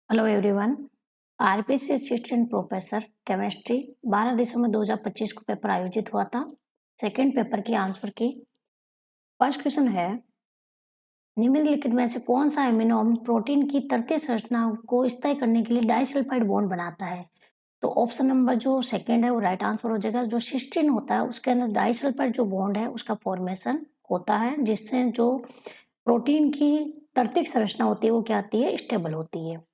Hello everyone. RPC assistant professor chemistry 12 दिसंबर 2025 को paper आयोजित हुआ था। सेकंड पेपर की आंसर की फर्स्ट क्वेश्चन है, निम्नलिखित में से कौन सा एमिनो अम्ल प्रोटीन की तृतीय संरचना को स्थायी करने के लिए डाइसल्फाइड बॉन्ड बनाता है? तो ऑप्शन नंबर जो सेकंड है वो राइट आंसर हो जाएगा। जो सिस्टीन होता है उसके अंदर डाइसल्फाइड जो बॉन्ड है उसका फॉर्मेशन होता है, जिससे जो प्रोटीन की तृतीय संरचना होती है वो क्या आती है, स्टेबल होती है।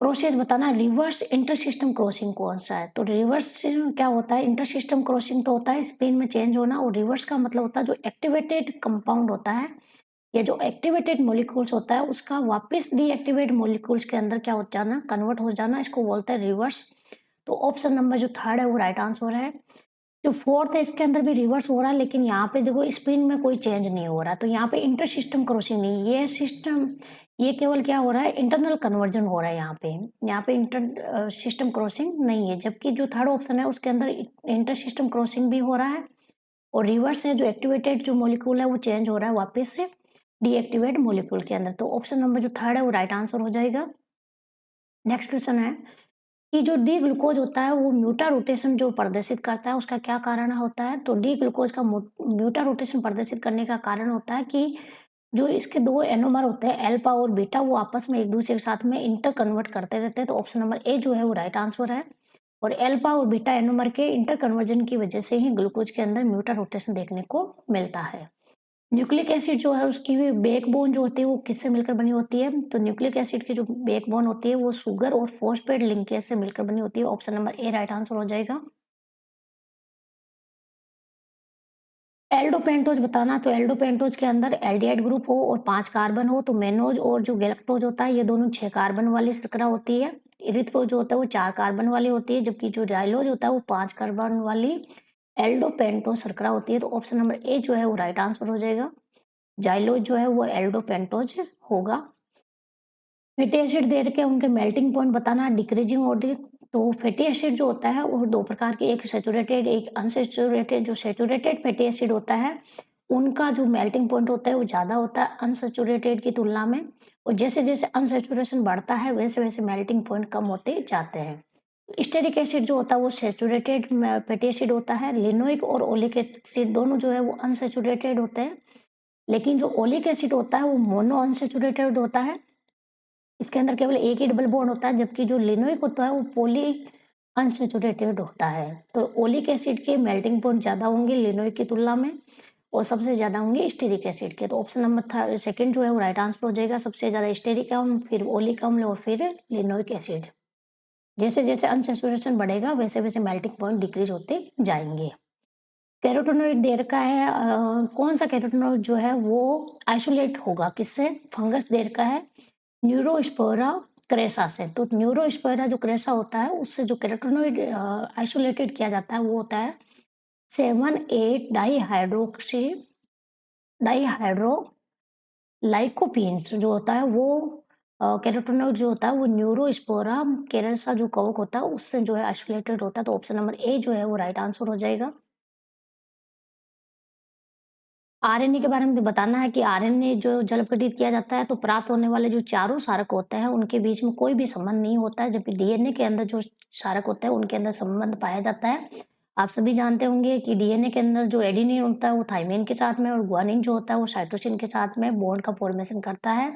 प्रोसेस बताना, रिवर्स इंटर सिस्टम क्रॉसिंग कौन सा है? तो रिवर्स क्या होता है, इंटर सिस्टम क्रॉसिंग तो होता है स्पिन में चेंज होना, और रिवर्स का मतलब होता है जो एक्टिवेटेड कंपाउंड होता है या जो एक्टिवेटेड मॉलिक्यूल्स होता है उसका वापस डीएक्टिवेट मॉलिक्यूल्स के अंदर क्या हो जाना, कन्वर्ट हो जाना, इसको बोलते हैं रिवर्स। तो ऑप्शन नंबर जो थर्ड है वो राइट आंसर है। जो फोर्थ है इसके अंदर भी रिवर्स हो रहा है, लेकिन यहाँ पे देखो स्पिन में कोई चेंज नहीं हो रहा, तो यहाँ पे इंटर सिस्टम क्रॉसिंग नहीं, ये सिस्टम ये केवल क्या हो रहा है, इंटरनल कन्वर्जन हो रहा है। यहाँ पे इंटर सिस्टम क्रॉसिंग नहीं है। जबकि जो थर्ड ऑप्शन है उसके अंदर इंटर सिस्टम क्रॉसिंग भी हो रहा है, और रिवर्स है जो एक्टिवेटेड जो मॉलिक्यूल है वो चेंज हो रहा है वापस से डीएक्टिवेट मॉलिक्यूल के अंदर। तो ऑप्शन नंबर जो थर्ड है वो राइट आंसर हो जाएगा। नेक्स्ट क्वेश्चन है कि जो डी ग्लूकोज होता है वो म्यूटा रोटेशन जो प्रदर्शित करता है उसका क्या कारण होता है? तो डी ग्लूकोज का म्यूटा रोटेशन प्रदर्शित करने का कारण होता है कि जो इसके दो एनोमर होते हैं अल्फा और बीटा, वो आपस में एक दूसरे के साथ में इंटर कन्वर्ट करते रहते हैं। तो ऑप्शन नंबर ए जो है वो राइट आंसर है। और अल्फा और बीटा एनोमर के इंटर कन्वर्जन की वजह से ही ग्लूकोज के अंदर म्यूटा रोटेशन देखने को मिलता है। न्यूक्लिक एसिड जो है उसकी भी बैकबोन जो होती है वो किससे मिलकर बनी होती है? तो न्यूक्लिक एसिड की जो बैकबोन होती है वो शुगर और फॉस्फेट लिंकेज से मिलकर बनी होती है। Option number A right answer हो जाएगा। एल्डोपेंटोज बताना, तो एल्डोपेंटोज के अंदर एल्डिहाइड ग्रुप हो और 5 कार्बन हो, तो मेनोज और जो गैलेक्टोज होता है ये दोनों 6 कार्बन वाली शर्करा होती है। इरिथ्रोज जो होता है वो 4 कार्बन वाली होती है, जबकि जो डायलोज होता है वो 5 कार्बन वाली एल्डोपेंटोज शर्करा होती है। तो ऑप्शन नंबर ए जो है वो राइट आंसर हो जाएगा। जाइलोज जो है वो एल्डोपेंटोज होगा। फैटी एसिड दे रखे हैं, उनके मेल्टिंग पॉइंट बताना, डिक्रीजिंग ऑर्डर। तो फैटी एसिड जो होता है वो दो प्रकार के, एक सैचुरेटेड एक अनसैचुरेटेड। जो सैचुरेटेड फैटी एसिड होता है उनका जो मेल्टिंग पॉइंट होता है वो ज़्यादा होता है अनसैचुरेटेड की तुलना में, और जैसे जैसे अनसैचुरेशन बढ़ता है वैसे वैसे मेल्टिंग पॉइंट कम होते जाते हैं। स्टेरिक एसिड जो होता है वो सैचुरेटेड फैटी एसिड होता है। लिनोइक और ओलिक एसिड दोनों जो है वो अनसैचुरेटेड होते हैं, लेकिन जो ओलिक एसिड होता है वो मोनो अनसैचुरेटेड होता है, इसके अंदर केवल एक ही डबल बॉन्ड होता है। जबकि जो लिनोइक होता है वो पॉली अनसैचुरेटेड होता है। तो ओलिक एसिड के मेल्टिंग पॉइंट ज़्यादा होंगे लिनोइक की तुलना में, और सबसे ज़्यादा होंगे स्टेरिक एसिड के। तो ऑप्शन नंबर सेकंड जो है वो राइट आंसर हो जाएगा। सबसे ज़्यादा स्टेरिक अम्ल, फिर ओलिक अम्ल और फिर लिनोइक एसिड। जैसे जैसे अनसैचुरेशन बढ़ेगा वैसे वैसे मेल्टिंग पॉइंट डिक्रीज होते जाएंगे। कैरोटेनॉइड दे रखा है, कौन सा कैरोटेनॉइड जो है वो आइसोलेट होगा किससे? फंगस दे रखा है न्यूरोस्पोरा क्रेसा से। तो न्यूरोस्पोरा जो क्रेसा होता है उससे जो कैरोटेनॉइड आइसोलेटेड किया जाता है वो होता है 7,8 डाईहाइड्रोक्सी डाईहाइड्रो लाइकोपीन्स जो होता है वो कैरोटेनॉइड जो होता है वो न्यूरोस्पोरा क्रेसा जो कवक होता है उससे जो है आइसोलेटेड होता है। तो ऑप्शन नंबर ए जो है वो राइट आंसर हो जाएगा। आरएनए के बारे में बताना है कि आरएनए जो जल अपघटित किया जाता है तो प्राप्त होने वाले जो चारों क्षारक होते हैं उनके बीच में कोई भी संबंध नहीं होता है, जबकि डीएनए के अंदर जो क्षारक होते हैं उनके अंदर संबंध पाया जाता है। आप सभी जानते होंगे कि डीएनए के अंदर जो एडेनिन होता है वो थाइमिन के साथ में, और गुआनिन जो होता है वो साइटोसिन के साथ में बॉन्ड का फॉर्मेशन करता है।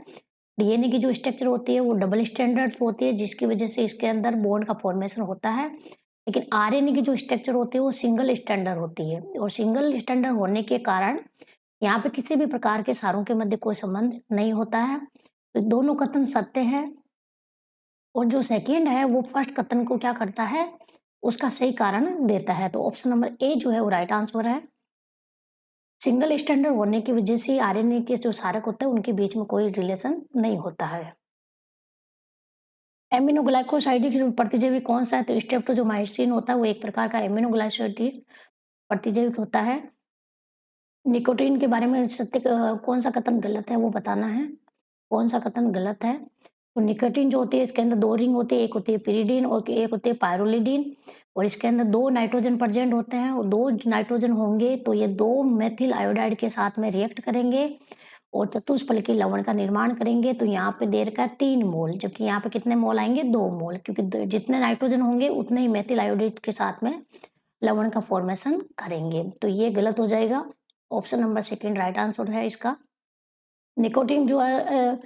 डीएनए की जो स्ट्रक्चर होती है वो डबल स्टैंडर्ड होती है, जिसकी वजह से इसके अंदर बॉन्ड का फॉर्मेशन होता है। लेकिन आरएनए की जो स्ट्रक्चर होती है वो सिंगल स्टैंडर्ड होती है, और सिंगल स्टैंडर्ड होने के कारण यहाँ पे किसी भी प्रकार के सारों के मध्य कोई संबंध नहीं होता है। तो दोनों कथन सत्य है, और जो सेकंड है वो फर्स्ट कथन को क्या करता है, उसका सही कारण देता है। तो ऑप्शन नंबर ए जो है वो राइट आंसर है। सिंगल स्टैंडर्ड होने की वजह से आरएनए के जो क्षारक होते हैं उनके बीच में कोई रिलेशन नहीं होता है। एमिनोग्लाइकोसाइडिक प्रतिजैविक कौन सा है? तो स्ट्रेप्टोजोमाइसिन होता है, वो एक प्रकार का एमिनोग्लाइकोसाइडिक प्रतिजैविक होता है। निकोटीन के बारे में सत्य कौन सा कथन गलत है वो बताना है, कौन सा कथन गलत है। तो निकोटीन जो होती है इसके अंदर दो रिंग होती है, एक होती है पिरिडीन और एक होती है पायरोलिडीन, और इसके अंदर दो नाइट्रोजन प्रेजेंट होते हैं, और दो नाइट्रोजन होंगे तो ये दो मेथिल आयोडाइड के साथ में रिएक्ट करेंगे, और चतुष्फलकी लवण का निर्माण करेंगे। तो यहाँ पे दे रखा है 3 मोल, जबकि यहाँ पे कितने मोल आएंगे 2 मोल, क्योंकि जितने नाइट्रोजन होंगे उतने ही मेथिल आयोडेट के साथ में लवण का फॉर्मेशन करेंगे। तो ये गलत हो जाएगा। Option number second right answer है इसका। निकोटीन जो है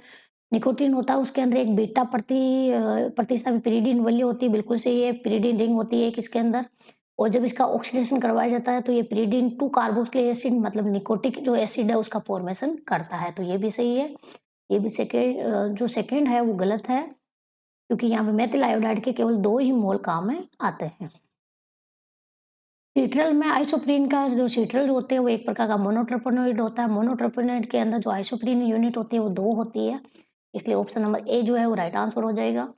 निकोटीन होता है उसके अंदर एक बीटा प्रतिस्थापी पिरिडीन वैल्यू होती है, बिल्कुल सही है। पिरिडीन रिंग होती है एक इसके अंदर, और जब इसका ऑक्सीडेशन करवाया जाता है तो ये पिरिडीन 2 कार्बोक्सिलिक एसिड मतलब निकोटिक जो एसिड है उसका फॉर्मेशन करता है। तो ये भी सही है। ये भी जो सेकेंड है वो गलत है, क्योंकि यहाँ पे मेथिल आयोडाइड के केवल 2 ही मोल काम में आते हैं। सीट्रल में आइसोप्रीन का जो सीट्रल होते हैं वो एक प्रकार का मोनोट्रोपोनोइड होता है। मोनोट्रोपोनोइड के अंदर जो आइसोप्रीन यूनिट होती है वो 2 होती है, इसलिए ऑप्शन नंबर ए जो है वो राइट आंसर हो जाएगा।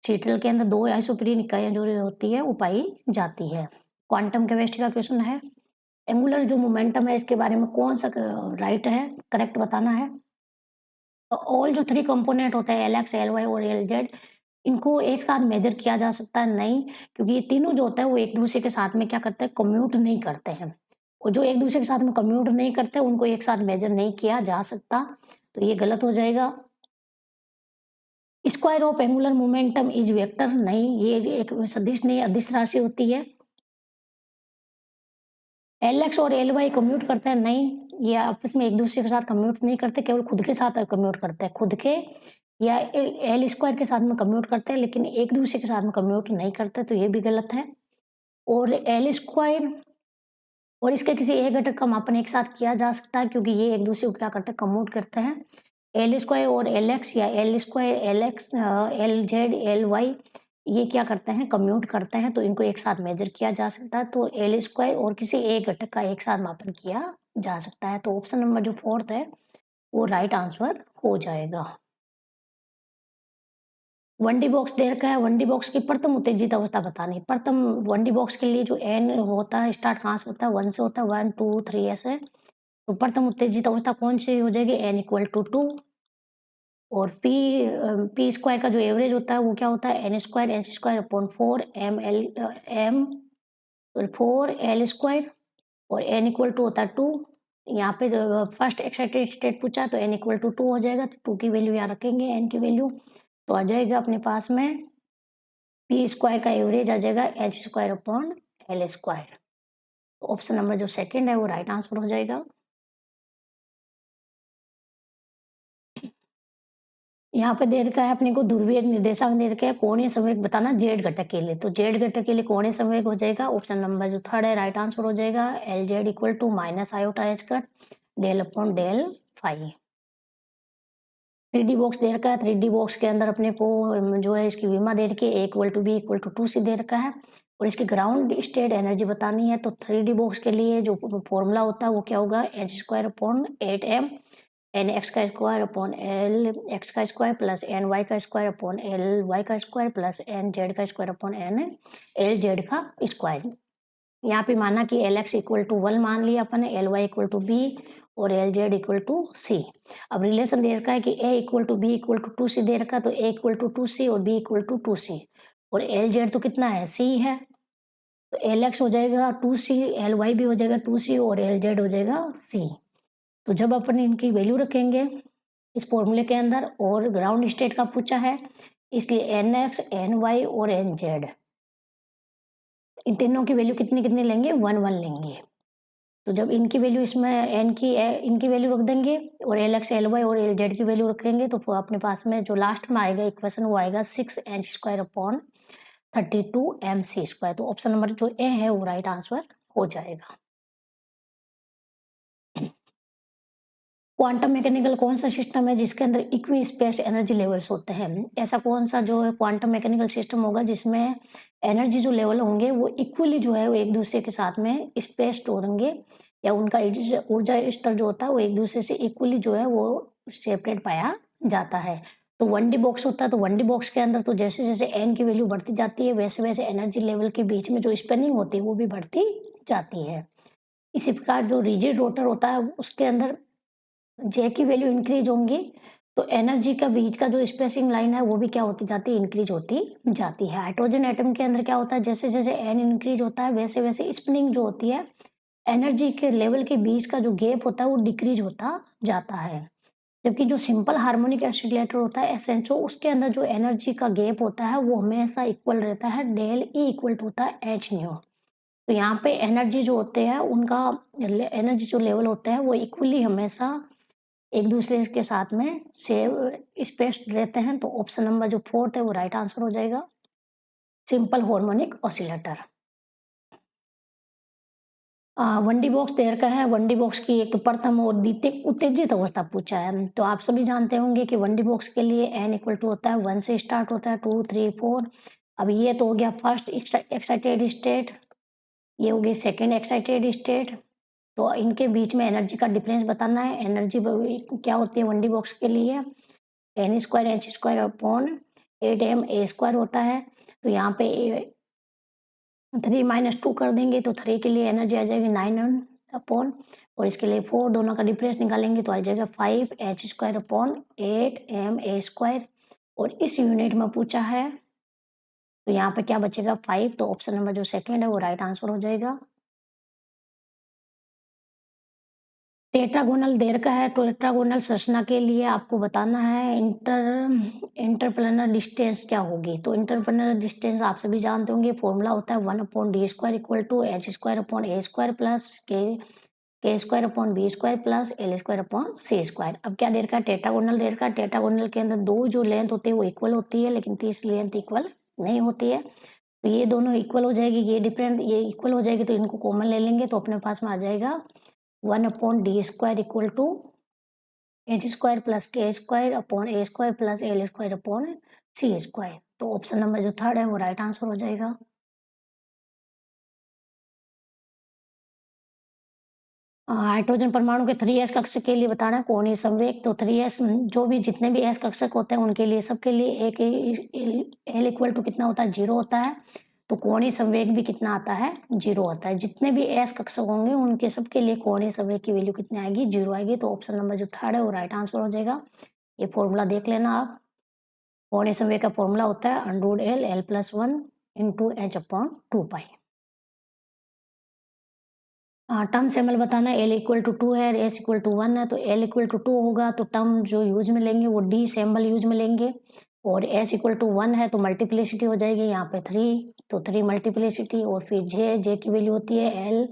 सीट्रल के अंदर 2 आइसोप्रीन इकाइयाँ जो होती है वो पाई जाती है। क्वांटम केमिस्ट्री का क्वेश्चन है, एंगुलर जो मोमेंटम है इसके बारे में कौन सा राइट है, करेक्ट बताना है। तो ऑल जो 3 कंपोनेंट होते हैं LX, LY और LZ, इनको एक साथ मेजर किया जा सकता है नहीं, क्योंकि ये तीनों जो होता है वो एक दूसरे के साथ में क्या करते हैं, कम्यूट नहीं करते हैं। और जो एक दूसरे के साथ में कम्यूट नहीं करते उनको एक साथ मेजर नहीं किया जा सकता, तो ये गलत हो जाएगा। Square of angular momentum is vector, नहीं, ये एक सदिश नहीं अदिश राशि होती है। LX और LY कम्यूट करते हैं नहीं, ये आपस में एक दूसरे के साथ कम्यूट नहीं करते, केवल खुद के साथ कम्यूट करते हैं। खुद के या L स्क्वायर के साथ में कम्यूट करते हैं, लेकिन एक दूसरे के साथ में कम्यूट नहीं करते, तो ये भी गलत है। और L स्क्वायर और इसके किसी एक घटक का मापन एक साथ किया जा सकता है, क्योंकि ये एक दूसरे को क्या करते हैं, कम्यूट करते हैं। L स्क्वायर और LX या L square LX, LZ, LY ये क्या करते हैं, कम्यूट करते हैं, तो इनको एक साथ मेजर किया जा सकता है। तो L स्क्वायर और किसी एक घटक का एक साथ मापन किया जा सकता है। तो ऑप्शन नंबर जो 4th है वो राइट आंसर हो जाएगा। 1D बॉक्स दे रखा है, 1D बॉक्स की प्रथम उत्तेजित अवस्था बतानी। प्रथम 1D बॉक्स के लिए जो n होता है स्टार्ट कहाँ से होता है, 1 से होता है, 1 2 3 ऐसे। तो प्रथम उत्तेजित अवस्था कौन सी हो जाएगी, n = 2। और p स्क्वायर का जो एवरेज होता है वो क्या होता है, n square h square upon 4 4 l square, और n = होता है 2। यहाँ पे जो फर्स्ट एक्साइटेड स्टेट पूछा तो n = 2 हो जाएगा, तो 2 की वैल्यू यहाँ रखेंगे, n की वैल्यू तो आ जाएगा अपने पास में p स्क्वायर का एवरेज आ जाएगा h square upon l square. Option number जो सेकंड है वो राइट आंसर हो जाएगा। यहाँ पे दे रखा है अपने को ध्रुवीय निर्देशांक दे रखा है, कोणीय संवेग बताना जेड घटक के लिए। तो जेड घटक के लिए कोणीय संवेग हो जाएगा ऑप्शन नंबर जो 3rd है राइट आंसर हो जाएगा। LZ = -i/h del upon del phi. 3D box दे रखा है, 3D बॉक्स के अंदर अपने को जो है इसकी विमा दे रखी है, A = B = 2C दे रखा है, और इसकी ग्राउंड स्टेट एनर्जी बतानी है। तो 3D बॉक्स के लिए जो फॉर्मूला होता है वो क्या होगा, h² upon 8m nx² upon lx² plus ny² upon ly² plus nz² upon nlz²। यहाँ पे माना कि lx = 1 मान लिया अपन, ly = b और lz = c। अब रिलेशन दे रखा है कि a = b = 2c दे रखा है, तो a = 2c और b = 2c, और lz तो कितना है, c है, तो lx हो जाएगा 2c, ly भी हो जाएगा 2c और lz हो जाएगा c। तो जब अपन इनकी वैल्यू रखेंगे इस फॉर्मूले के अंदर, और ग्राउंड स्टेट का पूछा है इसलिए nx, ny और nz इन तीनों की वैल्यू कितनी कितनी लेंगे, 1 1 लेंगे। तो जब इनकी वैल्यू इसमें इनकी वैल्यू रख देंगे और LX, LY और LZ की वैल्यू रखेंगे, तो अपने पास में जो लास्ट में आएगा इक्वेशन वो आएगा 6h² अपॉन 32 mc²। तो ऑप्शन नंबर जो ए है वो राइट आंसर हो जाएगा। क्वांटम मैकेनिकल कौन सा सिस्टम है जिसके अंदर इक्वी स्पेस एनर्जी लेवल्स होते हैं। ऐसा कौन सा जो है क्वांटम मैकेनिकल सिस्टम होगा जिसमें एनर्जी जो लेवल होंगे वो इक्वली जो है वो एक दूसरे के साथ में स्पेस्ड होंगे, या उनका ऊर्जा स्तर जो होता है वो एक दूसरे से इक्वली जो है वो सेपरेट पाया जाता है। तो 1D बॉक्स होता है, तो 1D बॉक्स के अंदर तो जैसे जैसे n की वैल्यू बढ़ती जाती है वैसे वैसे एनर्जी लेवल के बीच में जो स्पेनिंग होती है वो भी बढ़ती जाती है। इसी प्रकार जो रिजिड रोटर होता है उसके अंदर जे की वैल्यू इंक्रीज होंगी, तो एनर्जी का बीच का जो स्पेसिंग लाइन है वो भी क्या होती जाती है, इंक्रीज होती जाती है। हाइड्रोजन एटम के अंदर क्या होता है, जैसे जैसे एन इंक्रीज होता है वैसे वैसे स्पिनिंग जो होती है एनर्जी के लेवल के बीच का जो गैप होता है वो डिक्रीज होता जाता है। जबकि जो सिंपल हार्मोनिक ऑसिलेटर होता है एसएचओ, उसके अंदर जो एनर्जी का गैप होता है वो हमेशा इक्वल रहता है, डेल ई इक्वल टू होता है एच न्यू। तो यहाँ पे एनर्जी जो होते हैं उनका एनर्जी जो लेवल होते हैं वो इक्वली हमेशा एक दूसरे के साथ में सेव स्पेस्ड रहते हैं। तो ऑप्शन नंबर जो 4th है वो राइट आंसर हो जाएगा, simple harmonic oscillator. 1D box there का है। 1D बॉक्स की एक तो प्रथम और द्वितीय उत्तेजित अवस्था पूछा है। तो आप सभी जानते होंगे कि 1D बॉक्स के लिए n इक्वल टू होता है 1 से स्टार्ट होता है 2 3 4। अब ये तो हो गया फर्स्ट एक्साइटेड स्टेट, ये हो गई सेकेंड एक्साइटेड स्टेट। तो इनके बीच में एनर्जी का डिफरेंस बताना है। एनर्जी क्या होती है 1D बॉक्स के लिए, n square h square upon 8m a square होता है। तो यहाँ पे 3 माइनस 2 कर देंगे तो 3 के लिए एनर्जी आ जाएगी 9 अपॉन, और इसके लिए 4, दोनों का डिफरेंस निकालेंगे तो आ जाएगा 5 H square upon 8m a square. और इस यूनिट में पूछा है तो यहाँ पे क्या बचेगा 5। तो ऑप्शन नंबर जो सेकेंड है वो राइट आंसर हो जाएगा। टेट्रागोनल देर का है। तो टेट्रागोनल संरचना के लिए आपको बताना है इंटरप्लेनर डिस्टेंस क्या होगी। तो इंटरप्लेनर डिस्टेंस आप सभी जानते होंगे, फॉर्मूला होता है 1/d square equal to h square upon a square plus k square upon b square plus l square upon c square. अब क्या देर का टेट्रागोनल देर का, टेट्रागोनल के अंदर दो जो लेंथ होती है वो इक्वल होती है, लेकिन तीसरी लेंथ इक्वल नहीं होती है। तो ये दोनों इक्वल हो जाएगी, ये डिफरेंट ये इक्वल हो जाएगी, तो इनको कॉमन ले लेंगे तो अपने पास में आ जाएगा 1/d square equal to h square plus k square upon a square plus l square upon c square. तो ऑप्शन नंबर जो थर्ड है वो राइट आंसर हो जाएगा। हाइड्रोजन परमाणु के 3s कक्षक के लिए बताना है कोणीय संवेग। तो 3s जो भी जितने भी s कक्षक होते हैं उनके लिए सबके लिए एक एल इक्वल टू कितना होता है 0 होता है। तो कोणीय संवेग भी कितना आता है 0 आता है। जितने भी s कक्षक होंगे उनके सबके लिए कोणीय संवेग की वैल्यू कितनी आएगी 0 आएगी। तो ऑप्शन नंबर जो थर्ड है वो राइट आंसर हो जाएगा। ये फॉर्मूला देख लेना आप। कोणीय संवेग का फॉर्मूला होता है √L+1 इंटू एच अपॉन 2 पाई। टर्म सिंबल बताना है। L इक्वल टू 2 है, S इक्वल टू 1 है। तो L इक्वल टू 2 होगा तो टर्म जो यूज में लेंगे वो D सिंबल यूज में लेंगे, और S इक्वल टू 1 है तो मल्टीप्लिसिटी हो जाएगी यहाँ पे 3, तो 3 मल्टीप्लिसिटी। और फिर J की वैल्यू होती है L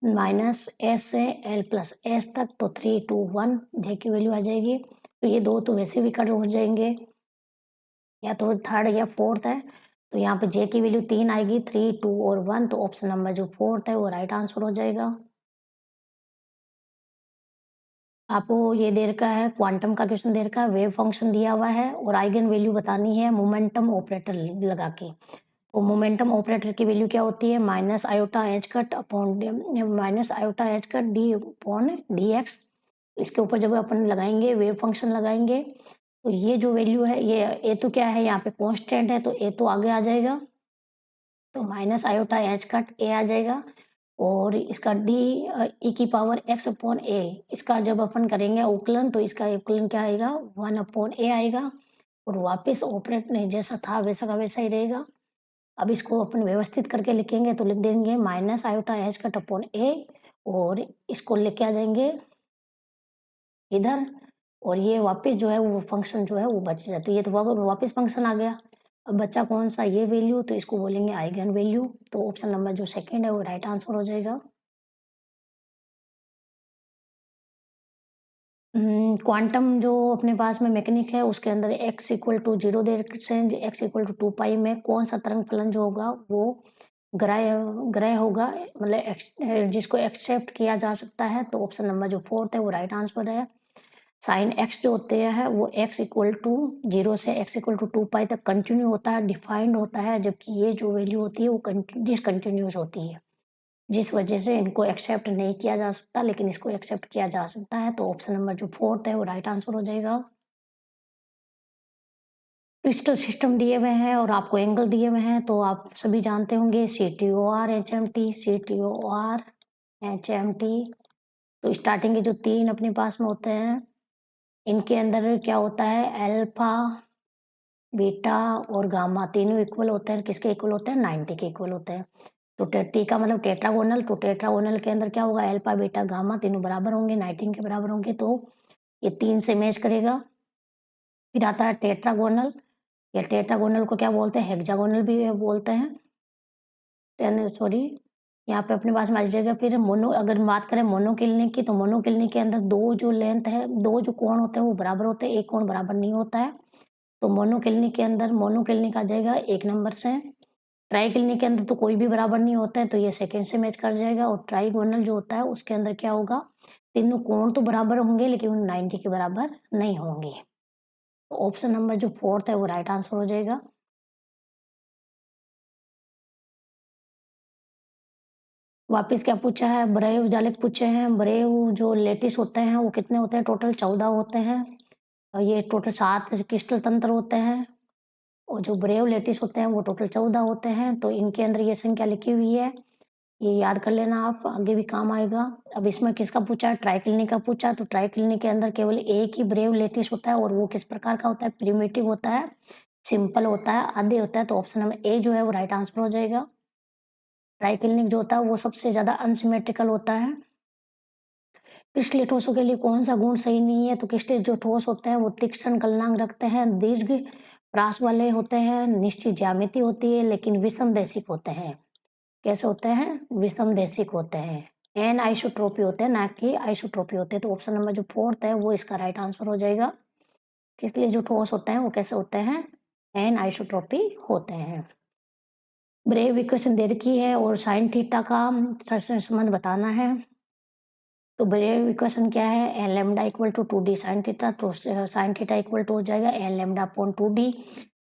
माइनस S से L प्लस S तक, तो 3 2 1 J की वैल्यू आ जाएगी। तो ये दो तो वैसे भी कट हो जाएंगे, या तो थर्ड या फोर्थ है। तो यहाँ पे J की वैल्यू 3 आएगी, 3 2 और 1। तो ऑप्शन नंबर जो फोर्थ है वो राइट आंसर हो जाएगा। आपको ये दे रखा है, क्वांटम का क्वेश्चन दे रखा है, वेव फंक्शन दिया हुआ है और आइगन वैल्यू बतानी है मोमेंटम ऑपरेटर लगा के। तो मोमेंटम ऑपरेटर की वैल्यू क्या होती है minus iota h cut upon D upon D x. इसके ऊपर जब अपन लगाएंगे वेव फंक्शन लगाएंगे तो ये जो वैल्यू है ये ए तो क्या है यहाँ पे कॉन्स्टेंट है, तो ए तो आगे आ जाएगा, तो माइनस आयोटा एच कट ए आ जाएगा। और इसका डी ई की पावर एक्स अपॉन ए, इसका जब अपन करेंगे उकलन तो इसका उकलन क्या आएगा 1 अपॉन ए आएगा, और वापस ऑपरेट नहीं जैसा था वैसा का वैसा ही रहेगा। अब इसको अपन व्यवस्थित करके लिखेंगे तो लिख देंगे minus iota h cut upon a, और इसको लेके आ जाएंगे इधर, और ये वापस जो है वो फंक्शन जो है वो बच जाता है। ये तो वापस फंक्शन आ गया। अब बच्चा कौन सा ये वैल्यू, तो इसको बोलेंगे आइगन वैल्यू। तो ऑप्शन नंबर जो सेकंड है वो राइट आंसर हो जाएगा। क्वांटम जो अपने पास में मैकेनिक है उसके अंदर x इक्वल टू 0 देर से x इक्वल टू 2 पाई में कौन सा तरंग फलन जो होगा वो ग्रह होगा, मतलब जिसको एक्सेप्ट किया जा सकता है। तो ऑप्शन नंबर जो फोर्थ है वो राइट आंसर है। साइन x जो होते हैं वो x इक्वल टू 0 से x इक्वल टू 2 पाई तक कंटिन्यू होता है, डिफाइंड होता है, जबकि ये जो वैल्यू होती है वो डिसकंटिन्यूस होती है, जिस वजह से इनको एक्सेप्ट नहीं किया जा सकता, लेकिन इसको एक्सेप्ट किया जा सकता है। तो ऑप्शन नंबर जो फोर्थ है वो राइट आंसर हो जाएगा। क्रिस्टल सिस्टम दिए हुए हैं और आपको एंगल दिए हुए हैं, तो आप सभी जानते होंगे CTOR HMT CTOR HMT। तो स्टार्टिंग के जो तीन अपने पास में होते हैं इनके अंदर क्या होता है अल्फा बीटा और गामा तीनों इक्वल होते हैं। किसके इक्वल होते हैं 90 के इक्वल होते हैं। तो टी का मतलब टेट्रागोनल, तो टेट्रागोनल के अंदर क्या होगा अल्फा बीटा गामा तीनों बराबर होंगे 19 के बराबर होंगे। तो ये 3 से मैच करेगा। फिर आता है टेट्रागोनल, या टेट्रागोनल को क्या बोलते हैं, हेक्सागोनल भी बोलते हैं। यहाँ पे अपने पास में आ जाएगा। फिर मोनो, अगर बात करें मोनोक्लिनिक की, तो मोनोक्लिनिक के अंदर दो जो लेंथ है, दो जो कोण होते हैं वो बराबर होते हैं, एक कोण बराबर नहीं होता है। तो मोनोक्लिनिक के अंदर मोनोक्लिनिक आ जाएगा 1 नंबर से। ट्राइक्लिनिक के अंदर तो कोई भी बराबर नहीं होता है, तो ये सेकंड से मैच कर जाएगा। और ट्राइगोनल जो होता है उसके अंदर क्या होगा, तीनों कोण तो बराबर होंगे लेकिन वो 90 के बराबर नहीं होंगे। तो ऑप्शन नंबर जो 4th है वो राइट आंसर हो जाएगा। वापिस क्या पूछा है, ब्रेव जालिक पूछे हैं। ब्रेव जो लेटिस होते हैं वो कितने होते हैं, टोटल 14 होते हैं। और ये टोटल 7 क्रिस्टल तंत्र होते हैं। और जो ब्रेव लेटिस होते हैं वो टोटल 14 होते हैं। तो इनके अंदर ये संख्या लिखी हुई है, ये याद कर लेना आप, आगे भी काम आएगा। अब इसमें किसका पूछा है, ट्राइक्लिनिक का पूछा। तो ट्राइक्लिनिक के अंदर केवल एक ही ब्रेव लेटिस होता है, और वो किस प्रकार का होता है, प्रिमिटिव होता है, सिंपल होता है, आधे होता है। तो ऑप्शन नंबर ए जो है वो राइट आंसर हो जाएगा। ट्राइक्लिनिक जो होता है वो सबसे ज्यादा अनसिमेट्रिकल होता है। क्रिस्टलीय ठोसों के लिए कौन सा गुण सही नहीं है, तो क्रिस्टलीय जो ठोस होते हैं वो तीक्ष्ण गलनांक रखते हैं, दीर्घ प्रास वाले होते हैं, निश्चित ज्यामिति होती है, लेकिन विषमदेशिक होते हैं। कैसे होते हैं, विषमदेशिक होते हैं। एन आइसोट्रोपी होते हैं, ना कि आइसोट्रोपी होते हैं। तो ऑप्शन नंबर जो 4th है वो इसका राइट आंसर हो जाएगा। इसलिए जो ठोस होते हैं वो कैसे होते हैं, एन आइसोट्रोपी होते हैं। ब्रेव इक्वेशन दे रखी है और साइन थीटा का संबंध बताना है। तो ब्रेव इक्वेशन क्या है, n lambda equal to 2d sine theta. तो साइन थीटा इक्वल टू हो जाएगा एन लैम्डा अपॉन 2d।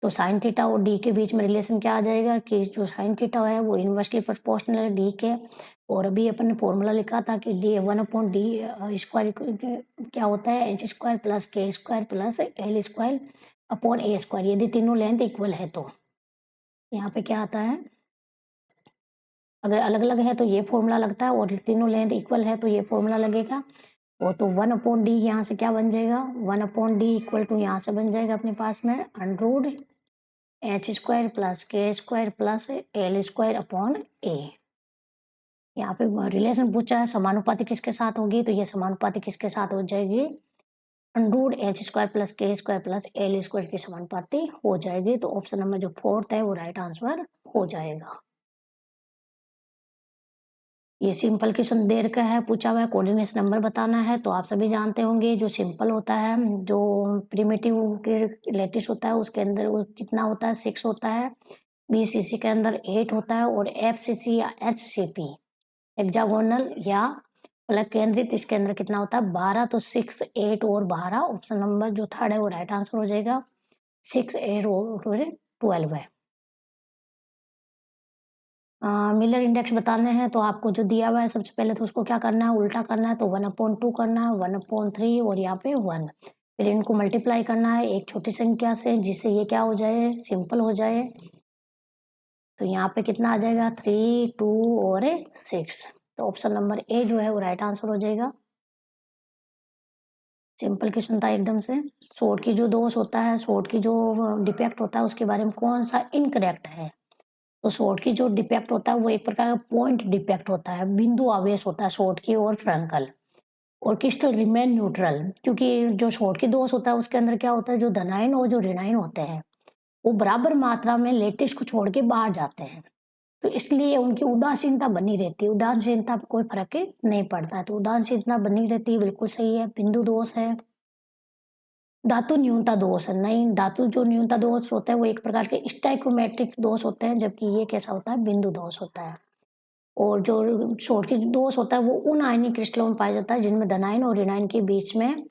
तो साइन थीटा और डी के बीच में रिलेशन क्या आ जाएगा कि जो साइन थीटा है वो इन्वर्सली प्रोपोर्शनल है डी के। और अभी अपन ने फॉर्मूला लिखा था कि डी 1/d स्क्वायर क्या होता है, h square plus k square plus l square upon a square, यदि तीनों लेंथ इक्वल है। तो यहाँ पे क्या आता है, अगर अलग अलग है तो ये फॉर्मूला लगता है, और तीनों लेंथ इक्वल है तो ये फॉर्मूला लगेगा। और तो 1/d यहाँ से क्या बन जाएगा, 1/d इक्वल टू यहाँ से बन जाएगा अपने पास में under root h square plus k square plus l square upon a. यहाँ पे रिलेशन पूछा है समानुपाती किसके साथ होगी, तो ये समानुपाती किसके साथ हो जाएगी, under root h square plus k square plus l square की समानुपाती हो जाएगी। तो ऑप्शन नंबर जो 4th है वो राइट आंसर हो जाएगा। ये सिंपल क्वेश्चन दे रखा है, पूछा हुआ है कोऑर्डिनेशन नंबर बताना है। तो आप सभी जानते होंगे जो सिंपल होता है, जो प्रिमिटिव लेटिस होता है उसके अंदर वो कितना होता है, 6 होता है। बीसीसी के अंदर 8 होता है। और एफसीसी या एचसीपी हेक्सागोनल या फलक केंद्रित, इसके अंदर कितना होता है, 12। तो 6, 8 और 12, ऑप्शन नंबर जो 3rd है वो राइट आंसर हो जाएगा। 6, 8 और 12 है। मिलर इंडेक्स बताने हैं, तो आपको जो दिया हुआ है सबसे पहले तो उसको क्या करना है, उल्टा करना है। तो 1/2 करना है, 1/3 और यहाँ पे 1। फिर इनको मल्टीप्लाई करना है एक छोटी संख्या से, जिससे ये क्या हो जाए, सिंपल हो जाए। तो यहाँ पे कितना आ जाएगा, 3, 2 और 6। तो ऑप्शन नंबर ए जो है वो राइट आंसर हो जाएगा। सिंपल क्वेश्चन था एकदम से। शॉर्ट की जो दोष होता है, शॉर्ट की जो डिफेक्ट होता है उसके बारे में कौन सा इनकरेक्ट है। तो शॉर्ट की जो डिफेक्ट होता है वो एक प्रकार का पॉइंट डिफेक्ट होता है, बिंदु आवेश होता है शॉर्ट की और फ्रंकल। और क्रिस्टल रिमेन न्यूट्रल, क्योंकि जो शॉर्ट की दोष होता है उसके अंदर क्या होता है, जो धनायन और जो ऋणायन होते हैं वो बराबर मात्रा में लेटिस को छोड़ के बाहर जाते हैं। तो इसलिए उनकी उदासीनता बनी रहती है, उदासीनता पर कोई फर्क नहीं पड़ता है। तो उदासीनता बनी रहती है, बिल्कुल सही है। बिंदु दोष है। धातु न्यूनता दोष है, नहीं, धातु जो न्यूनता दोष होता है वो एक प्रकार के स्टाइकोमेट्रिक दोष होते हैं, जबकि ये कैसा होता है, बिंदु दोष होता है। और जो शॉर्ट की दोष होता है वो उन आयनिक क्रिस्टलों में पाया जाता है जिनमें धनायन और ऋणायन के बीच में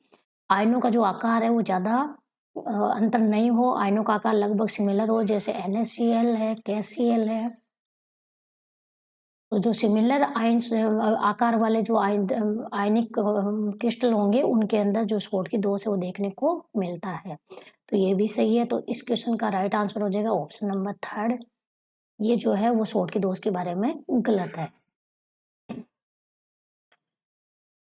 आयनों का जो आकार है वो ज्यादा अंतर नहीं हो, आयनों का आकार लगभग सिमिलर हो, जैसे NaCl है, KCl है। तो जो सिमिलर आयन आकार वाले जो आयनिक क्रिस्टल होंगे उनके अंदर जो शॉर्ट की दोष है वो देखने को मिलता है। तो ये भी सही है। तो इस क्वेश्चन का राइट आंसर हो जाएगा ऑप्शन नंबर 3rd। ये जो है वो शॉर्ट की दोष के बारे में गलत है।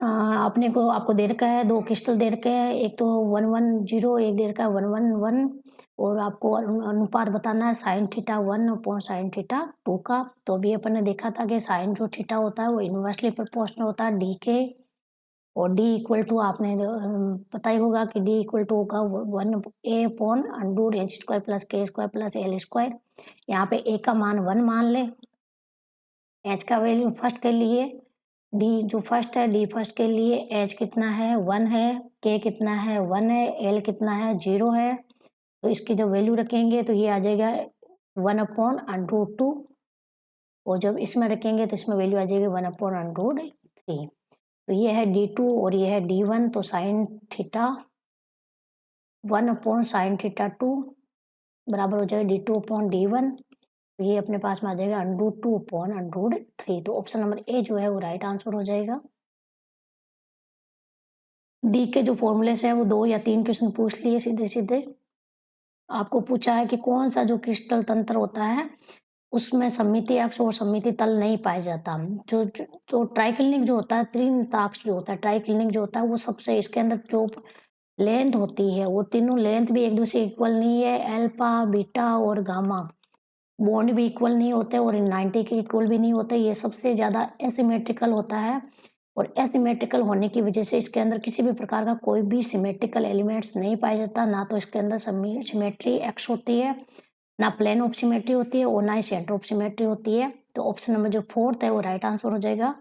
अपने को आपको दे रखा है 2 क्रिस्टल दे रखे हैं, एक तो 110, एक दे रखा है 111। और आपको अनुपात बताना है sine theta 1 upon sine theta 2 का। तो अभी अपन ने देखा था कि साइन जो थीटा होता है वो इनवर्सली प्रोपोर्शनल होता है डी के। और डी इक्वल टू आपने पता ही होगा कि डी इक्वल टू होगा 1 a/√h² plus k² plus l²। यहाँ पे a का मान 1 मान ले, h का वैल्यू फर्स्ट के लिए, d जो फर्स्ट है d फर्स्ट के लिए h कितना है 1 है, k कितना है 1 है, l कितना है 0 है। तो इसकी जब वैल्यू रखेंगे तो ये आ जाएगा 1/√2, और जब इसमें रखेंगे तो इसमें वैल्यू आ जाएगी 1/√3। तो ये है d2 और ये है d1, तो साइन थीटा 1/sin θ2 बराबर हो जाएगा d2/d1। तो ये अपने पास में आ जाएगा √2/√3। तो ऑप्शन नंबर ए जो है वो राइट आंसर हो जाएगा। डी के जो फॉर्मूले से है वो 2 या 3 क्वेश्चन पूछ लिए सीधे सीधे। आपको पूछा है कि कौन सा जो क्रिस्टल तंत्र होता है उसमें सममितीय अक्ष और सममितीय तल नहीं पाया जाता। जो ट्राइक्लिनिक जो होता है, त्रिनताक्ष जो होता है, ट्राइक्लिनिक जो होता है वो सबसे इसके अंदर जो लेंथ होती है वो तीनों लेंथ भी एक दूसरे इक्वल नहीं है। अल्फा, बीटा और गामा बॉन्ड भी इक्वल नहीं होते और 90 के इक्वल भी नहीं होते। ये सबसे ज़्यादा एसिमेट्रिकल होता है, और एसिमेट्रिकल होने की वजह से इसके अंदर किसी भी प्रकार का कोई भी सिमेट्रिकल एलिमेंट्स नहीं पाया जाता। ना तो इसके अंदर सिमेट्री एक्स होती है, ना प्लेन ऑफ सिमेट्री होती है, और ना ही सेंटर ऑफ सिमेट्री होती है। तो ऑप्शन नंबर जो 4th है वो राइट आंसर हो जाएगा।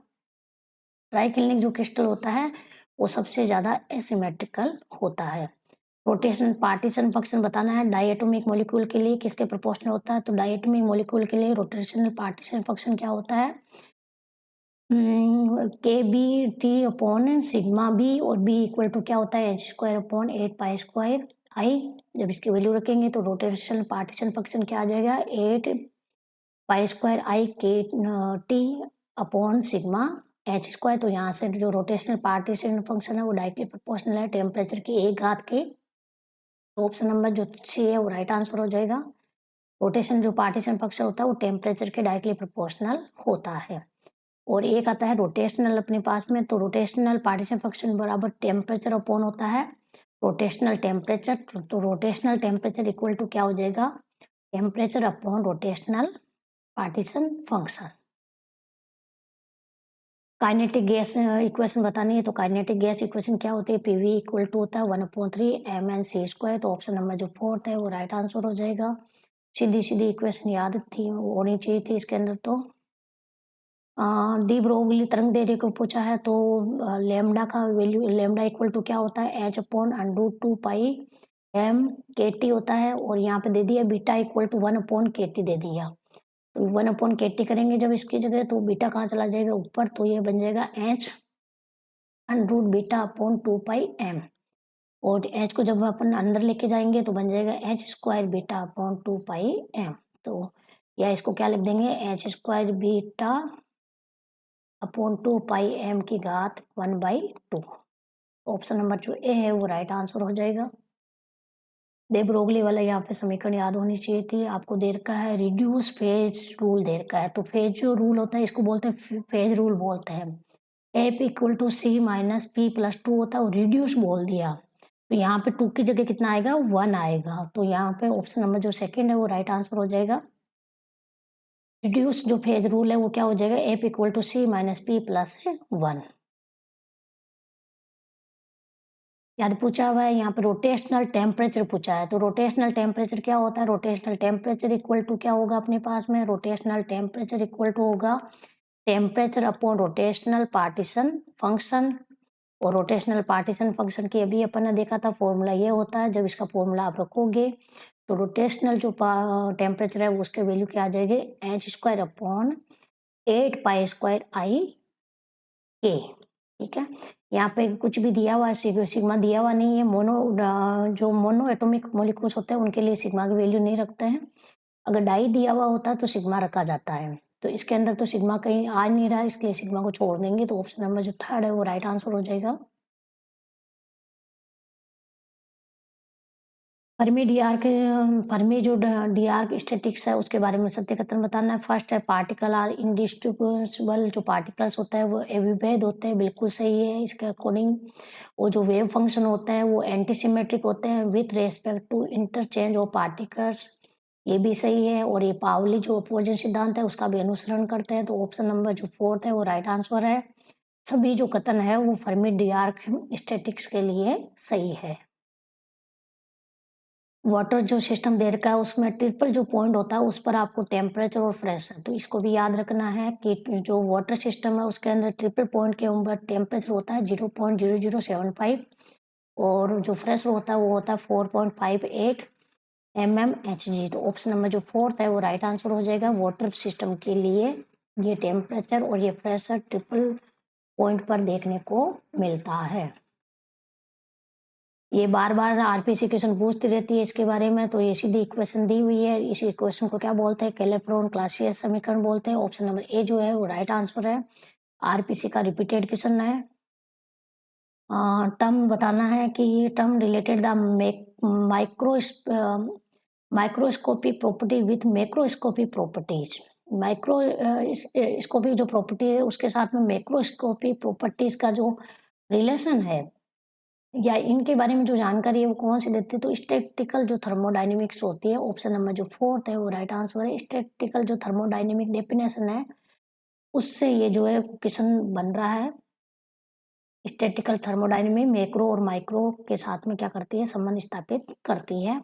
ट्राइक्लिनिक जो क्रिस्टल होता है वो सबसे ज़्यादा एसिमेट्रिकल होता है। रोटेशन पार्टीशन फंक्शन बताना है डायटोमिक मॉलिक्यूल के लिए किसके प्रोपोर्शनल होता है। तो डायटोमिक मॉलिक्यूल के लिए रोटेशनल पार्टीशन फंक्शन क्या होता है, kBT/σ और b इक्वल टू क्या होता है h²/8π²i। जब इसकी वैल्यू रखेंगे तो रोटेशनल पार्टीशन फंक्शन क्या आ जाएगा 8π²i kT/σ h²। तो यहाँ से जो रोटेशनल पार्टीशन फंक्शन है वो डायरेक्टली प्रोपोर्शनल है टेम्परेचर की 1 घात के। तो ऑप्शन नंबर जो सी है वो राइट आंसर हो जाएगा। रोटेशन जो पार्टीशन फंक्शन होता है वो टेम्परेचर के डायरेक्टली प्रोपोर्शनल होता है। और एक आता है रोटेशनल अपने पास में, तो रोटेशनल पार्टीशन फंक्शन बराबर टेम्परेचर अपॉन होता है रोटेशनल टेम्परेचर। तो रोटेशनल टेम्परेचर इक्वल टू क्या हो जाएगा temperature upon rotational partition function. Kinetic gas equation बतानी है, तो काइनेटिक गैस इक्वेशन क्या होती है पीवी इक्वल टू होता है 1/3 mnc²। तो ऑप्शन नंबर जो 4th है वो राइट आंसर हो जाएगा। सीधी सीधी इक्वेशन याद थी होनी चाहिए थी इसके अंदर। तो डी ब्रोगली तरंग दैर्ध्य को पूछा है, तो लेमडा का वैल्यू लेमडा इक्वल टू क्या होता है h/√2πm kT होता है, और यहाँ पे दे दिया बीटा इक्वल टू 1/kT दे दिया। तो 1/kT करेंगे जब इसकी जगह तो बीटा कहाँ चला जाएगा ऊपर, तो ये बन जाएगा h√β/2πm, और h को जब अपन अंदर लेके जाएंगे तो बन जाएगा h²β/2πm। तो या इसको क्या लिख देंगे h²β/2πm की घात 1/2। ऑप्शन नंबर जो ए है वो राइट आंसर हो जाएगा। दे ब्रोगली वाला यहाँ पे समीकरण याद होनी चाहिए थी। आपको दे रखा है रिड्यूस फेज रूल दे रखा है, तो फेज जो रूल होता है इसको बोलते हैं फेज रूल बोलते हैं। F equal to C minus P plus 2 होता है, और रिड्यूस बोल दिया तो यहाँ पे 2 की जगह कितना आएगा 1 आएगा। तो यहाँ पे ऑप्शन नंबर जो सेकंड है वो राइट आंसर हो जाएगा। रिड्यूस जो फेज रूल है वो क्या हो जाएगा F equal to C minus P plus 1। याद पूछा हुआ है यहाँ पे रोटेशनल टेम्परेचर पूछा है, तो रोटेशनल टेम्परेचर क्या होता है रोटेशनल टेम्परेचर इक्वल टू क्या होगा अपने पास में रोटेशनल टेम्परेचर इक्वल टू होगा temperature upon rotational partition function. और रोटेशनल पार्टीशन फंक्शन की अभी अपन ने देखा था फॉर्मूला ये होता है, जब इसका फॉर्मूला आप रखोगे तो रोटेशनल जो टेम्परेचर है उसके वैल्यू क्या आ जाएगी h²/8π²i k। ठीक है, यहाँ पे कुछ भी दिया हुआ है सिग्मा दिया हुआ नहीं है। जो मोनो एटॉमिक मॉलिक्यूल्स होते हैं उनके लिए सिग्मा की वैल्यू नहीं रखते हैं। अगर डाई दिया हुआ होता है तो सिग्मा रखा जाता है, तो इसके अंदर तो सिग्मा कहीं आ नहीं रहा है इसलिए सिग्मा को छोड़ देंगे। तो ऑप्शन नंबर जो 3rd है वो राइट आंसर हो जाएगा। फर्मी जो डी आर्क स्टैटिक्स है उसके बारे में सत्य कथन बताना है। फर्स्ट है पार्टिकल आर इंडिस्ट्रीब्यूटेबल, जो पार्टिकल्स होता है वो अविभेद होते हैं, बिल्कुल सही है इसके अकॉर्डिंग। वो जो वेव फंक्शन होता है वो एंटीसिमेट्रिक होते हैं with respect to interchange of particles, ये भी सही है। और ये पावली जो अपोजिशन सिद्धांत है उसका भी अनुसरण करते हैं। तो ऑप्शन नंबर जो 4th है वो राइट आंसर है। सभी जो कथन है वो फर्मी डियार्क स्टैटिक्स के लिए सही है। वाटर जो सिस्टम दे रखा है उसमें ट्रिपल जो पॉइंट होता है उस पर आपको टेम्परेचर और प्रेशर, तो इसको भी याद रखना है कि जो वाटर सिस्टम है उसके अंदर ट्रिपल पॉइंट के ऊपर टेम्परेचर होता है 0.0075 और जो प्रेशर होता है वो होता है 4.58 mmHg। तो ऑप्शन नंबर जो फोर्थ है वो राइट आंसर हो जाएगा। वाटर सिस्टम के लिए ये टेम्परेचर और ये प्रेशर ट्रिपल पॉइंट पर देखने को मिलता है। ये बार बार आरपीसी क्वेश्चन पूछती रहती है इसके बारे में, तो ये सीधी इक्वेशन दी हुई है। इस इक्वेशन को क्या बोलते हैं? कैलेप्रोन क्लासियस समीकरण बोलते हैं। ऑप्शन नंबर ए जो है वो राइट आंसर है। आरपीसी का रिपीटेड क्वेश्चन है। टर्म बताना है कि ये term related the microscopic property with macroscopic properties. Scopic जो प्रॉपर्टी है उसके साथ में मैक्रोस्कोपिक प्रॉपर्टीज का जो रिलेशन है या इनके बारे में जो जानकारी है वो कौन सी देती है? तो स्टैटिकल जो थर्मोडायनेमिक्स होती है, ऑप्शन नंबर जो फोर्थ है वो राइट आंसर है। स्टैटिकल जो थर्मोडायनेमिक डेफिनेशन है उससे ये जो है क्वेश्चन बन रहा है। स्टैटिकल थर्मोडायनेमिक मैक्रो और माइक्रो के साथ में क्या करती है? संबंध स्थापित करती है।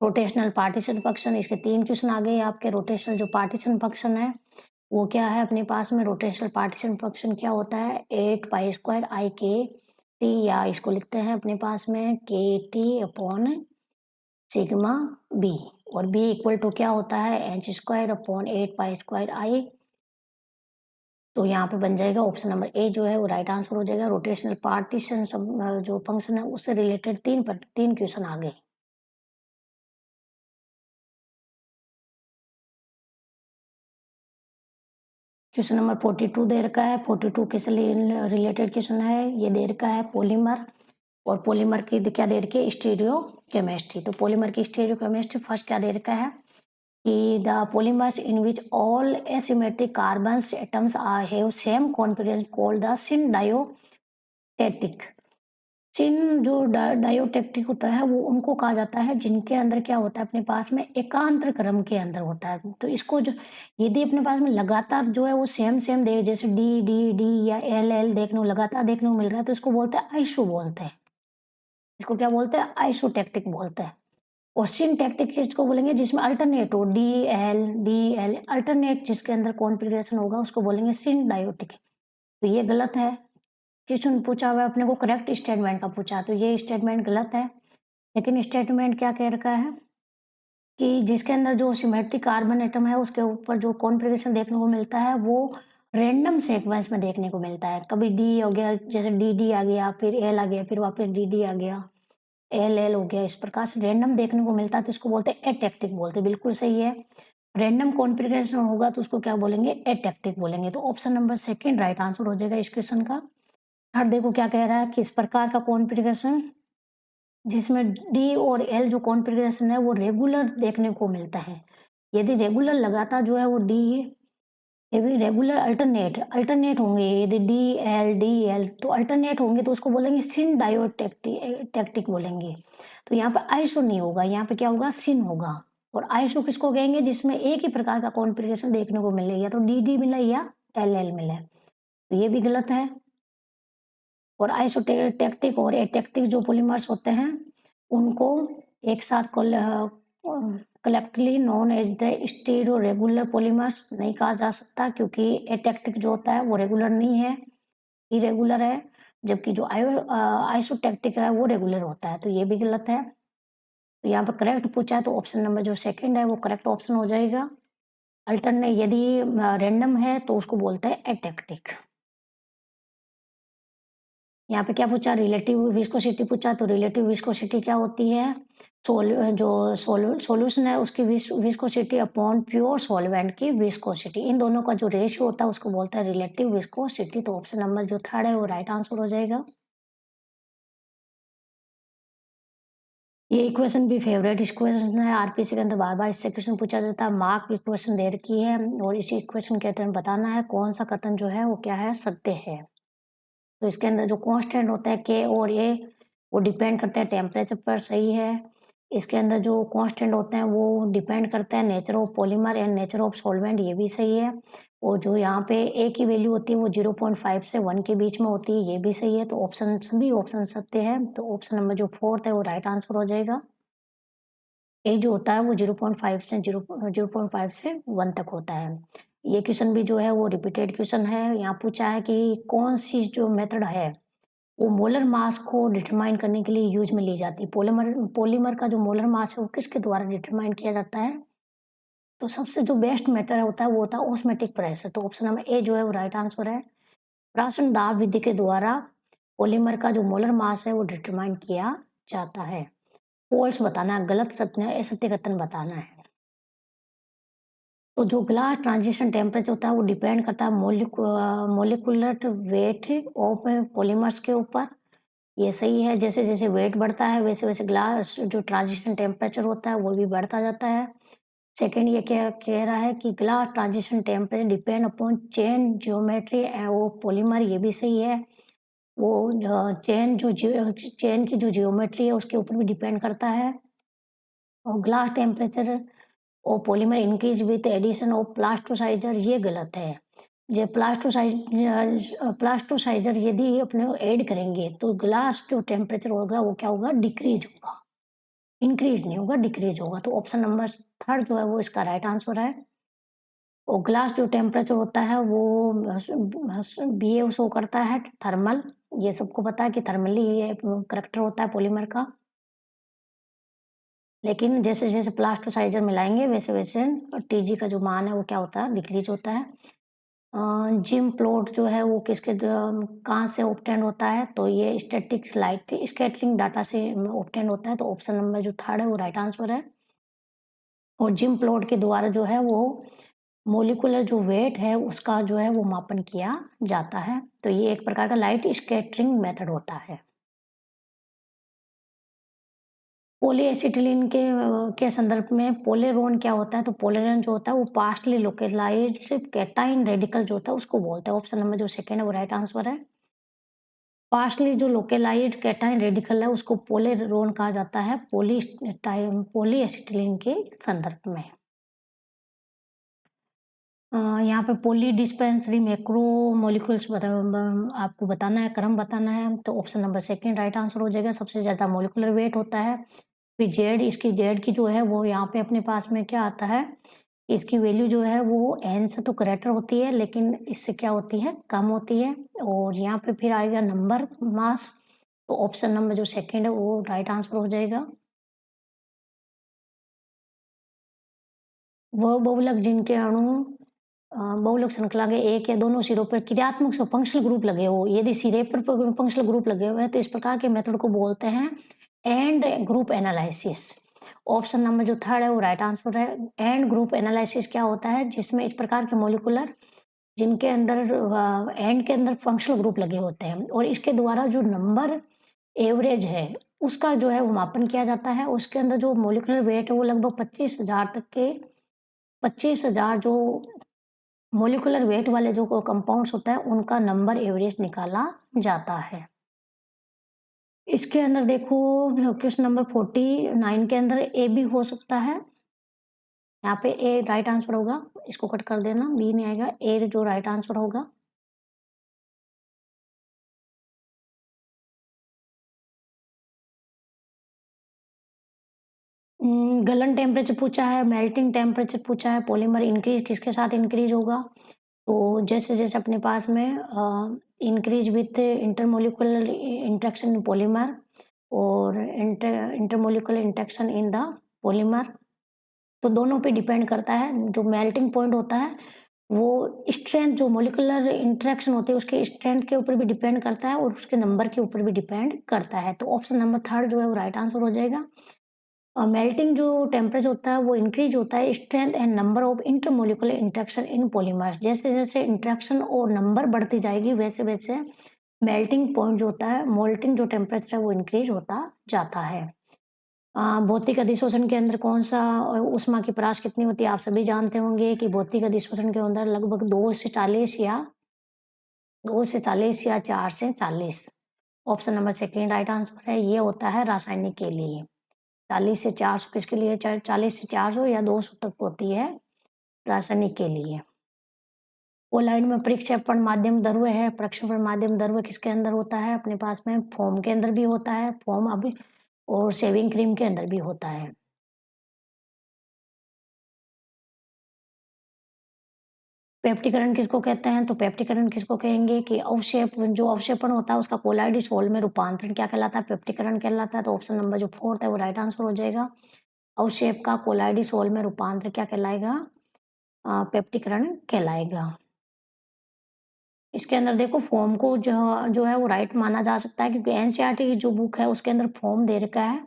रोटेशनल पार्टीशन फंक्शन, इसके 3 क्वेश्चन आ गए आपके। रोटेशनल जो पार्टीशन फंक्शन है वो क्या है अपने पास में? रोटेशनल पार्टीशन फंक्शन क्या होता है? 8 पाई² आई के टी, या इसको लिखते हैं अपने पास में के टी अपॉन सिग्मा बी, और बी इक्वल टू क्या होता है? h² अपॉन 8 पाई² आई। तो यहाँ पे बन जाएगा ऑप्शन नंबर ए जो है वो राइट आंसर हो जाएगा। रोटेशनल पार्टीशन जो फंक्शन है उससे रिलेटेड 3 क्वेश्चन आ गए। क्वेश्चन नंबर 42 दे रखा है। 42 किस रिलेटेड क्वेश्चन है? ये दे रखा है पॉलीमर, और पॉलीमर की क्या दे रखी है? Stereo chemistry. तो पॉलीमर की स्टीरियो केमिस्ट्री फर्स्ट क्या दे रखा है कि the polymers in which all asymmetric carbon atoms have same configuration called the syndiotactic. Syn जो डायोटेक्टिक होता है वो उनको कहा जाता है जिनके अंदर क्या होता है अपने पास में एकांतर क्रम के अंदर होता है। तो इसको जो यदि अपने पास में लगातार जो है वो सेम सेम दे, जैसे डी डी डी या एल एल देखने को लगातार देखने को मिल रहा है, तो इसको बोलते हैं आइसो बोलते हैं। इसको क्या बोलते हैं? आइसोटेक्टिक बोलते हैं। और सिनटैक्टिक किसको बोलेंगे? जिसमें अल्टरनेट हो, डी एल अल्टरनेट जिसके अंदर कॉन्फ़िगरेशन होगा उसको बोलेंगे सिन डायोटिक। तो ये गलत है। क्वेश्चन पूछा हुआ है अपने को करेक्ट स्टेटमेंट का पूछा, तो ये स्टेटमेंट गलत है। लेकिन स्टेटमेंट क्या कह रखा है कि जिसके अंदर जो सिमेट्रिक कार्बन एटम है उसके ऊपर जो कॉन्फ़िगरेशन देखने को मिलता है वो रैंडम सीक्वेंस में देखने को मिलता है। कभी डी हो गया, जैसे डी डी आ गया, फिर एल आ गया, फिर वापस डी डी आ गया, एल एल हो गया, इस प्रकार से रैंडम देखने को मिलता है, तो इसको बोलते हैं एटेक्टिक बोलते हैं। बिल्कुल सही है। रैंडम कॉन्फ़िगरेशन होगा तो उसको क्या बोलेंगे? एटेक्टिक बोलेंगे। तो option number second right answer हो जाएगा इस क्वेश्चन का। थर्ड देखो क्या कह रहा है कि इस प्रकार का कॉन्फ़िगरेशन जिसमें डी और एल जो कॉन्फ़िगरेशन है वो रेगुलर देखने को मिलता है। यदि रेगुलर लगातार जो है वो यदि रेगुलर अल्टरनेट होंगे, यदि डी एल तो अल्टरनेट होंगे तो उसको बोलेंगे सिन डायोटेक्टिक बोलेंगे। तो यहाँ पे आइसो नहीं होगा, यहाँ पे क्या होगा? सिन होगा। और आइसो किसको कहेंगे? जिसमें एक ही प्रकार का कॉन्फ़िगरेशन देखने को मिले, या तो डी मिला या एल मिले। तो ये भी गलत है। और आइसोटेक्टिक और एटेक्टिक जो पॉलीमर्स होते हैं उनको एक साथ collectively known as the stereoregular polymers नहीं कहा जा सकता, क्योंकि एटेक्टिक जो होता है वो रेगुलर नहीं है, इरेगुलर है, जबकि जो आइसोटेक्टिक है वो रेगुलर होता है। तो ये भी गलत है। तो यहाँ पर करेक्ट पूछा है तो ऑप्शन नंबर जो सेकंड है वो करेक्ट ऑप्शन हो जाएगा। अल्टरनेट यदि रैंडम है तो उसको बोलते हैं एटेक्टिक। यहाँ पे क्या पूछा? रिलेटिव विस्कोसिटी पूछा। तो रिलेटिव विस्कोसिटी क्या होती है? सॉल्यूशन है उसकी विस्कोसिटी अपॉन प्योर सॉल्वेंट की विस्कोसिटी, इन दोनों का जो रेशियो होता है उसको बोलता है रिलेटिव विस्कोसिटी। तो ऑप्शन नंबर जो थर्ड है वो राइट आंसर हो जाएगा। ये इक्वेशन भी फेवरेट इक्वेशन है आरपीसी के अंदर, बार बार इससे क्वेश्चन पूछा जाता है। मार्क इक्वेशन दे रखी है और इसी इक्वेशन के अंदर बताना है कौन सा कथन जो है वो क्या है? सत्य है। तो इसके अंदर जो कांस्टेंट होता है के और ए वो डिपेंड करते हैं टेम्परेचर पर, सही है। इसके अंदर जो कांस्टेंट होते हैं वो डिपेंड करते हैं nature of polymer and nature of solvent, ये भी सही है। और जो यहाँ पे ए की वैल्यू होती है वो 0.5 से 1 के बीच में होती है, ये भी सही है। तो ऑप्शन सभी ऑप्शन सत्य है। तो ऑप्शन नंबर जो 4th है वो राइट आंसर हो जाएगा। ए जो होता है वो 0.5 से 1 तक होता है। ये क्वेश्चन भी जो है वो रिपीटेड क्वेश्चन है। यहाँ पूछा है कि कौन सी जो मेथड है वो मोलर मास को डिटरमाइन करने के लिए यूज में ली जाती है। पॉलीमर का जो मोलर मास है वो किसके द्वारा डिटरमाइन किया जाता है? तो सबसे जो बेस्ट मेथड होता है वो होता है ऑस्मोटिक प्रेस। तो ऑप्शन नंबर ए जो है वो राइट आंसर है। प्राशन दाब विधि के द्वारा पॉलीमर का जो मोलर मास है वो डिटरमाइन किया जाता है। फॉल्स बताना है, गलत सत्य असत्य कथन बताना है। तो जो ग्लास ट्रांजिशन टेम्परेचर होता है वो डिपेंड करता है मोलिकुलर वेट ऑफ पॉलीमर्स के ऊपर। ये सही है। जैसे जैसे वेट बढ़ता है वैसे वैसे ग्लास जो ट्रांजिशन टेम्परेचर होता है वो भी बढ़ता जाता है। सेकेंड ये क्या कह रहा है कि glass transition temperature depend upon chain geometry वो पॉलीमर, ये भी सही है। वो चेन की जो ज्योमेट्री है उसके ऊपर भी डिपेंड करता है। और ग्लास टेम्परेचर और polymer increase with addition of plasticizer, ये गलत है। जो प्लास्टोसाइजर यदि अपने ऐड करेंगे तो ग्लास जो टेम्परेचर होगा वो क्या होगा? डिक्रीज होगा, इंक्रीज नहीं होगा, डिक्रीज होगा। तो ऑप्शन नंबर 3 जो है वो इसका राइट आंसर है। और ग्लास जो टेम्परेचर होता है वो बी शो करता है थर्मल, ये सबको पता है कि थर्मली ये करेक्टर होता है पॉलीमर का। लेकिन जैसे जैसे प्लास्टोसाइजर मिलाएंगे वैसे वैसे टीजी का जो मान है वो क्या होता है? डिक्रीज होता है। जिम प्लॉट जो है वो कहाँ से ऑब्टेन होता है? तो ये स्टैटिक लाइट स्कैटरिंग डाटा से ऑब्टेन होता है। तो ऑप्शन नंबर जो 3 है वो राइट आंसर है। और जिम प्लॉट के द्वारा जो है वो मोलिकुलर जो वेट है उसका जो है वो मापन किया जाता है। तो ये एक प्रकार का लाइट स्कैटरिंग मेथड होता है। पॉलीएसिटिलीन के संदर्भ में पोलेरोन क्या होता है? तो पोलेरोन जो होता है वो पार्शली लोकलाइज्ड कैटाइन रेडिकल जो होता है उसको बोलते हैं। ऑप्शन नंबर जो 2 है वो राइट आंसर है। पार्शली जो लोकलाइज्ड कैटाइन रेडिकल है उसको पोलेरोन कहा जाता है पॉलीएसिटिलीन के संदर्भ में। यहाँ पे पॉली डिस्पेंसरी मैक्रो मॉलिक्यूल्स आपको बताना है, क्रम बताना है। तो ऑप्शन नंबर 2 राइट आंसर हो जाएगा। सबसे ज़्यादा मॉलिक्यूलर वेट होता है। फिर जेड की जो है वो यहाँ पे अपने पास में क्या आता है? इसकी वैल्यू जो है वो एन से तो ग्रेटर होती है लेकिन इससे क्या होती है? कम होती है। और यहाँ पे फिर आएगा नंबर मास। तो ऑप्शन नंबर जो 2 है वो राइट आंसर हो जाएगा। वह बहुलक जिनके अणु बहुलक श्रृंखला के एक या दोनों सिरों पर क्रियात्मक फंक्शनल ग्रुप लगे हो, यदि सिरे पर फंक्शनल ग्रुप लगे हुए हैं तो इस प्रकार के मेथड को बोलते हैं and group analysis. Option number जो 3 है वो राइट आंसर है। एंड ग्रुप एनालिसिस क्या होता है? जिसमें इस प्रकार के मॉलिक्यूलर जिनके अंदर एंड के अंदर फंक्शनल ग्रुप लगे होते हैं और इसके द्वारा जो नंबर एवरेज है उसका जो है वो मापन किया जाता है। उसके अंदर जो मॉलिक्यूलर वेट है वो लगभग 25,000 तक के 25,000 जो मॉलिक्यूलर वेट वाले जो कंपाउंड्स होता है उनका नंबर एवरेज निकाला जाता है। इसके अंदर देखो क्वेश्चन नंबर 49 के अंदर ए भी हो सकता है। यहाँ पे ए राइट आंसर होगा, इसको कट कर देना, बी नहीं आएगा, ए जो राइट आंसर होगा। गलन टेम्परेचर पूछा है, मेल्टिंग टेम्परेचर पूछा है, पॉलीमर इंक्रीज किसके साथ इंक्रीज होगा? तो जैसे जैसे अपने पास में increase with intermolecular interaction in polymer और intermolecular interaction in the polymer, तो दोनों पे डिपेंड करता है। जो मेल्टिंग पॉइंट होता है वो स्ट्रेंथ, जो मोलिकुलर इंटरेक्शन होती है उसके स्ट्रेंथ के ऊपर भी डिपेंड करता है और उसके नंबर के ऊपर भी डिपेंड करता है। तो ऑप्शन नंबर 3 जो है वो राइट आंसर हो जाएगा। मेल्टिंग जो टेम्परेचर होता है वो इंक्रीज होता है strength and number of intermolecular interaction in polymers. जैसे जैसे इंट्रैक्शन और नंबर बढ़ती जाएगी वैसे वैसे मेल्टिंग पॉइंट जो होता है, मोल्टिंग जो टेम्परेचर है वो इंक्रीज होता जाता है। भौतिक अधिशोषण के अंदर कौन सा ऊष्मा की परास कितनी होती है? आप सभी जानते होंगे कि भौतिक अधिशोषण के अंदर लगभग 2 से 40 या 4 से 40। ऑप्शन नंबर 2 राइट आंसर है। ये होता है रासायनिक के लिए। 40 से 400 किसके लिए, 40 से 400 या 200 तक होती है रासायनिक के लिए। कोलाइड में परिक्षेपण माध्यम द्रव्य है, प्रक्षेपण माध्यम द्रव्य किसके अंदर होता है अपने पास में, फोम के अंदर भी होता है, फोम अभी, और शेविंग क्रीम के अंदर भी होता है। पेप्टिकरण किसको कहते हैं, तो पेप्टिकरण किसको कहेंगे कि जो अवक्षेपण होता है उसका कोलाइड सोल में रूपांतरण क्या कहलाता है, पेप्टिकरण कहलाता है। तो ऑप्शन नंबर जो 4th है वो राइट आंसर हो जाएगा। अवक्षेप का कोलाइड सोल में रूपांतर क्या कहलाएगा, पेप्टिकरण कहलाएगा। इसके अंदर देखो फॉर्म को जो है वो राइट माना जा सकता है, क्योंकि एनसीईआरटी की जो बुक है उसके अंदर फॉर्म दे रखा है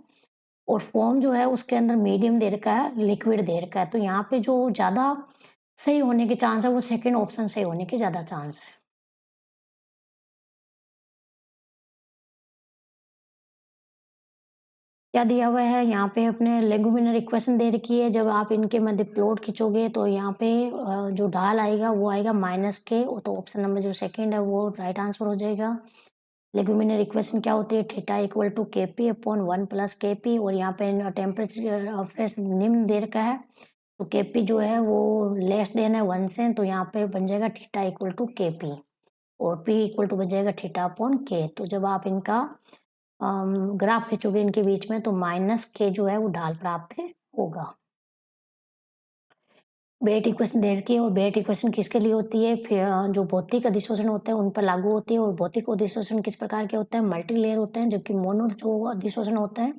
और फॉर्म जो है उसके अंदर मीडियम दे रखा है, लिक्विड दे रखा है। तो यहाँ पे जो ज़्यादा सही होने के चांस है वो सेकंड ऑप्शन सही होने के ज़्यादा चांस है। क्या दिया हुआ है यहाँ पे, अपने लेगुमिनर इक्वेशन दे रखी है। जब आप इनके मध्य प्लॉट खींचोगे तो यहाँ पे जो ढाल आएगा वो आएगा -k, तो ऑप्शन नंबर जो सेकंड है वो राइट आंसर हो जाएगा। लेगुमिनर इक्वेशन क्या होती है, theta equal to KP upon 1 plus KP, और यहाँ पे टेम्परेचर प्रेशर निम्न दे रखा है, तो KP जो है वो लेस देन है 1 से, तो यहाँ पे बन जाएगा थीटा इक्वल टू KP, और P इक्वल टू बन जाएगा थीटा अपॉन K। तो जब आप इनका ग्राफ खींचोगे इनके बीच में तो -k जो है वो ढाल प्राप्त होगा। बेट इक्वेशन दे रखी है, और बेट इक्वेशन किसके लिए होती है, फिर जो भौतिक अधिशोषण होते हैं उन पर लागू होती है। और भौतिक अधिशोषण किस प्रकार के होते हैं, मल्टी लेयर होते हैं, जबकि मोनो जो अधिशोषण होते हैं,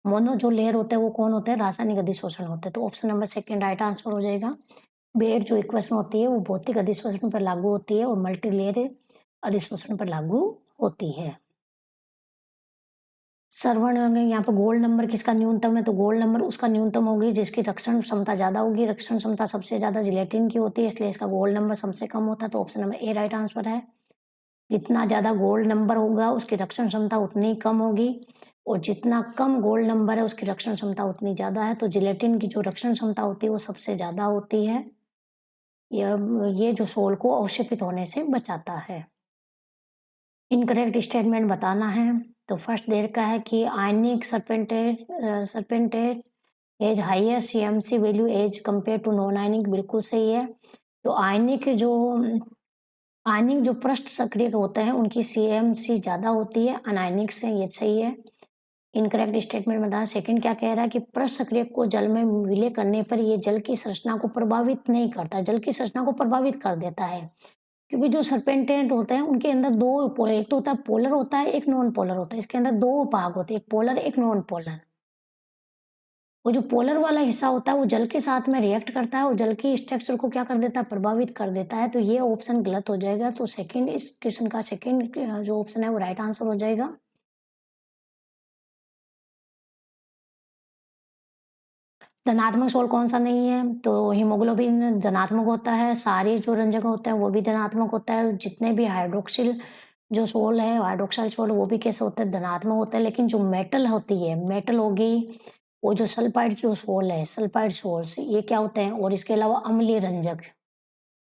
मोनो जो लेयर होते हैं वो कौन होते हैं, रासायनिक अधिशोषण होते हैं। तो option number second right answer हो जाएगा। बेट जो इक्वेशन होती है वो भौतिक अधिशोषण पर लागू होती है और मल्टी लेयर अधिशोषण पर लागू होती है। सर्वण यहाँ पर गोल्ड नंबर किसका न्यूनतम है, तो गोल्ड नंबर उसका न्यूनतम होगी जिसकी रक्षण क्षमता ज्यादा होगी। रक्षण क्षमता सबसे ज्यादा जिलेटिन की होती है, इसलिए इसका गोल्ड नंबर सबसे कम होता है। तो option number A right answer है। जितना ज्यादा गोल्ड नंबर होगा उसकी रक्षण क्षमता उतनी कम होगी, और जितना कम गोल्ड नंबर है उसकी रक्षण क्षमता उतनी ज्यादा है। तो जिलेटिन की जो रक्षण क्षमता होती है वो सबसे ज्यादा होती है। ये जो सोल को अवक्षेपित होने से बचाता है। इनकरेक्ट स्टेटमेंट बताना है, तो फर्स्ट दे रखा है कि ionic surfactant as higher CMC value as compare to non ionic, बिल्कुल सही है। तो आयनिक जो पृष्ठ सक्रिय होते हैं उनकी CMC ज्यादा होती है अनायनिक से, ये सही है। इनकरेक्ट स्टेटमेंट बताना, सेकंड क्या कह रहा है कि पृष्ठ सक्रिय को जल में विलय करने पर ये जल की संरचना को प्रभावित नहीं करता, जल की संरचना को प्रभावित कर देता है। क्योंकि जो सरपेंटेंट होते हैं उनके अंदर दो पोलर, एक तो होता है पोलर होता है, एक नॉन पोलर होता है। इसके अंदर दो भाग होते हैं, एक पोलर एक नॉन पोलर। वो जो पोलर वाला हिस्सा होता है वो जल के साथ में रिएक्ट करता है और जल की स्ट्रक्चर को क्या कर देता है, प्रभावित कर देता है। तो ये ऑप्शन गलत हो जाएगा। तो सेकंड, इस क्वेश्चन का सेकंड जो ऑप्शन है वो राइट आंसर हो जाएगा। धनात्मक सोल कौन सा नहीं है, तो हीमोग्लोबिन धनात्मक होता है, सारे जो रंजक होते हैं वो भी धनात्मक होता है, जितने भी हाइड्रोक्सिल जो सोल है, हाइड्रोक्साइल सोल, वो भी कैसे होते हैं, धनात्मक होते हैं। लेकिन जो मेटल होती है, मेटल होगी, वो जो सल्फाइड जो सोल है, सल्फाइड सोल्स, ये क्या होते हैं, और इसके अलावा अम्लीय रंजक,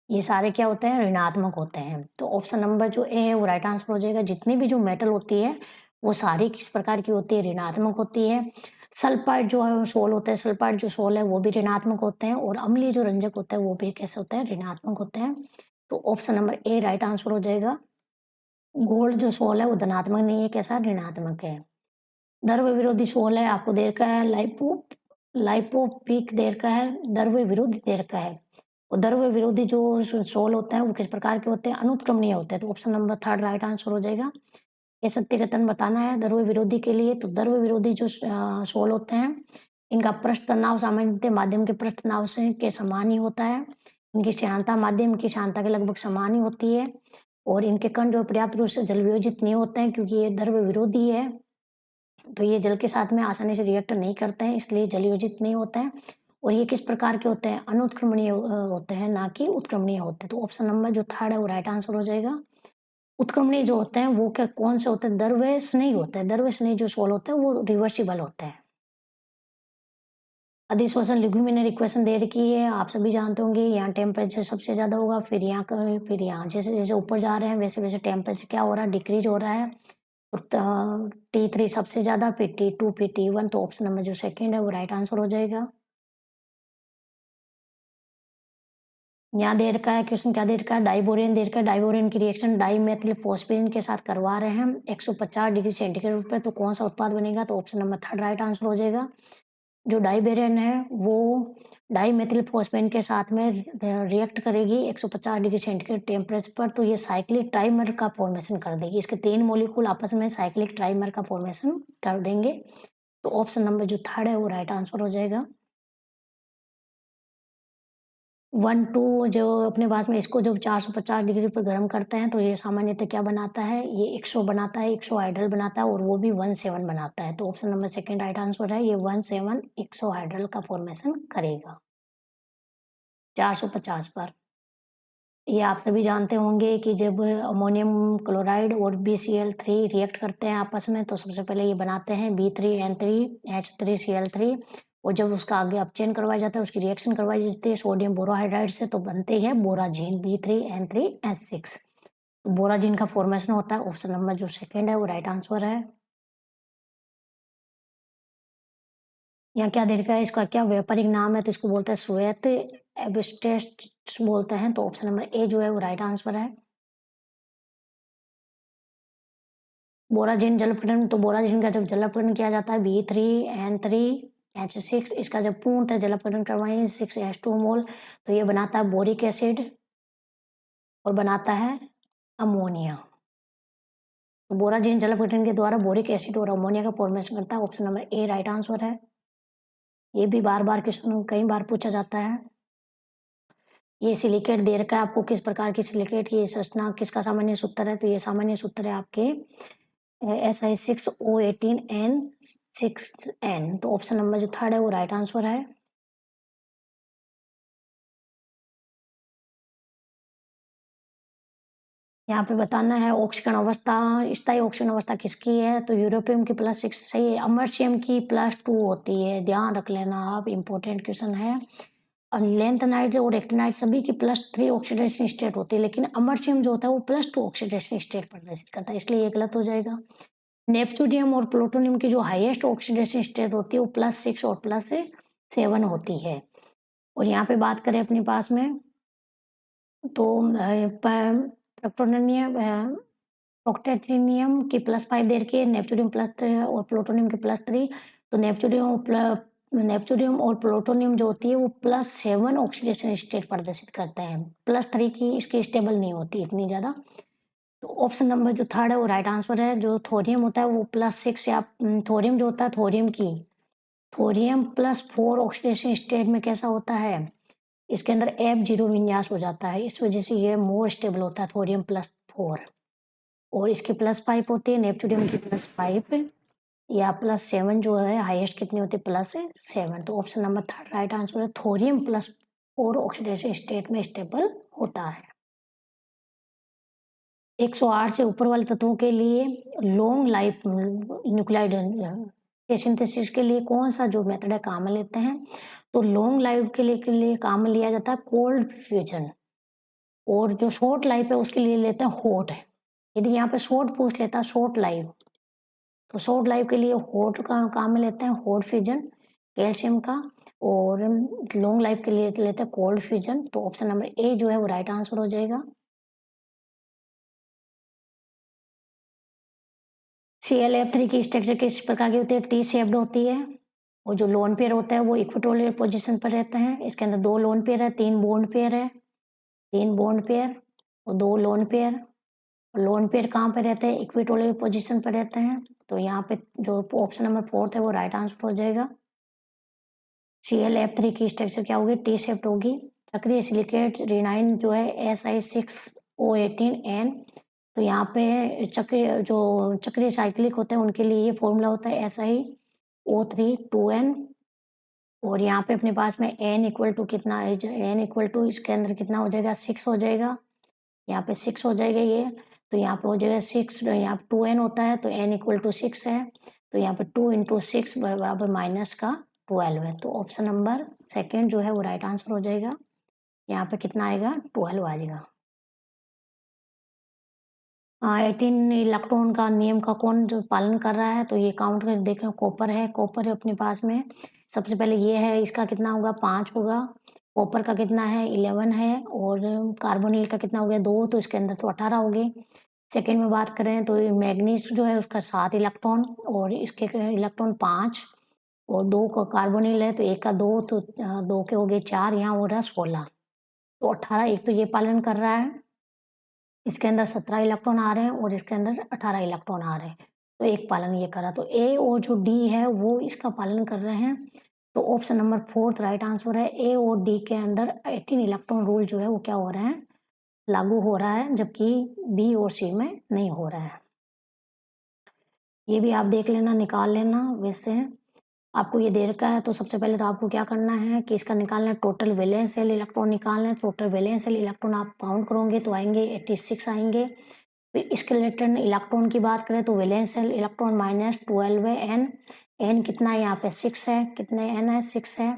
ये सारे क्या होते हैं, ऋणात्मक होते हैं। तो ऑप्शन नंबर जो ए है वो राइट आंसर हो जाएगा। जितनी भी जो मेटल होती है वो सारी किस प्रकार की होती है, ऋणात्मक होती है। सल्फाइड जो है सोल होते हैं, सल्फाइड जो सोल है वो भी ऋणात्मक होते हैं, और अम्लीय जो रंजक होते हैं वो भी कैसे होते हैं, ऋणात्मक होते हैं। तो option number A right answer हो जाएगा। गोल्ड जो सोल है वो धनात्मक नहीं है, कैसा, ऋणात्मक है। द्रव विरोधी सोल है, आपको दे रखा है लाइपोपिक दे रखा है, द्रव विरोधी दे रखा है। और द्रव विरोधी जो सोल होते हैं वो किस प्रकार के होते हैं, अनुत्क्रमणीय होते हैं। तो option number third right answer हो जाएगा। ये शक्ति कथन बताना है द्रव विरोधी के लिए। तो द्रव विरोधी जो सोल होते हैं इनका पृष्ठ तनाव सामान्यतः माध्यम के पृष्ठ तनाव से के समान ही होता है। इनकी श्यानता माध्यम की श्यानता के लगभग समान ही होती है, और इनके कण जो पर्याप्त रूप से जल वियोजित नहीं होते हैं, क्योंकि ये द्रव विरोधी है तो ये जल के साथ में आसानी से रिएक्ट नहीं करते हैं, इसलिए जल योजित नहीं होते हैं। और ये किस प्रकार के होते हैं, अनुत्क्रमणीय होते हैं, ना कि उत्क्रमणीय होते हैं। तो ऑप्शन नंबर जो थर्ड है वो राइट आंसर हो जाएगा। उत्क्रमणीय जो होते हैं वो क्या, कौन से होते हैं, द्रव्य स्नेही होते हैं। द्रव्य स्नेही जो सोल होते हैं वो रिवर्सिबल होते हैं। अधिशोषण लिग्यूमिनर इक्वेशन दे रखी है, आप सभी जानते होंगे। यहाँ टेम्परेचर सबसे ज्यादा होगा, फिर यहाँ जैसे जैसे ऊपर जा रहे हैं वैसे वैसे टेम्परेचर क्या हो रहा है, डिक्रीज हो रहा है। T3 सबसे ज़्यादा, फिर T2, फिर T1, तो ऑप्शन नंबर जो सेकंड है वो राइट आंसर हो जाएगा। यहाँ दे रखा है क्वेश्चन, क्या दे रखा है, डाइबोरेन दे रखा है, डाइबोरेन की रिएक्शन डाइमेथिल फॉस्फेरिन के साथ करवा रहे हैं 150 डिग्री सेंटीग्रेड पर, तो कौन सा उत्पाद बनेगा, तो option number third right answer हो जाएगा। जो डाइबेरेन है वो डाइमेथिल फॉस्फेन के साथ में रिएक्ट करेगी 150 डिग्री सेंटीग्रेड टेम्परेचर पर, तो ये साइक्लिक ट्राइमर का फॉर्मेशन कर देगी। इसके 3 मॉलिक्यूल आपस में साइक्लिक ट्राइमर का फॉर्मेशन कर देंगे, तो ऑप्शन नंबर जो थर्ड है वो राइट आंसर हो जाएगा। 1-2 जो अपने पास में, इसको जब 450 डिग्री पर गर्म करते हैं तो ये सामान्यतः क्या बनाता है, ये 100 बनाता है, 100 हाइड्रल बनाता है, और वो भी 1,7 बनाता है, तो option number second right answer है। ये 1,7 100 हाइड्रल का फॉर्मेशन करेगा 450 पर। ये आप सभी जानते होंगे कि जब अमोनियम क्लोराइड और BCl3 रिएक्ट करते हैं आपस में, तो सबसे पहले ये बनाते हैं B3N3H3Cl3, और जब उसका आगे अपचयन करवाया जाता है, उसकी रिएक्शन करवाई जाती है सोडियम बोरोहाइड्राइड से, तो बनते हैं बोराजीन B3N3H6। तो बोराजीन का फॉर्मेशन होता है, ऑप्शन नंबर जो सेकेंड है वो राइट आंसर है। यहाँ क्या दे रखा है, इसका क्या व्यापारिक नाम है, तो इसको बोलते हैं श्वेत एब्सिस्टस बोलते हैं, तो ऑप्शन नंबर ए जो है वो राइट आंसर है। बोराजिन जलपघटन, तो बोराजिन का जब जलपघटन किया जाता है B3N3H6, इसका जब पूर्णतः जलपघटन करवाएं 6H2 मोल, तो ये बनाता है बोरिक एसिड और बनाता है अमोनिया। तो बोराजिन जलपघटन के द्वारा बोरिक एसिड और अमोनिया का फॉर्मेशन करता है, option number A right answer है। ये भी बार बार क्वेश्चन कई बार पूछा जाता है। ये सिलिकेट दे रखा है आपको, किस प्रकार की सिलिकेट की संरचना, किसका सामान्य सूत्र है, तो ये सामान्य सूत्र है आपके Si6O18N6N, तो ऑप्शन नंबर जो थर्ड है वो राइट आंसर है। यहाँ पे बताना है ऑक्सीकरण अवस्था, स्थायी ऑक्सीकरण अवस्था किसकी है, तो यूरोपियम की +6 सही है, अमरशियम की +2 होती है, ध्यान रख लेना आप, इंपॉर्टेंट क्वेश्चन है। और लेंथेनाइट और एक्टिनाइट सभी की +3 ऑक्सीडेशन स्टेट होती है, लेकिन अमरशियम जो होता है वो +2 ऑक्सीडेशन स्टेट प्रदर्शित करता है, इसलिए ये गलत हो जाएगा। नेपच्यूनियम और प्लूटोनियम की जो हाईएस्ट ऑक्सीडेशन स्टेट होती है वो +6 और +7 होती है। और यहाँ पे बात करें अपने पास में, तो प्रोक्टेनियम की +5 दे रखी है, नेपच्यूनियम +3 और प्लूटोनियम की +3, तो नेपच्यूनियम और प्लूटोनियम जो होती है वो +7 ऑक्सीडेशन स्टेट प्रदर्शित करते हैं, +3 की इसकी स्टेबल नहीं होती इतनी ज़्यादा, तो ऑप्शन नंबर जो थर्ड है वो राइट आंसर है। जो थोरियम होता है वो +6 या थोरियम जो होता है, थोरियम +4 ऑक्सीडेशन स्टेट में कैसा होता है, इसके अंदर F0 विन्यास हो जाता है, इस वजह से ये मोर स्टेबल होता है थोरियम +4, और इसकी +5 होती है, नेपच्यूनियम की +5 या +7 जो है हाईएस्ट कितनी होती है, +7, तो option number third right answer है, थोरियम +4 ऑक्सीडेशन स्टेट में स्टेबल होता है। 108 से ऊपर वाले तत्वों के लिए लॉन्ग लाइफ न्यूक्लियाइड के सिंथेसिस के लिए कौन सा जो मेथड है काम में लेते हैं, तो लॉन्ग लाइफ के लिए काम में लिया जाता है कोल्ड फ्यूजन, और जो शॉर्ट लाइफ है उसके लिए लेते हैं हॉट है। यदि यहाँ पे शॉर्ट पूछ लेता है शॉर्ट लाइफ, तो शॉर्ट लाइफ के लिए हॉट का काम में लेते हैं हॉट फ्यूजन कैल्शियम का, और लॉन्ग लाइफ के लिए लेते हैं कोल्ड फ्यूजन, तो ऑप्शन नंबर ए जो है वो राइट आंसर हो जाएगा। ClF3 की स्ट्रक्चर किस प्रकार की होती है, टी शेप्ड होती है, और जो लोन पेयर होता है वो इक्वेटोरियल पोजीशन पर रहते हैं, इसके अंदर 2 लोन पेयर है, 3 बॉन्ड पेयर है, 3 बॉन्ड पेयर और 2 लोन पेयर, और लोन पेयर कहाँ पे रहते हैं, इक्वेटोरियल पोजीशन पर रहते हैं, तो यहाँ पे जो ऑप्शन नंबर फोर्थ है वो राइट आंसर हो जाएगा। ClF3 की स्ट्रक्चर क्या होगी, टी शेप्ड होगी। चक्रीय सिलिकेट रिनाइन जो है Si6O18N, तो यहाँ पे चक्रीय साइक्लिक होते हैं उनके लिए ये फॉर्मूला होता है Si O32N, और यहाँ पे अपने पास में n इक्वल टू कितना है, n इक्वल टू इसके अंदर कितना हो जाएगा, 6 हो जाएगा, यहाँ पे 6 हो जाएगा ये, तो यहाँ पे हो जाएगा 6, यहाँ पे 2n होता है, तो n इक्वल टू 6 है, तो यहाँ पे 2 × 6 बराबर -12 है, तो ऑप्शन नंबर सेकेंड जो है वो राइट आंसर हो जाएगा। यहाँ पे कितना आएगा, 12 आ जाएगा। 18 इलेक्ट्रॉन का नियम का कौन जो पालन कर रहा है, तो ये काउंट कर देखें, कॉपर है, कॉपर है अपने पास में। सबसे पहले ये है, इसका कितना होगा 5 होगा, कॉपर का कितना है 11 है, और कार्बोनिल का कितना हो गया 2, तो इसके अंदर तो 18 हो गए। सेकेंड में बात करें तो मैग्नीज जो है उसका 7 इलेक्ट्रॉन, और इसके इलेक्ट्रॉन 5, और 2 का कार्बोनिल है तो 1 का 2, तो 2 के हो गए 4, यहाँ हो रहा है 16, तो 18 एक तो ये पालन कर रहा है, इसके अंदर 17 इलेक्ट्रॉन आ रहे हैं और इसके अंदर 18 इलेक्ट्रॉन आ रहे हैं, तो एक पालन ये करा। तो ए और जो डी है वो इसका पालन कर रहे हैं, तो ऑप्शन नंबर 4 राइट आंसर है। ए और डी के अंदर 18 इलेक्ट्रॉन रूल जो है वो क्या हो रहे हैं, लागू हो रहा है, जबकि बी और सी में नहीं हो रहा है। ये भी आप देख लेना, निकाल लेना। वैसे आपको ये दे रखा है, तो सबसे पहले तो आपको क्या करना है कि इसका निकालना है, टोटल वैलेंस सेल इलेक्ट्रॉन निकालना है। टोटल वैलेंस सेल इलेक्ट्रॉन आप काउंट करोगे तो आएंगे 86 आएंगे। फिर स्केलेटन इलेक्ट्रॉन की बात करें तो वैलेंस सेल इलेक्ट्रॉन -12 है, एन कितना है यहाँ पे 6 है, कितने एन है 6 है,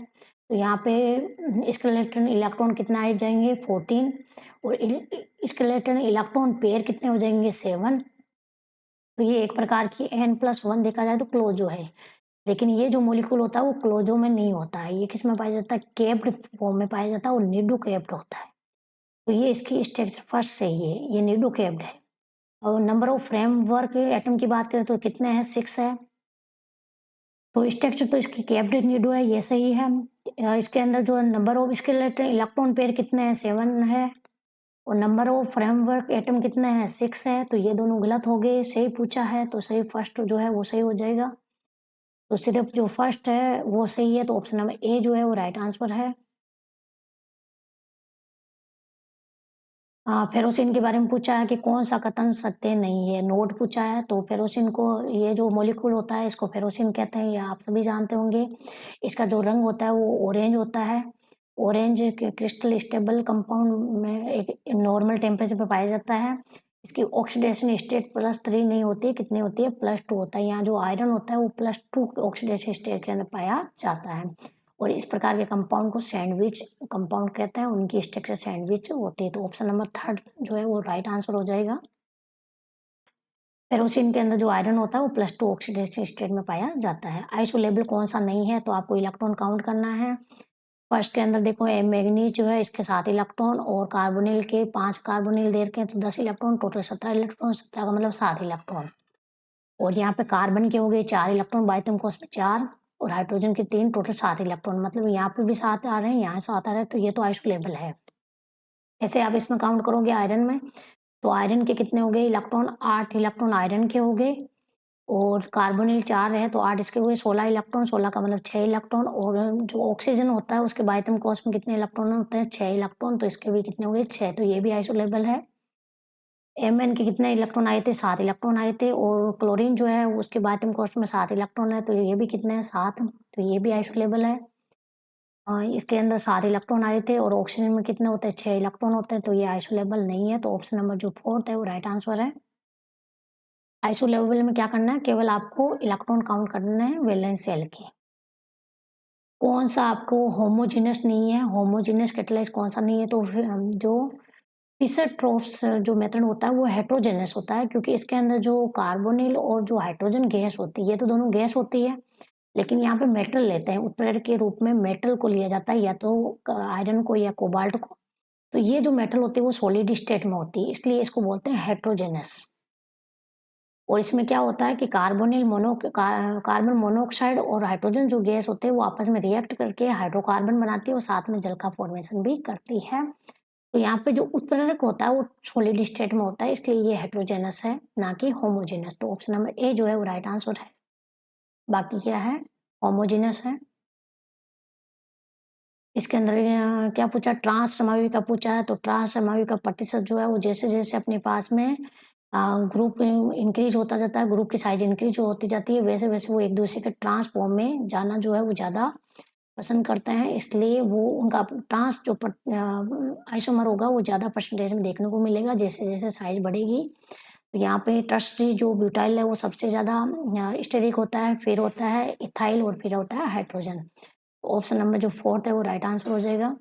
तो यहाँ पे स्केलेटन इलेक्ट्रॉन कितना आ जाएंगे 14, और स्केलेटन इलेक्ट्रॉन पेयर कितने हो जाएंगे 7। तो ये एक प्रकार की n+1 देखा जाए तो क्लोजो है, लेकिन ये जो मॉलिक्यूल होता है वो क्लोजो में नहीं होता है, ये किस में पाया जाता है, केप्ड फॉर्म में पाया जाता है, और निडो केप्ड होता है। तो ये इसकी स्ट्रक्चर फर्स्ट से ही है, ये निडो केप्ड है। और नंबर ऑफ फ्रेमवर्क एटम की बात करें तो कितने हैं 6 है, तो स्ट्रक्चर तो इसकी केप्ड निडो है, ये सही है। इसके अंदर जो number of skeleton electron pair कितने हैं 7 है, और नंबर ऑफ फ्रेमवर्क एटम कितने हैं 6 है, तो ये दोनों गलत हो गए, सही पूछा है तो सही फर्स्ट जो है वो सही हो जाएगा। तो सिर्फ जो फर्स्ट है वो सही है, तो ऑप्शन नंबर ए जो है वो राइट आंसर है। फेरोसिन के बारे में पूछा है कि कौन सा कथन सत्य नहीं है, नोट पूछा है। तो फेरोसिन को, ये जो मॉलिक्यूल होता है इसको फेरोसिन कहते हैं, ये आप सभी जानते होंगे। इसका जो रंग होता है वो ऑरेंज होता है। ऑरेंज क्रिस्टल स्टेबल कंपाउंड में एक नॉर्मल टेम्परेचर पे पाया जाता है। इसकी ऑक्सीडेशन स्टेट +3 नहीं होती है, कितनी होती है +2 होता है। यहाँ जो आयरन होता है वो +2 ऑक्सीडेशन स्टेट के अंदर पाया जाता है, और इस प्रकार के कंपाउंड को सैंडविच कंपाउंड कहते हैं, उनकी स्ट्रक्चर सैंडविच होती है। तो ऑप्शन नंबर 3 जो है वो राइट आंसर हो जाएगा। फेरोसिन के अंदर जो आयरन होता है वो +2 ऑक्सीडेशन स्टेट में पाया जाता है। आइसोलेबल कौन सा नहीं है, तो आपको इलेक्ट्रॉन काउंट करना है। फर्स्ट के अंदर देखो मैग्नीज जो है इसके 7 इलेक्ट्रॉन, और कार्बोनिल के 5 कार्बोनिल दे रखे हैं तो 10 इलेक्ट्रॉन, टोटल 17 इलेक्ट्रॉन, 17 का मतलब 7 इलेक्ट्रॉन। और यहाँ पे कार्बन के हो गए 4 इलेक्ट्रॉन, बाइथम कोस में 4, और हाइड्रोजन के 3, टोटल 7 इलेक्ट्रॉन, मतलब यहाँ पे भी 7 आ रहे हैं, यहाँ 7 आ रहे हैं, तो ये तो आइसोलेबल है। ऐसे आप इसमें काउंट करोगे आयरन में, तो आयरन के कितने हो गए इलेक्ट्रॉन, 8 इलेक्ट्रॉन आयरन के हो गए, और कार्बोनिल 4 है तो 8 इसके हुए 16 इलेक्ट्रॉन, 16 का मतलब 6 इलेक्ट्रॉन। और जो ऑक्सीजन होता है उसके बाइथम कोस में कितने इलेक्ट्रॉन होते हैं 6 इलेक्ट्रॉन, तो इसके भी कितने हो गए 6, तो ये भी आइसोलेबल है। Mn के कितने इलेक्ट्रॉन आए थे 7 इलेक्ट्रॉन आए थे, और क्लोरीन जो है उसके बाइथम कोस में 7 इलेक्ट्रॉन है, तो ये भी कितने हैं 7, तो ये भी आइसोलेबल है। इसके अंदर 7 इलेक्ट्रॉन आए थे, और ऑक्सीजन में कितने होते हैं 6 इलेक्ट्रॉन होते हैं, तो ये आइसोलेबल नहीं है। तो ऑप्शन नंबर जो 4 है वो राइट आंसर है। आइसोलेबल में क्या करना है, केवल आपको इलेक्ट्रॉन काउंट करना है वैलेंस शेल के। कौन सा आपको होमोजीनियस नहीं है, होमोजीनियस कैटालाइज कौन सा नहीं है, तो फिर जो फिशर-ट्रॉप्स जो मेथड होता है वो हेटेरोजेनस होता है, क्योंकि इसके अंदर जो कार्बोनिल और जो हाइड्रोजन गैस होती है, ये तो दोनों गैस होती है, लेकिन यहाँ पे मेटल लेते हैं, उत्प्रेरक के रूप में मेटल को लिया जाता है, या तो आयरन को या कोबाल्ट को। तो ये जो मेटल होती है वो सॉलिड स्टेट में होती है, इसलिए इसको बोलते हैं हेटेरोजेनस। और इसमें क्या होता है कि कार्बन मोनोऑक्साइड और हाइड्रोजन जो गैस होते हैं वो आपस में रिएक्ट करके हाइड्रोकार्बन बनाती है, और साथ में जल का फॉर्मेशन भी करती है। तो यहाँ पे जो उत्प्रेरक होता है वो सॉलिड स्टेट में होता है, इसलिए ये हेटेरोजेनस है, ना कि होमोजेनस। तो ऑप्शन नंबर ए जो है वो राइट आंसर है। बाकी क्या है, होमोजेनस है। इसके अंदर क्या पूछा, ट्रांस समावी का पूछा है, तो ट्रांस समावी का प्रतिशत जो है वो जैसे जैसे अपने पास में ग्रुप इंक्रीज होता जाता है, ग्रुप की साइज इंक्रीज होती जाती है, वैसे वैसे वो एक दूसरे के ट्रांस फॉर्म में जाना जो है वो ज़्यादा पसंद करते हैं, इसलिए वो उनका ट्रांस जो आइसोमर होगा वो ज़्यादा परसेंटेज में देखने को मिलेगा जैसे जैसे साइज बढ़ेगी। तो यहाँ पे टर्सरी जो ब्यूटाइल है वो सबसे ज़्यादा स्टेरिक होता है, फिर होता है इथाइल, और फिर होता है हाइड्रोजन। ऑप्शन नंबर जो 4 है वो राइट आंसर हो जाएगा।